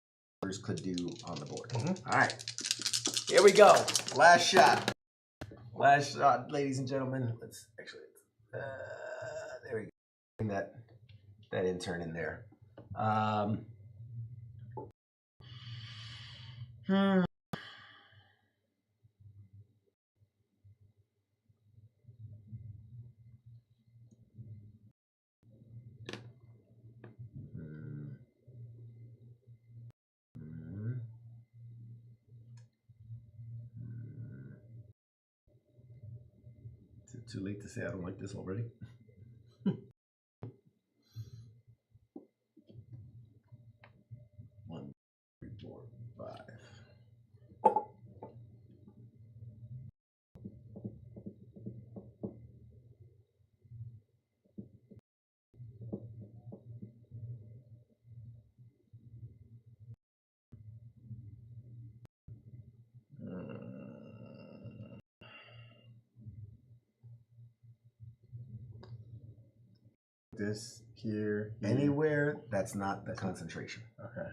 S2: numbers could do on the board.
S3: Mm-hmm.
S2: All right. Here we go. Last shot. Last shot, ladies and gentlemen. Let's actually. There we go. Bring that intern in there. Is it too late to say I don't like this already? 1, 2, 3, 4, 5.
S3: This here.
S2: Anywhere that's not the concentration.
S3: Okay.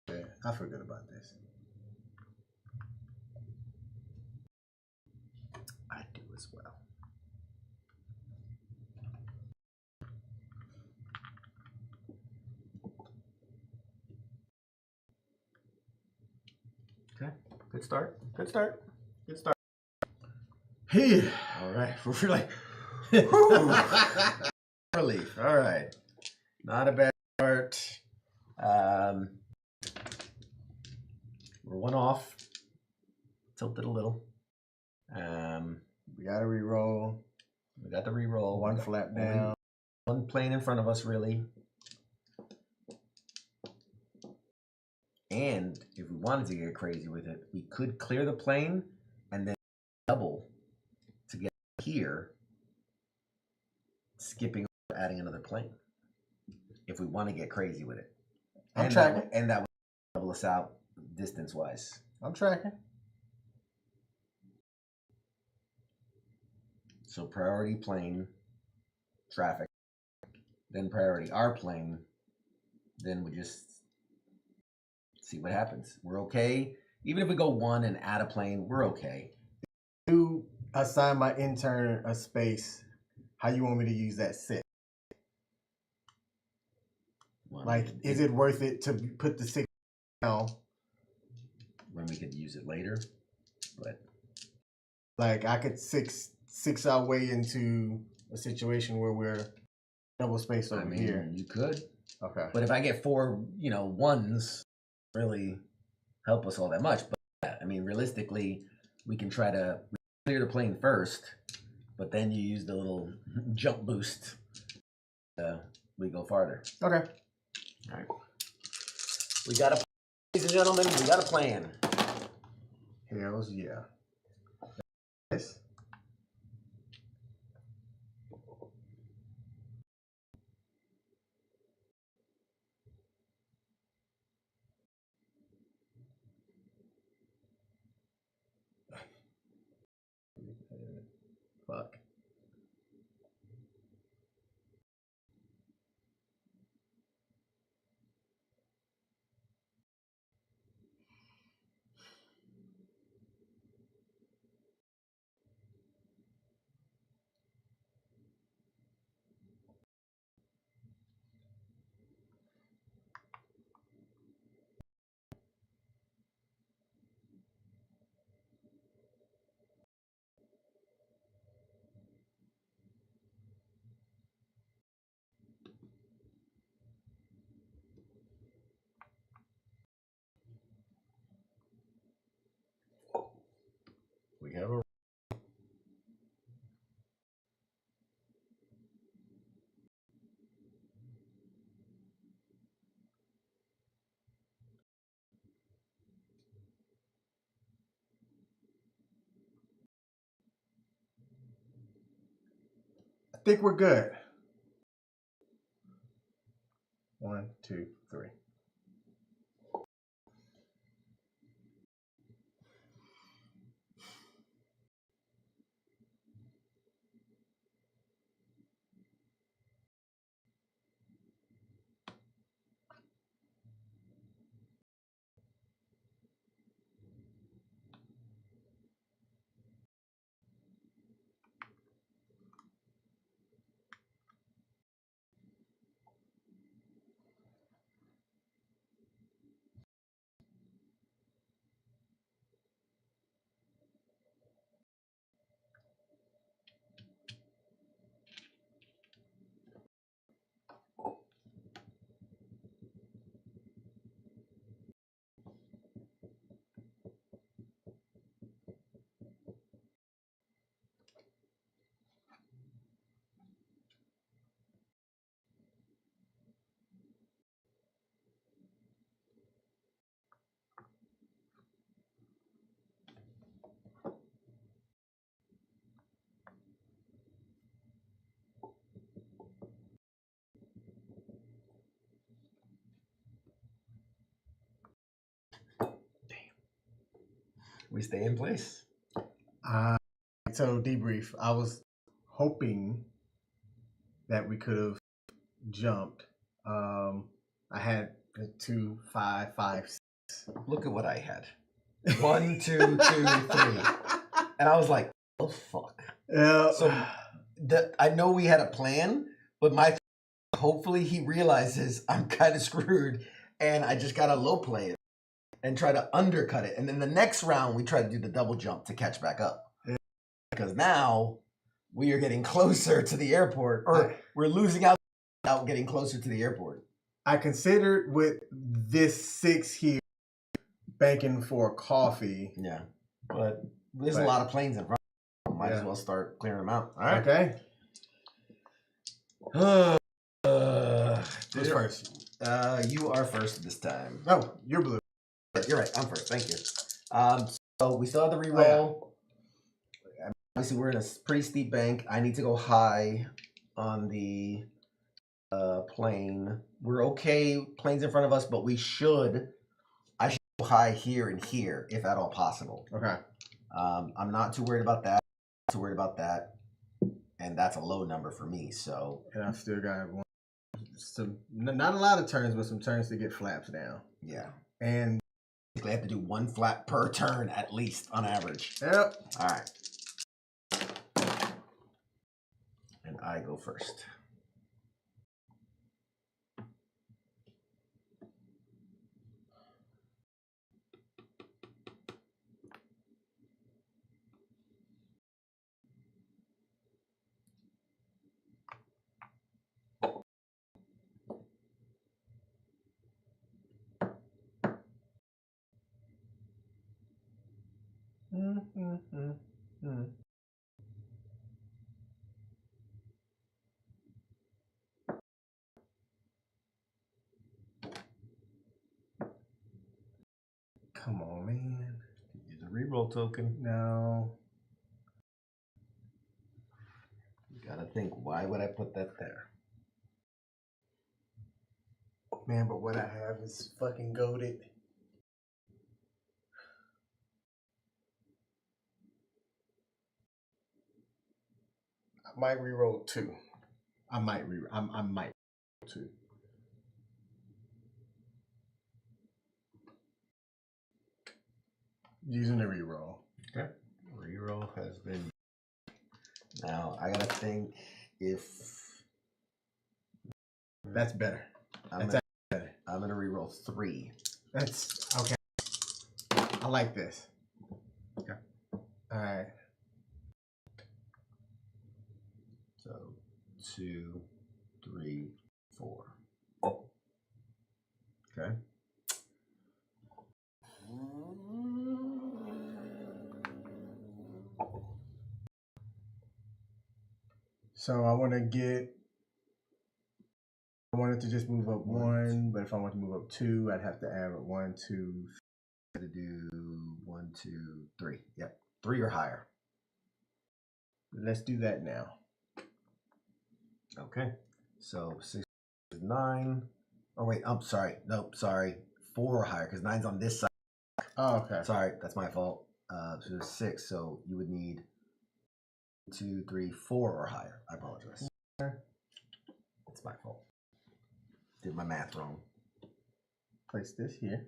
S3: Yeah, I forgot about this.
S2: I do as well. Good start. Good start. Good start.
S3: Hey.
S2: All right. We're like, relief. All right. Not a bad start. We're one off. Tilted a little.
S3: We got to re-roll.
S2: We got the re-roll.
S3: One flap down.
S2: One plane in front of us, really. And if we wanted to get crazy with it, we could clear the plane and then double to get here, skipping over, adding another plane. If we want to get crazy with it.
S3: I'm tracking.
S2: And that would double us out distance-wise.
S3: I'm tracking.
S2: So priority plane, traffic, then priority our plane, then we just see what happens. We're okay. Even if we go one and add a plane, we're okay.
S3: To assign my intern a space, how you want me to use that sit? Like, is it worth it to put the 6 down?
S2: When we could use it later, but
S3: like I could six our way into a situation where we're double spaced over here.
S2: You could.
S3: Okay.
S2: But if I get 4, ones, really help us all that much. But I mean, realistically, we can try to clear the plane first, but then you use the little jump boost. We go farther.
S3: Okay.
S2: All right. We got a, ladies and gentlemen, we got a plan.
S3: Hells yeah. This.
S2: Fuck. We have a
S3: I think we're good. 1, 2, 3.
S2: we stay in place.
S3: So debrief. I was hoping that we could have jumped. I had 2, 5, 5, 6.
S2: Look at what I had. 1, 2, 2, 3. And I was like, oh fuck.
S3: Yeah.
S2: So I know we had a plan, but hopefully he realizes I'm kind of screwed and I just got to low play it. and try to undercut it. And then the next round, we try to do the double jump to catch back up.
S3: Yeah.
S2: Because now we are getting closer to the airport, or we're losing out getting closer to the airport.
S3: I considered with this 6 here banking for coffee.
S2: Yeah. But there's a lot of planes in front. Might as well start clearing them out. All right.
S3: Okay.
S2: Who's first? You are first this time.
S3: Oh, you're blue.
S2: You're right. I'm first. Thank you. So we still have the reroll. Obviously, we're in a pretty steep bank. I need to go high on the plane. We're okay. Planes in front of us, but I should go high here and here, if at all possible.
S3: Okay.
S2: I'm not too worried about that. Too worried about that, and that's a low number for me. So,
S3: and I've still got not a lot of turns, but some turns to get flaps down.
S2: Yeah,
S3: and
S2: I have to do 1 flap per turn at least on average.
S3: Yep.
S2: All right, and I go first.
S3: Come on, man.
S2: Use a reroll token.
S3: No.
S2: You gotta think, why would I put that there?
S3: Man, but what I have is fucking goated. I might reroll 2. I might reroll 2. Using the reroll.
S2: Okay. Reroll has been. Now I gotta think if
S3: that's better.
S2: I'm gonna reroll 3.
S3: That's okay. I like this.
S2: Okay.
S3: All right.
S2: So 2, 3, 4.
S3: Okay. So I wanted to just move up 1, but if I want to move up 2, I'd have to add 1, 2.
S2: To do 1, 2, 3. Yep, 3 or higher.
S3: Let's do that now.
S2: Okay. So 6 is 9. Oh wait, I'm sorry. Nope, sorry. 4 or higher, because 9's on this side.
S3: Oh, okay.
S2: Sorry, that's my fault. So there's 6, so you would need 2, 3, 4 or higher. I apologize. It's my fault. Did my math wrong.
S3: Place this here.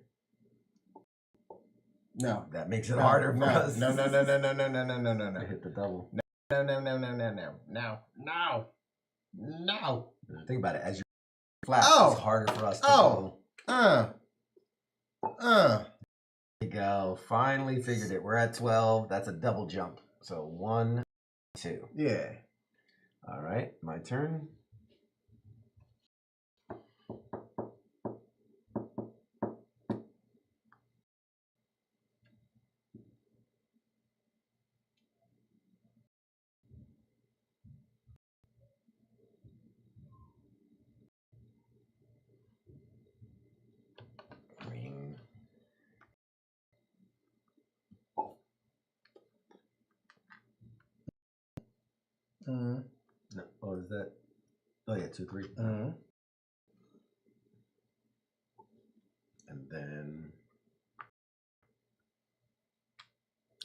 S3: No.
S2: That makes it harder for us.
S3: No.
S2: I hit the double.
S3: No.
S2: Think about it. As you flash, it's harder for us to go. There you go. Finally figured it. We're at 12. That's a double jump. So 1, 2.
S3: Yeah.
S2: All right. My turn. Green. No. Oh, is that? Oh yeah, 2, 3. And then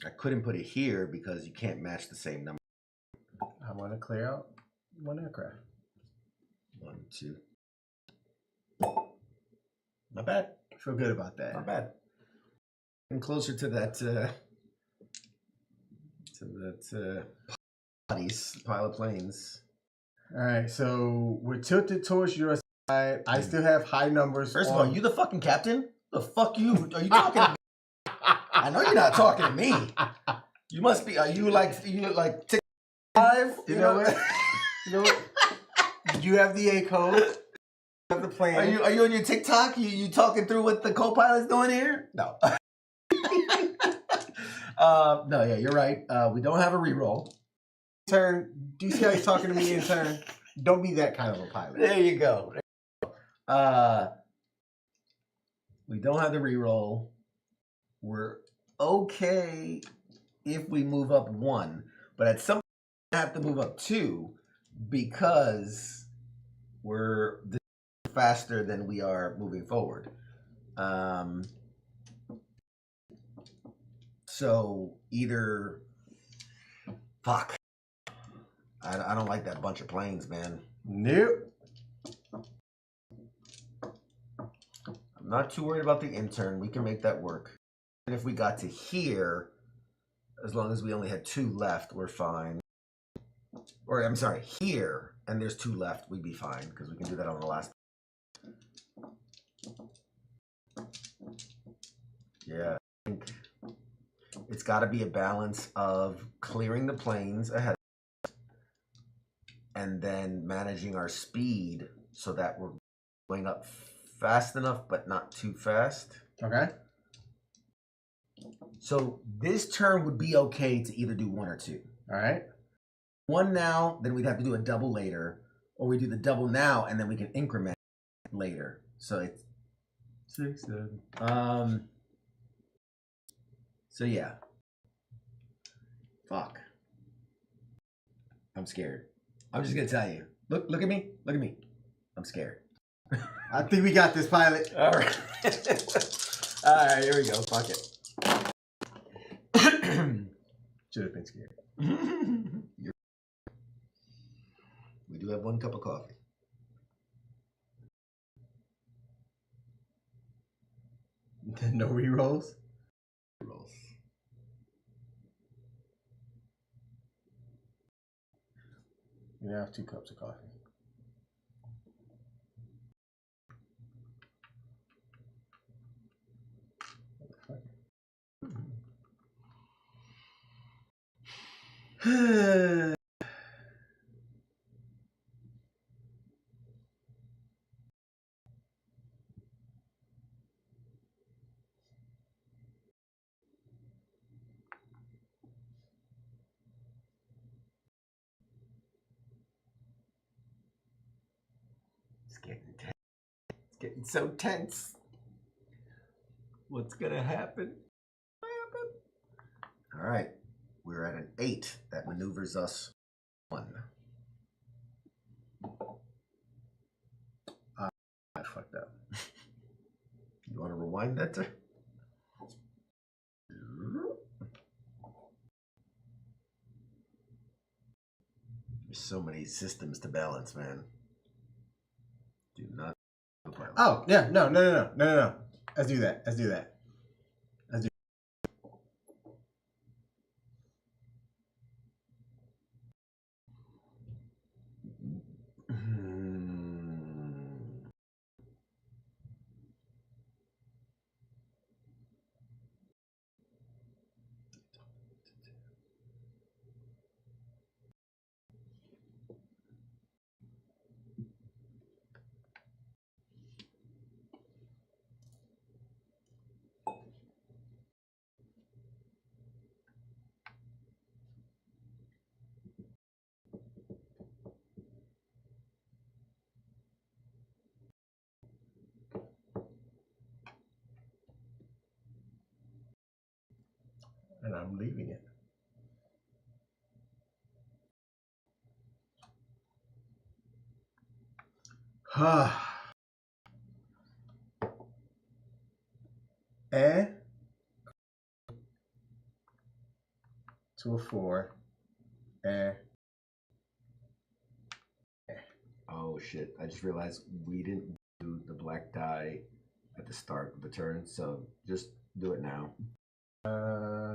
S2: I couldn't put it here because you can't match the same number.
S3: I want to clear out 1 aircraft.
S2: 1, 2. Not bad.
S3: I feel good about that.
S2: Not bad. And closer to that pile of planes.
S3: All right, so we're tilted towards your side. I still have high numbers.
S2: First of all, you the fucking captain? The fuck are you talking to me? I know you're not talking to me. You must be. Are you like TikTok live?
S3: You know what? You know what? You have the A code. You have the plan.
S2: Are you on your TikTok? You talking through what the co-pilot's doing here? No. No, yeah, you're right. We don't have a reroll.
S3: Turn. Do you see how he's talking to me in turn? Don't be that kind of a pilot.
S2: There you go. We don't have the reroll. We're okay if we move up 1, but at some point we have to move up 2 because we're faster than we are moving forward. So either fuck. I don't like that bunch of planes, man.
S3: Nope.
S2: I'm not too worried about the intern. We can make that work. And if we got to here, as long as we only had 2 left, we're fine. Or I'm sorry, here, and there's 2 left, we'd be fine because we can do that on the last. Yeah, I think it's got to be a balance of clearing the planes ahead and then managing our speed so that we're going up fast enough but not too fast.
S3: Okay.
S2: So this turn would be okay to either do 1 or 2.
S3: All right.
S2: 1 now, then we'd have to do a double later, or we do the double now and then we can increment later. So it's 6, 7. So yeah. Fuck. I'm scared. I'm just gonna tell you. Look at me. Look at me. I'm scared.
S3: I think we got this, pilot.
S2: All right. All right, here we go. Fuck it.
S3: Should have been scared.
S2: We do have 1 cup of coffee.
S3: No rerolls?
S2: Rolls.
S3: You now have 2 cups of coffee.
S2: It's getting tense. It's getting so tense. What's gonna happen? All right, we're at an 8. That maneuvers us 1.
S3: I fucked up.
S2: You want to rewind that? There's so many systems to balance, man. Do not.
S3: Oh, yeah. No. Let's do that. And I'm leaving it. And to a 4. And
S2: Oh shit! I just realized we didn't do the black die at the start of the turn, so just do it now.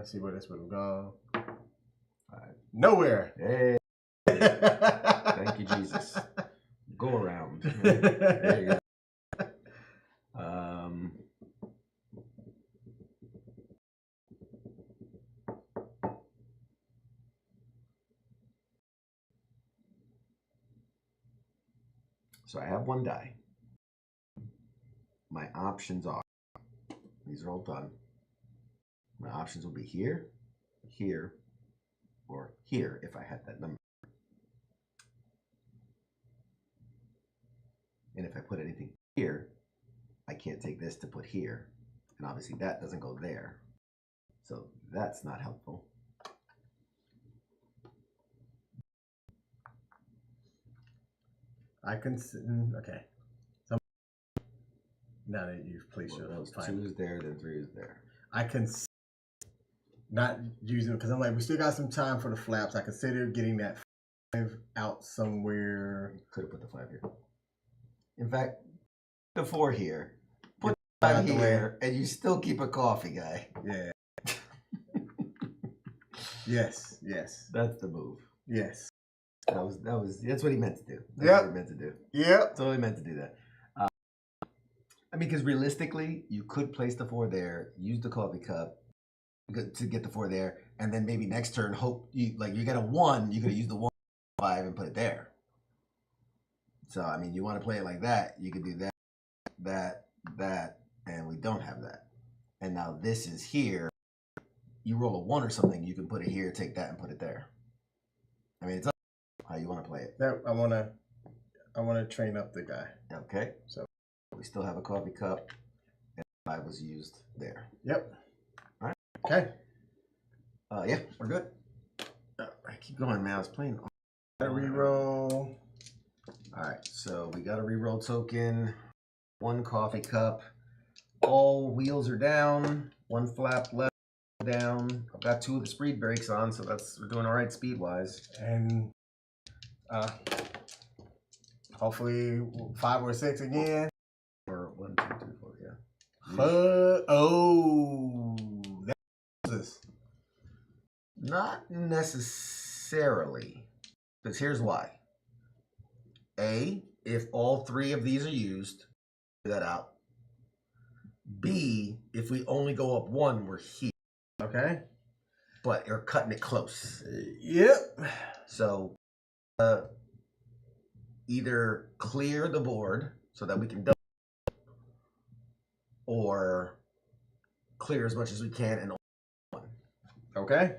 S3: see where this would have gone.
S2: Right.
S3: Nowhere.
S2: Hey, thank you, Jesus. Go around. There you go. I have one die. My options are, these are all done. My options will be here, here, or here if I had that number. And if I put anything here, I can't take this to put here. And obviously that doesn't go there. So that's not helpful.
S3: I can, okay. So now that you've placed your
S2: Well,
S3: fine.
S2: 2 is there, then 3 is there.
S3: I can not using it because I'm like, we still got some time for the flaps. I consider getting that 5 out somewhere.
S2: Could have put the 5 here. In fact, the 4 here. Put
S3: Get
S2: the
S3: out
S2: 5
S3: the
S2: here, and you still keep a coffee guy.
S3: Yeah. Yes. Yes.
S2: That's the move.
S3: Yes.
S2: That's what he meant to do. That's
S3: Yep.
S2: what he meant to do.
S3: Yep.
S2: Totally meant to do that. I mean, because realistically, you could place the 4 there, use the coffee cup to get the 4 there, and then maybe next turn hope you get a 1, you could use the 1 5 and put it there. So I mean, you want to play it like that, you could do that, and we don't have that. And now this is here. You roll a 1 or something, you can put it here, take that, and put it there. I mean, it's up to how you want to play it.
S3: That I wanna train up the guy.
S2: Okay.
S3: So
S2: we still have a coffee cup, and 5 was used there.
S3: Yep.
S2: All right.
S3: Okay.
S2: Yeah, we're good. I keep going, man. I was playing.
S3: Gotta reroll.
S2: All right, so we got a reroll token, 1 coffee cup. All wheels are down. 1 flap left down. I've got 2 of the speed brakes on, so we're doing all right speed wise.
S3: And hopefully 5 or 6 again.
S2: Or 1, 2, 3, 4, yeah.
S3: Oh, that's
S2: Not necessarily, because here's why. A, if all 3 of these are used, figure that out. B, if we only go up 1, we're here.
S3: okay.
S2: But you're cutting it close.
S3: Yep.
S2: So either clear the board so that we can double, or clear as much as we can and only 1.
S3: Okay.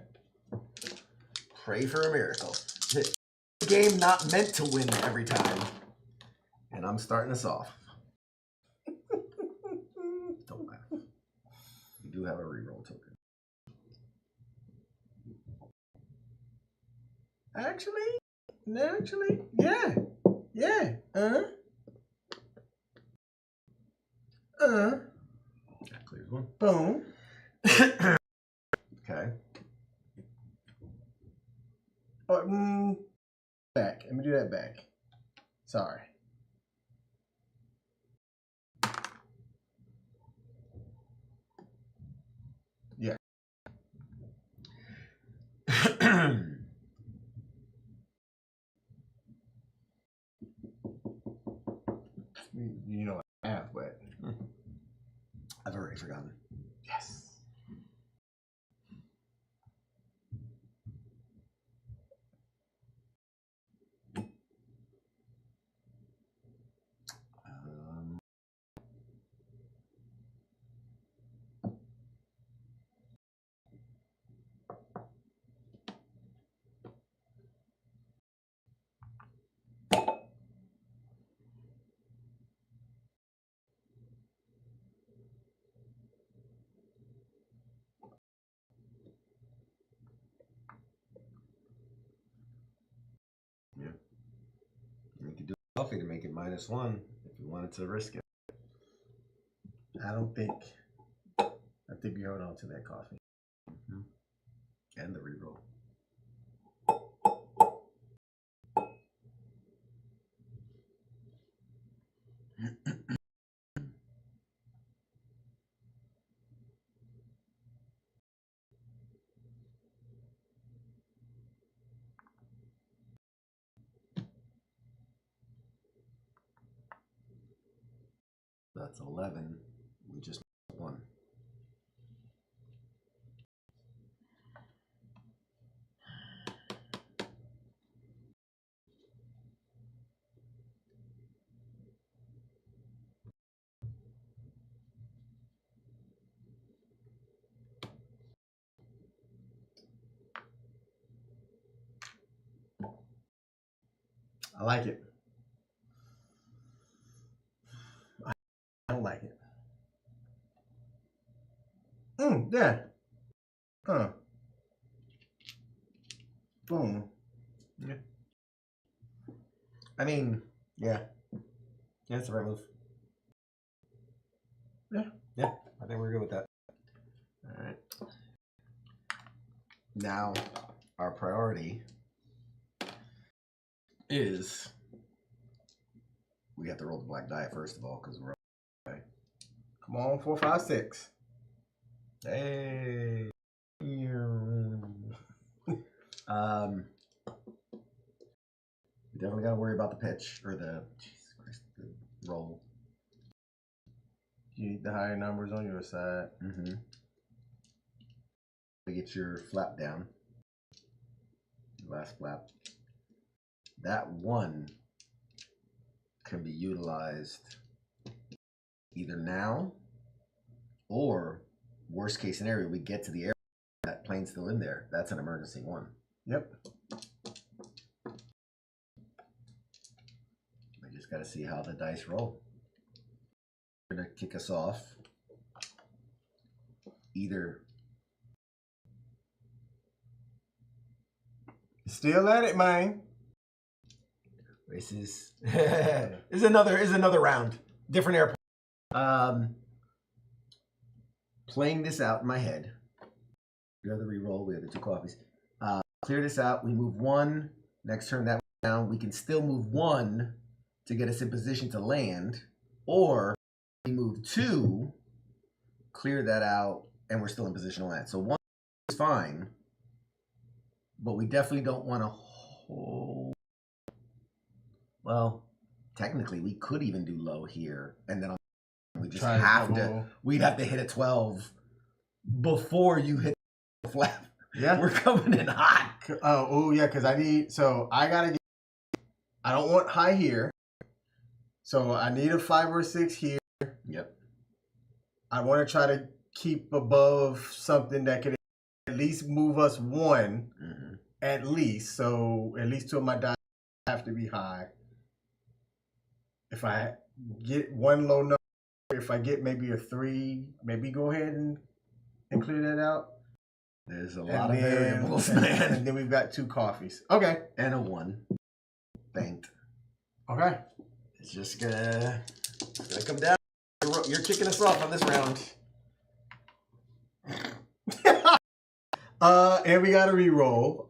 S2: Pray for a miracle. Game not meant to win every time. And I'm starting us off. Don't laugh. We do have a reroll token.
S3: Actually, yeah.
S2: That clears 1.
S3: Boom.
S2: Okay.
S3: Back. Let me do that back. Sorry. Yeah. You know I have, but
S2: I've already forgotten.
S3: yes.
S2: Yeah. You could do coffee to make it -1 if you wanted to risk it.
S3: I think you hold on to that coffee.
S2: And the reroll. That's 11. We just won.
S3: I like it. I don't like it. Yeah. Huh. Boom.
S2: Yeah. I mean, yeah. Yeah, it's the right move.
S3: Yeah.
S2: Yeah, I think we're good with that. All right. Now, our priority is we have to roll the black die first of all because we're okay.
S3: Come on, 4, 5, 6.
S2: Hey. We definitely got to worry about the pitch or the Jesus Christ, the roll.
S3: You need the higher numbers on your side.
S2: Mm-hmm. To get your flap down. Last flap. That one can be utilized either now or worst case scenario, we get to the air, that plane's still in there. That's an emergency one.
S3: Yep.
S2: We just got to see how the dice roll. They're going to kick us off. Either
S3: Still at it, man.
S2: this is another round. Different airport. Playing this out in my head. We have the re-roll. We have the 2 coffees. Clear this out. We move 1. Next turn that down. We can still move 1 to get us in position to land, or we move 2, clear that out, and we're still in position to land. So 1 is fine, but we definitely don't want to hold. Well, technically, we could even do low here, and then we just have to. We'd have to hit a 12 before you hit the flap.
S3: Yeah,
S2: we're coming in hot.
S3: Oh yeah, because I need. So I gotta get. I don't want high here. So I need a 5 or 6 here.
S2: Yep.
S3: I want to try to keep above something that could at least move us 1, at least. So at least 2 of my dice have to be high. If I get 1 low number, if I get maybe a 3, maybe go ahead and clear that out.
S2: There's a lot of variables, man.
S3: And then we've got 2 coffees. Okay.
S2: And a 1. Banked.
S3: Okay.
S2: It's just gonna come down. You're kicking us off on this round.
S3: And we got a re-roll.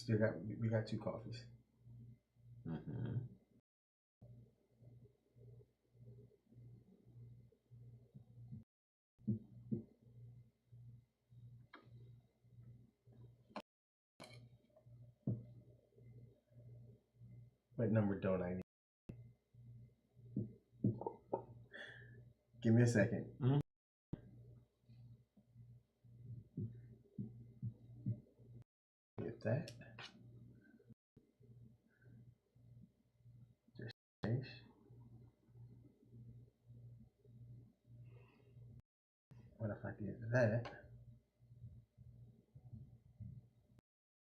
S3: We got 2 coffees. What number don't I need? Give me a second. Get that. Just change. What if I did that?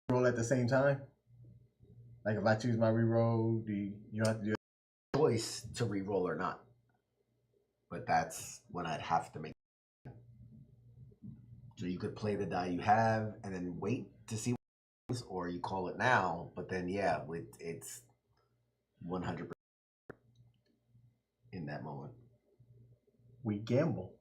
S3: Roll at the same time? Like if I choose my re-roll, you don't have to do a
S2: choice to re-roll or not. But that's when I'd have to make. So you could play the die you have and then wait to see what happens, or you call it now, but then yeah, it's 100% in that moment.
S3: We gamble.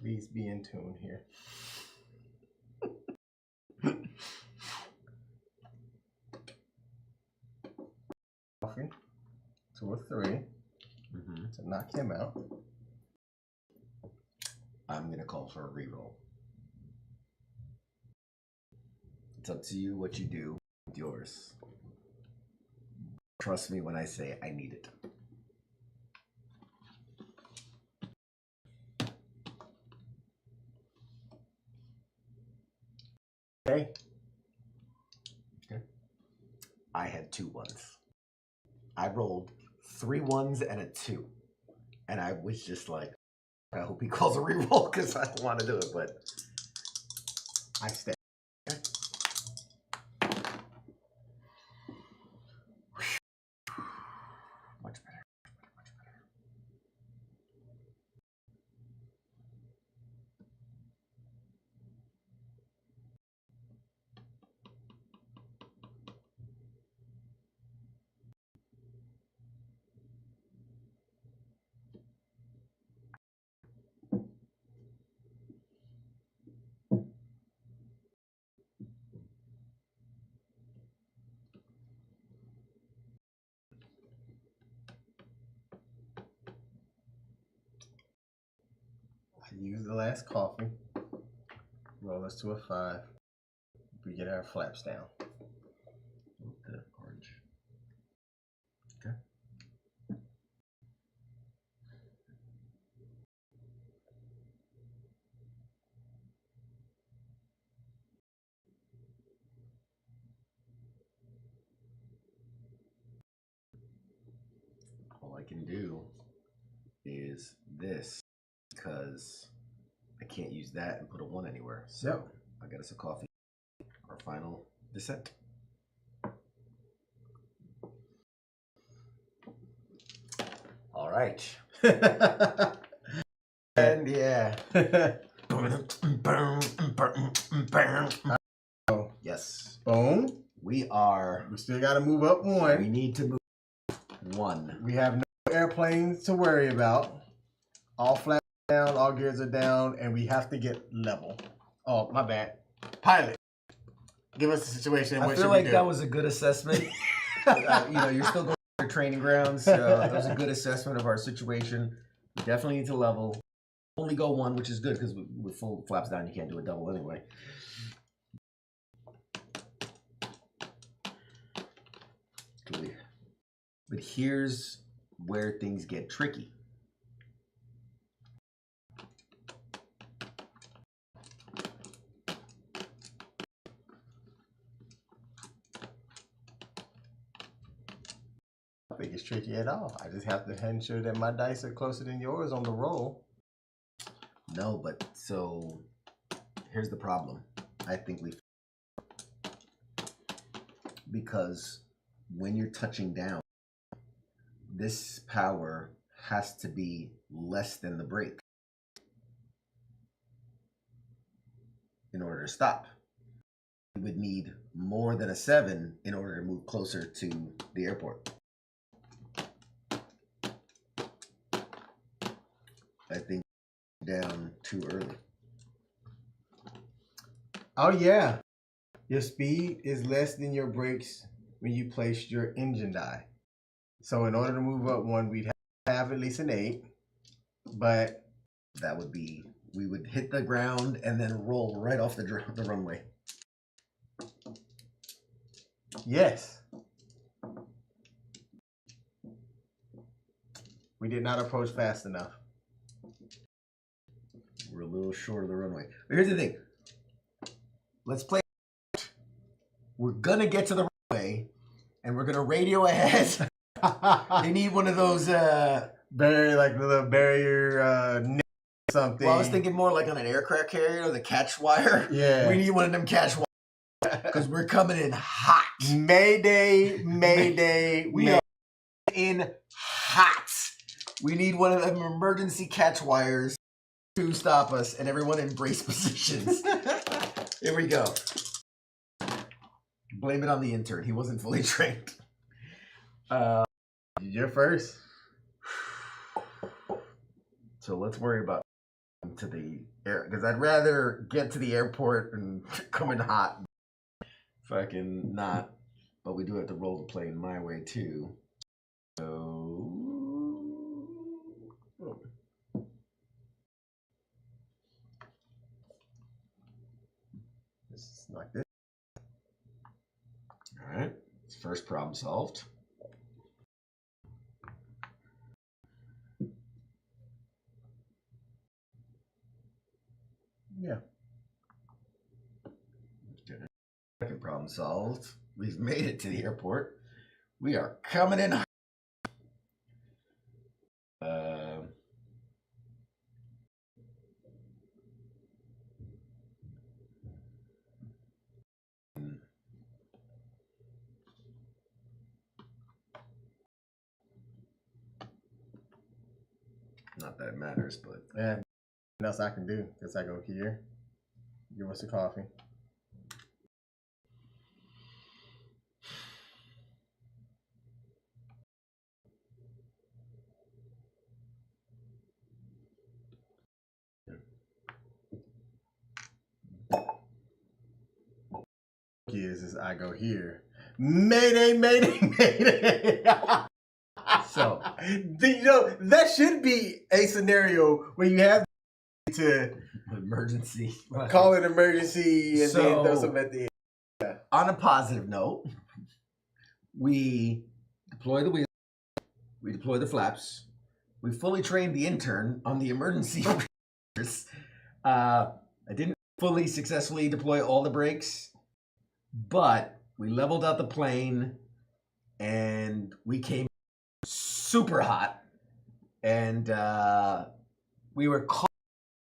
S3: Please be in tune here. Coffee. 2 or 3 to knock him out.
S2: I'm gonna call for a reroll. It's up to you what you do with yours. Trust me when I say I need it.
S3: Okay.
S2: I had 2 1s. I rolled 3 1s and a 2. And I was just like, I hope he calls a reroll because I don't want to do it, but
S3: I stay.
S2: much better.
S3: I use the last coffee. Roll us to a 5. We get our flaps down.
S2: The orange. Okay. All I can do is this because I can't use that and put a 1 anywhere. So
S3: Yep.
S2: I got us a coffee. Our final descent. All right. And yeah. Yes.
S3: Boom.
S2: We are.
S3: We still got to move up
S2: We
S3: 1.
S2: need to move 1.
S3: We have no airplanes to worry about. All flaps down, all gears are down, and we have to get level. Oh, my bad. Pilot, give us the situation.
S2: I feel like that was a good assessment. You're still going to your training grounds. That was a good assessment of our situation. We definitely need to level. Only go 1, which is good because with full flaps down, you can't do a double anyway. But here's where things get tricky.
S3: I think it's tricky at all. I just have to ensure that my dice are closer than yours on the roll.
S2: No, but so here's the problem. I think because when you're touching down, this power has to be less than the brake in order to stop. You would need more than a 7 in order to move closer to the airport. I think down too early.
S3: Oh, yeah. Your speed is less than your brakes when you place your engine die. So in order to move up 1, we'd have at least an 8. But
S2: that would be, we would hit the ground and then roll right off the runway.
S3: Yes. We did not approach fast enough.
S2: We're a little short of the runway. But here's the thing. Let's play. We're going to get to the runway and we're going to radio ahead. They need one of those
S3: barrier, like the little barrier something.
S2: Well, I was thinking more like on an aircraft carrier, the catch wire.
S3: Yeah.
S2: We need one of them catch wires because we're coming in hot.
S3: Mayday, mayday.
S2: We are in hot. We need one of them emergency catch wires to stop us, and everyone in brace positions. Here we go. Blame it on the intern. He wasn't fully trained.
S3: You're first.
S2: So let's worry about to the air because I'd rather get to the airport and come in hot. Fucking not. But we do have to roll the plane my way too. So this is like this. All right. First problem solved. Yeah. Okay. Second problem solved. We've made it to the airport. We are coming in. Not that it matters, but
S3: Yeah, nothing else I can do. Guess I go here. Give us a coffee. Is I go here. Mayday, mayday, mayday.
S2: so
S3: You know, that should be a scenario where you have to
S2: emergency.
S3: call an emergency and then throw something at the end.
S2: Yeah. On a positive note, we deploy the wheels, we deploy the flaps, we fully trained the intern on the emergency procedures. I didn't fully successfully deploy all the brakes, but we leveled out the plane and we came super hot, and we were caught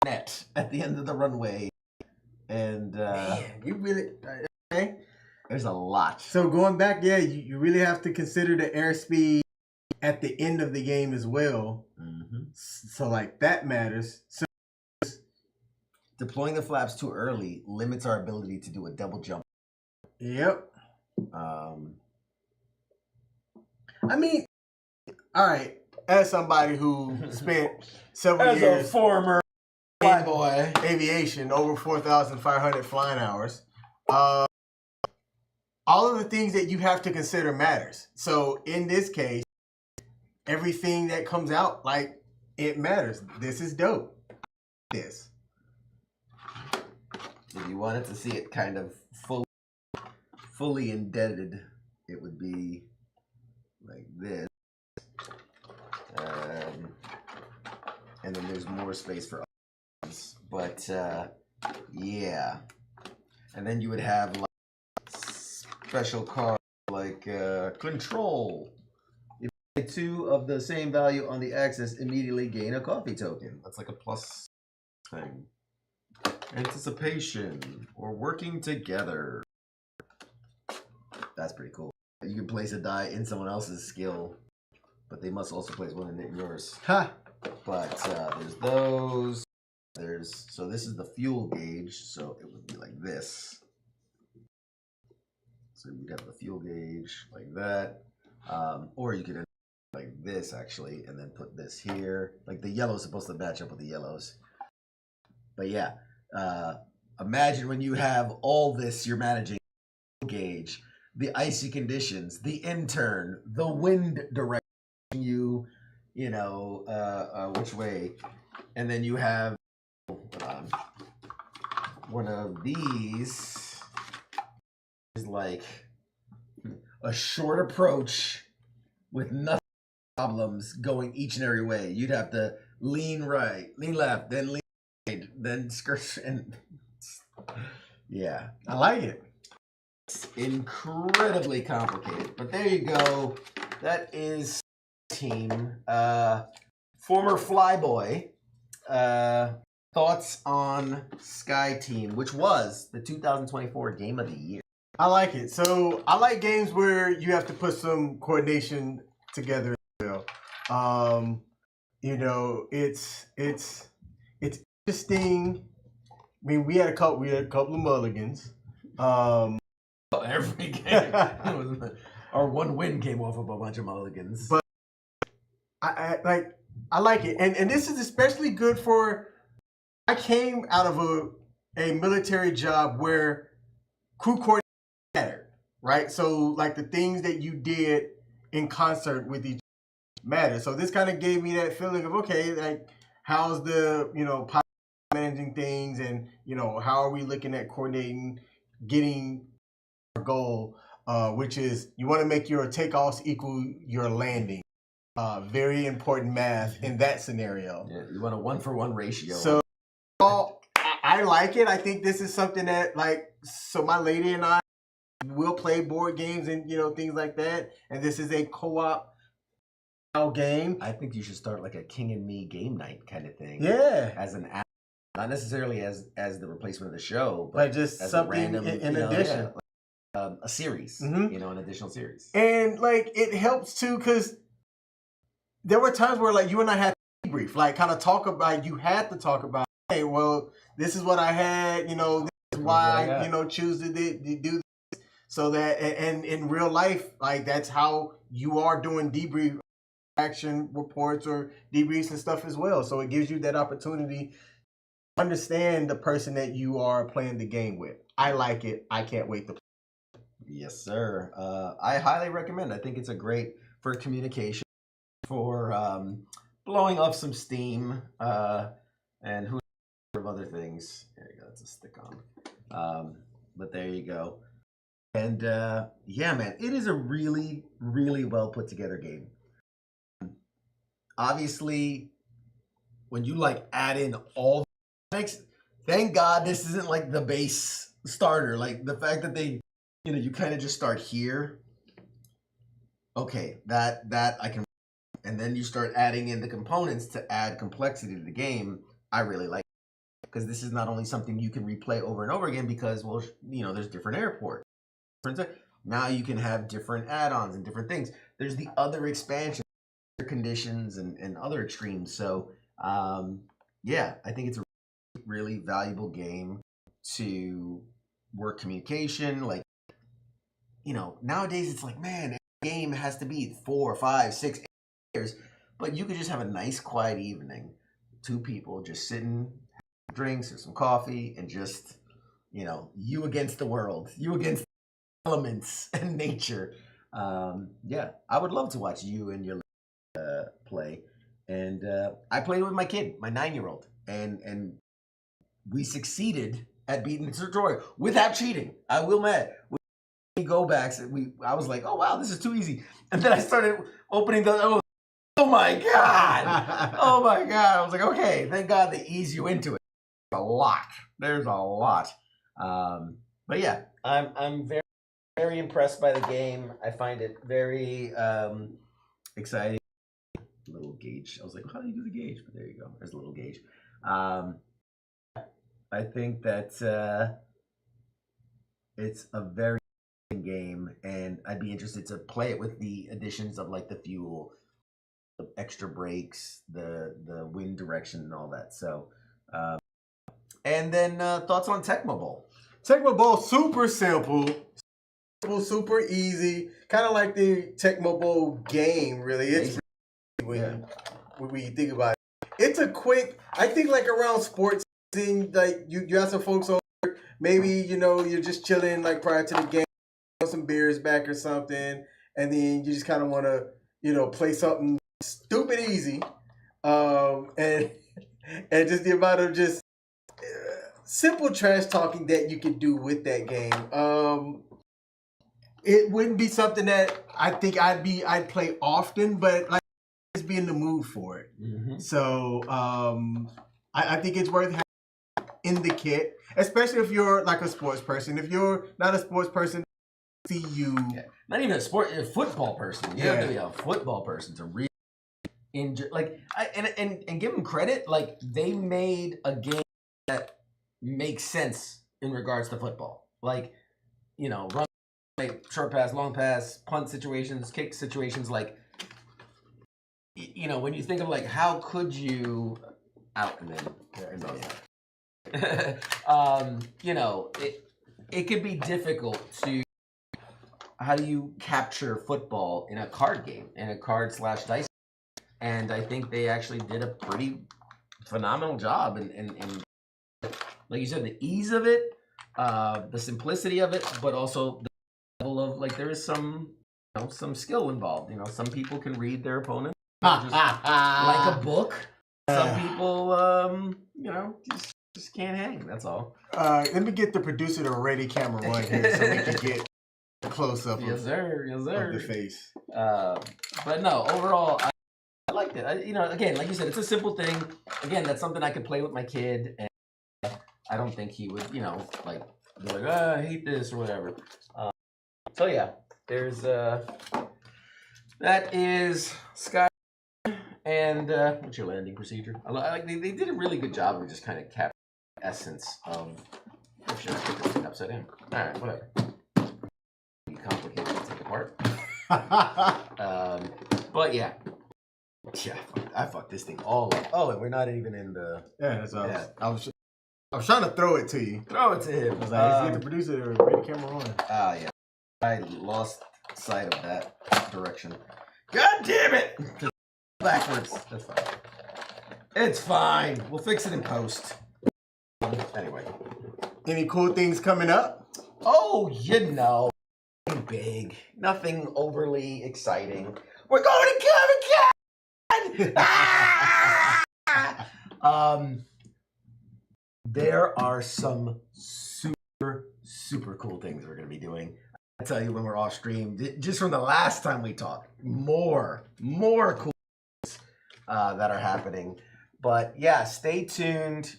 S2: net at the end of the runway, and
S3: Man, you really okay.
S2: There's a lot.
S3: So going back, yeah, you really have to consider the airspeed at the end of the game as well.
S2: Mm-hmm.
S3: So like that matters. So
S2: deploying the flaps too early limits our ability to do a double jump.
S3: Yep. I mean, all right. As somebody who spent several years
S2: a former flyboy
S3: aviation, over 4,500 flying hours, all of the things that you have to consider matters. So in this case, everything that comes out, like, it matters. This is dope. This.
S2: If you wanted to see it kind of fully indebted, it would be like this. And then there's more space for others. But yeah. And then you would have like special cards like control. If you play 2 of the same value on the axis, immediately gain a coffee token. That's like a plus thing. Anticipation or working together. That's pretty cool. You can place a die in someone else's skill, but they must also place one in yours.
S3: Ha!
S2: But there's those. So this is the fuel gauge, so it would be like this. So you'd have the fuel gauge like that. Or you could end like this actually, and then put this here. Like the yellow is supposed to match up with the yellows. But yeah, imagine when you have all this, you're managing the gauge, the icy conditions, the intern, the wind direction you know, which way, and then you have one of these is like a short approach with nothing problems going each and every way. You'd have to lean right, lean left, then lean right, then skirt, and yeah,
S3: I like it.
S2: it's incredibly complicated. But there you go. That is team. Former Flyboy. Thoughts on Sky Team, which was the 2024 Game of the Year.
S3: I like it. So I like games where you have to put some coordination together as well. You know, it's interesting. I mean, we had a couple of mulligans.
S2: Every game, our one win came off of a bunch of mulligans.
S3: But I like it, and this is especially good for I came out of a military job where crew coordination mattered, right? So like the things that you did in concert with each matter. So this kind of gave me that feeling of, okay, like how's the, pilot managing things, and how are we looking at coordinating, getting our goal, which is you want to make your takeoffs equal your landing. Very important math in that scenario.
S2: Yeah, you want a 1-for-1 ratio.
S3: So I like it. I think this is something that, so my lady and I will play board games and things like that, and this is a co-op game.
S2: I think you should start like a King and Me game night kind of thing.
S3: Yeah,
S2: as an app, not necessarily as the replacement of the show, but
S3: like just
S2: as
S3: something
S2: a random,
S3: in addition.
S2: A series,
S3: Mhm.
S2: An additional series.
S3: And it helps too, because there were times where you and I had to debrief, kind of talk about. You had to talk about, hey, well, this is what I had. This is why I choose to do this, so that and in real life, that's how you are doing debrief action reports or debriefs and stuff as well. So it gives you that opportunity to understand the person that you are playing the game with. I like it. I can't wait to play.
S2: Yes, sir. I highly recommend. I think it's a great for communication, for blowing off some steam, and who of other things. There you go. That's a stick on. But there you go. And yeah, man, it is a really, really well put together game. Obviously, when you add in all the mechanics, thank God this isn't the base starter. The fact that they, you kind of just start here. Okay, that I can, and then you start adding in the components to add complexity to the game. I really like it, because this is not only something you can replay over and over again, because there's different airports. Now you can have different add-ons and different things. There's the other expansions, conditions, and other extremes. So yeah, I think it's a really valuable game to work communication. Nowadays it's man, a game has to be 4, 5, 6 years, but you could just have a nice quiet evening, 2 people just sitting, having drinks or some coffee, and just you against the world, you against elements and nature. Yeah, I would love to watch you and your play. And I played with my kid, my 9-year-old, and we succeeded at beating the tutorial without cheating. I will admit, we go backs. I was like, oh wow, this is too easy. And then I started opening the. Oh my god! Oh my god! I was like, okay, thank God they ease you into it. There's a lot. But yeah, I'm very, very impressed by the game. I find it very exciting. Little gauge. I was like, how do you do the gauge? But there you go. There's a little gauge. I think that it's a very good game, and I'd be interested to play it with the additions of the fuel, the extra brakes, the wind direction, and all that. So, and then thoughts on Tecmo Bowl.
S3: Tecmo Bowl, super simple, super easy, kind of like the Tecmo Bowl game. Really, it's when you think about it. It's a quick. I think around sports thing, you have some folks over. Maybe you're just chilling prior to the game, some beers back or something, and then you just kind of want to play something stupid easy, and just the amount of just simple trash talking that you can do with that game. It wouldn't be something that I think I'd play often, but just be in the mood for it.
S2: Mm-hmm.
S3: So I think it's worth having in the kit, especially if you're a sports person. If you're not a sports person, see you.
S2: Yeah. Not even a football person. You have to be a football person to really enjoy. And give them credit. They made a game that makes sense in regards to football. Run, short pass, long pass, punt situations, kick situations. When you think of how could you out and then it could be difficult to. How do you capture football in a card game, in a card/dice? And I think they actually did a pretty phenomenal job in like you said, the ease of it, the simplicity of it, but also the level of like there is some some skill involved. Some people can read their opponent just like a book. Some people, just can't hang. That's all.
S3: Let me get the producer to ready camera one here so we can get a close up.
S2: Yes, sir. Yes, sir.
S3: Of the face.
S2: But no, overall, I liked it. Again, like you said, it's a simple thing. Again, that's something I could play with my kid, and I don't think he would, like be like, I hate this or whatever. So yeah, there's that is Sky. And what's your landing procedure? They did a really good job of just kind of capturing the essence of. Oh shit! I put this thing upside down. All right, whatever. Be complicated to take apart. But yeah, I fucked this thing all up. Oh, and we're not even in the.
S3: Yeah, that's what I was trying to throw it to you.
S2: Throw it to him.
S3: I was like, let's get the producer to ready camera on.
S2: Yeah. I lost sight of that direction. God damn it! Backwards. That's fine. It's fine. We'll fix it in post. Anyway.
S3: Any cool things coming up?
S2: Oh, nothing big. Nothing overly exciting. We're going to Comic-Con! There are some super, super cool things we're going to be doing. I'll tell you when we're off stream. Just from the last time we talked. More cool that are happening. But yeah, stay tuned.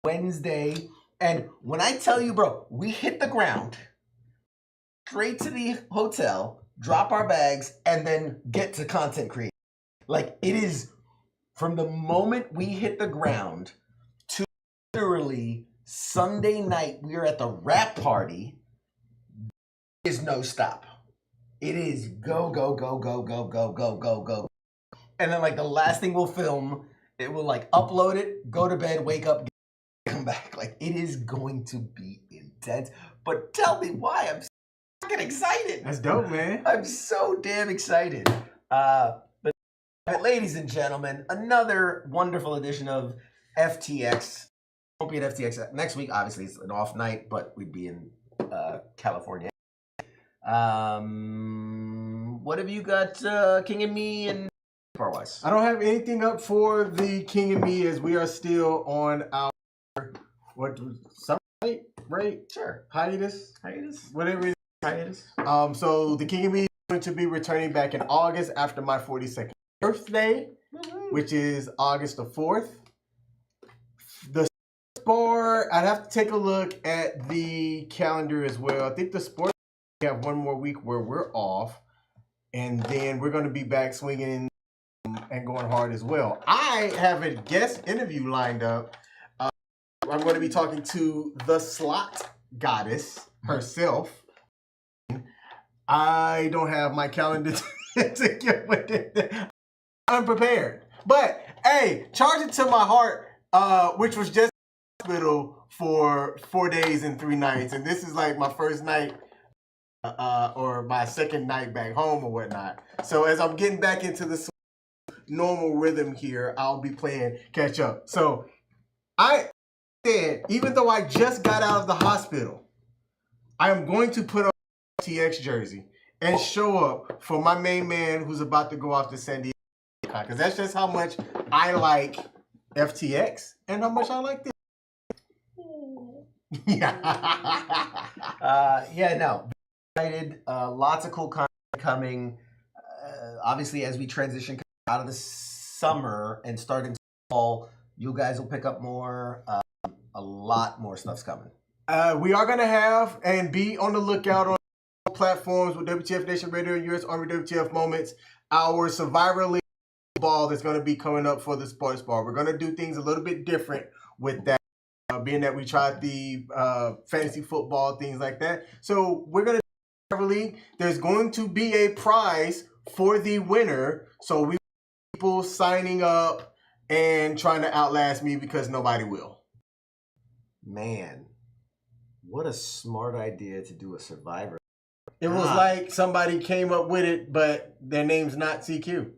S2: Wednesday. And when I tell you, bro, we hit the ground, straight to the hotel, drop our bags, and then get to content creation. Like, it is from the moment we hit the ground to literally Sunday night, we are at the wrap party. There is no stop. It is go, go, go, go, go, go, go, go, go. And then, like, the last thing we'll film, it will, like, upload it, go to bed, wake up, come back. Like, it is going to be intense. But tell me why I'm so fucking excited.
S3: That's dope, man.
S2: I'm so damn excited. But ladies and gentlemen, another wonderful edition of FTX. Won't be at FTX next week. Obviously, it's an off night, but we'd be in California. What have you got, King and Me and Par-wise?
S3: I don't have anything up for the King and Me as we are still on our summer night, right?
S2: Sure.
S3: Hiatus, whatever it is.
S2: Hiatus.
S3: So the King and Me is going to be returning back in August after my 42nd birthday, which is August the 4th. The sport, I'd have to take a look at the calendar as well. I think the sport, we have one more week where we're off, and then we're going to be back swinging and going hard as well. I have a guest interview lined up. I'm going to be talking to the slot goddess herself. I don't have my calendar to get with it. I'm prepared. But, hey, charge it to my heart, which was just hospital for 4 days and 3 nights. And this is like my first night or my second night back home or whatnot. So as I'm getting back into the normal rhythm here, I'll be playing catch up. So I said, even though I just got out of the hospital, I am going to put on a FTX jersey and show up for my main man who's about to go off to San Diego. Because that's just how much I like FTX and how much I like this.
S2: Excited. Lots of cool content coming. Obviously, as we transition out of the summer and start into fall, you guys will pick up more. A lot more stuff's coming.
S3: We are going to have and be on the lookout on platforms with WTF Nation Radio and US Army WTF Moments. Our Survivor League ball that's going to be coming up for the sports bar. We're going to do things a little bit different with that, being that we tried the fantasy football, things like that. So we're going to do Survivor League. There's going to be a prize for the winner. So we people signing up and trying to outlast me because nobody will.
S2: Man, what a smart idea to do a Survivor.
S3: It was like somebody came up with it, but their name's not CQ.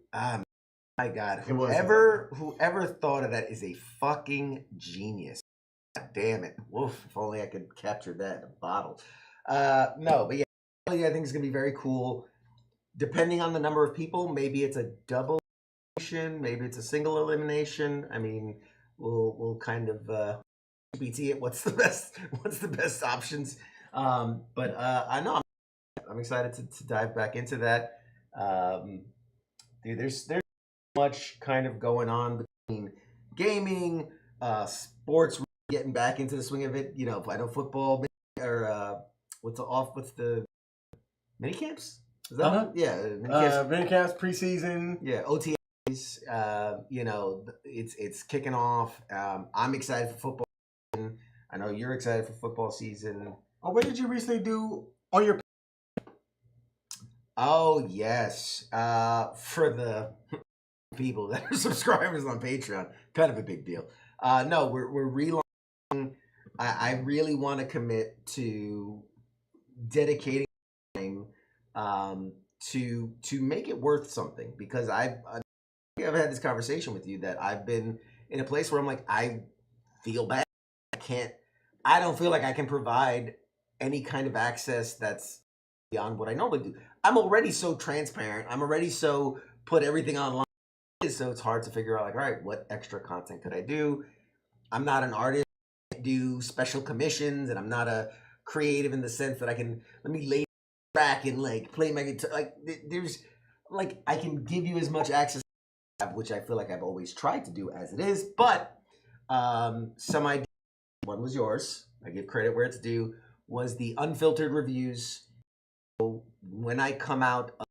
S2: My God, whoever thought of that is a fucking genius. God damn it. Woof. If only I could capture that in a bottle. No, but yeah, I think it's going to be very cool. Depending on the number of people, maybe it's a double elimination, maybe it's a single elimination. I mean, we'll kind of BT it. What's the best options? But I know I'm excited to dive back into that. Dude, there's much kind of going on between gaming, sports, getting back into the swing of it. You know, I know football or what's the mini camps? Is that
S3: mini camps preseason.
S2: Yeah, OTAs. You know, it's kicking off. I'm excited for football season. I know you're excited for football season.
S3: Oh, what did you recently do on your?
S2: Oh yes, for the people that are subscribers on Patreon, kind of a big deal. No, we're relaunching. I really want to commit to dedicating time to make it worth something, because I've had this conversation with you that I've been in a place where I'm like, I feel bad. I don't feel like I can provide any kind of access that's beyond what I normally do. I'm already so transparent. I'm already so put everything online. So it's hard to figure out, like, all right, what extra content could I do? I'm not an artist. I do special commissions, and I'm not a creative in the sense that I can, let me lay back and like play my guitar. Like there's like, I can give you as much access, which I feel like I've always tried to do as it is. But some idea, one was yours. I give credit where it's due, was the unfiltered reviews. So when I come out of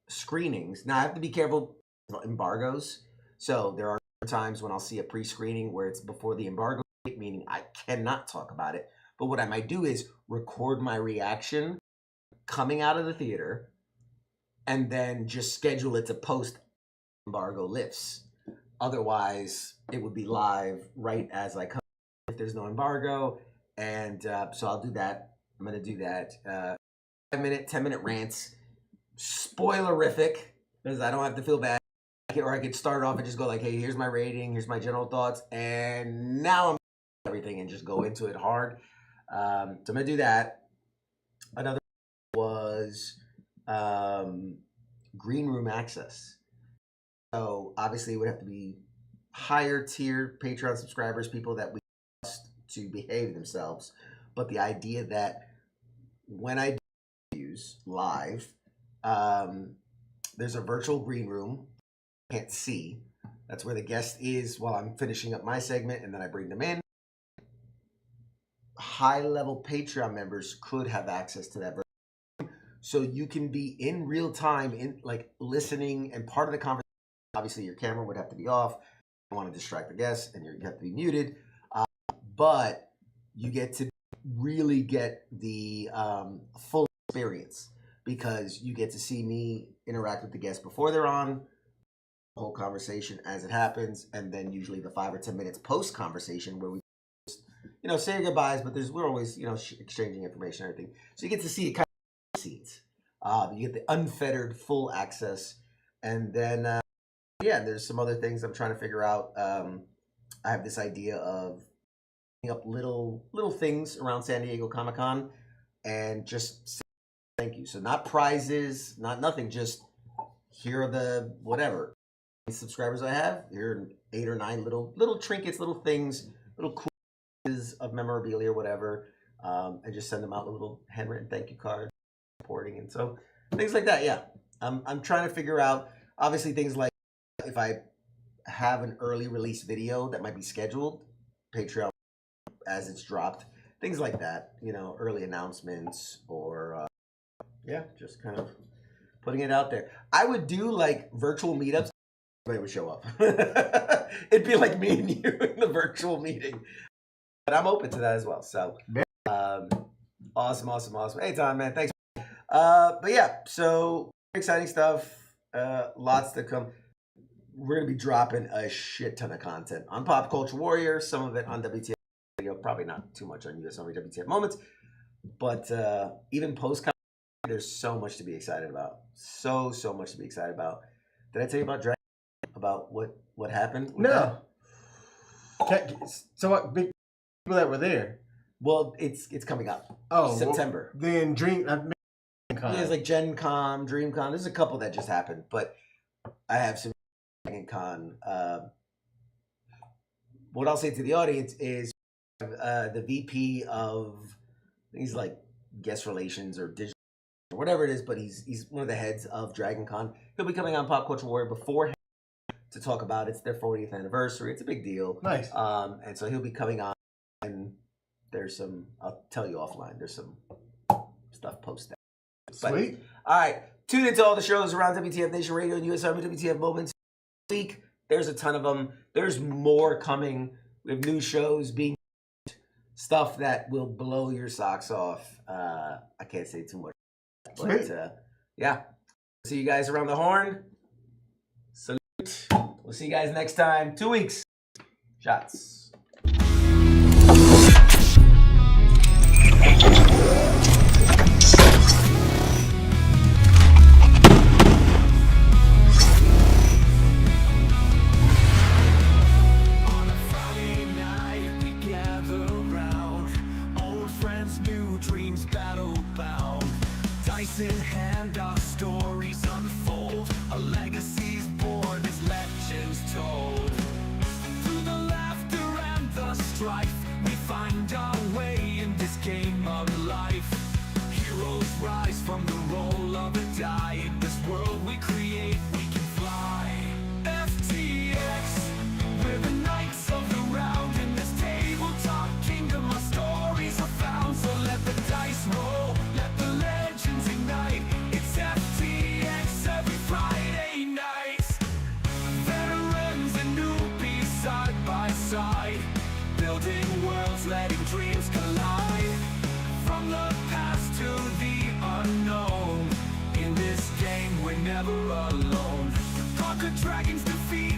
S2: screenings, now I have to be careful about embargoes. So there are times when I'll see a pre-screening where it's before the embargo, meaning I cannot talk about it. But what I might do is record my reaction coming out of the theater and then just schedule it to post embargo lifts. Otherwise, it would be live right as I come if there's no embargo. And so I'll do that. I'm going to do that. 5-minute, 10-minute rants. Spoilerific, because I don't have to feel bad. Or I could start off and just go like, hey, here's my rating, here's my general thoughts, and now I'm everything and just go into it hard. So I'm going to do that. Another was green room access. So obviously it would have to be higher tier Patreon subscribers, people that we trust to behave themselves. But the idea that when I do use live, there's a virtual green room. Can't see. That's where the guest is while I'm finishing up my segment, and then I bring them in. High-level Patreon members could have access to that version, so you can be in real time, in like listening and part of the conversation. Obviously, your camera would have to be off. You don't want to distract the guests, and you have to be muted. But you get to really get the full experience, because you get to see me interact with the guests before they're on, whole conversation as it happens, and then usually the 5 or 10 minutes post conversation where we just, say your goodbyes, but we're always exchanging information and everything, so you get to see it kind of scenes. You get the unfettered full access, and then there's some other things I'm trying to figure out. I have this idea of up little things around San Diego Comic-Con and just say thank you. So not prizes, not nothing, just here are the whatever subscribers I have. Here are 8 or 9 little trinkets, little things, little cool pieces of memorabilia or whatever, and just send them out with a little handwritten thank you card, supporting, and so things like that. Yeah, I'm trying to figure out, obviously, things like if I have an early release video that might be scheduled, Patreon as it's dropped, things like that, early announcements, or just kind of putting it out there. I would do like virtual meetups. Everybody would show up. It'd be like me and you in the virtual meeting. But I'm open to that as well. So awesome. Hey, Tom, man, thanks. But yeah, so exciting stuff. Lots to come. We're gonna be dropping a shit ton of content on Pop Culture Warrior. Some of it on W.T.F. Probably not too much on US Army W.T.F. moments, but even post, there's so much to be excited about. So much to be excited about. Did I tell you about Dragon? About what happened?
S3: No. So what? Big People that were there.
S2: Well, it's coming up.
S3: Oh,
S2: September.
S3: Well, then
S2: Yeah, it's like Gen Con, Dream Con. There's a couple that just happened, but I have some Dragon Con. What I'll say to the audience is the VP of, he's like guest relations or digital or whatever it is, but he's one of the heads of Dragon Con. He'll be coming on Pop Culture Warrior beforehand to talk about it. It's their 40th anniversary. It's a big deal.
S3: Nice.
S2: And so he'll be coming on, and there's some, I'll tell you offline, there's some stuff posted.
S3: Sweet.
S2: All right. Tune into all the shows around WTF Nation Radio and US Army WTF Moments this week. There's a ton of them. There's more coming. We have new shows being stuff that will blow your socks off. I can't say too much. But yeah. See you guys around the horn. Salute. We'll see you guys next time. 2 weeks. Shots.
S1: In hand, our stories unfold. A legacy's born as legends told. Through the laughter and the strife, we find our way in this game of life. Heroes rise from the roll of a die. In this world we create, we can fly. FTX, we're the knights of the round. In this tabletop kingdom, our stories are found. So let the dice roll, let the legends ignite. It's FTX every Friday night. Veterans and newbies side by side, building worlds, letting dreams collide. From the past to the unknown, in this game we're never alone. Conquer dragons, defeat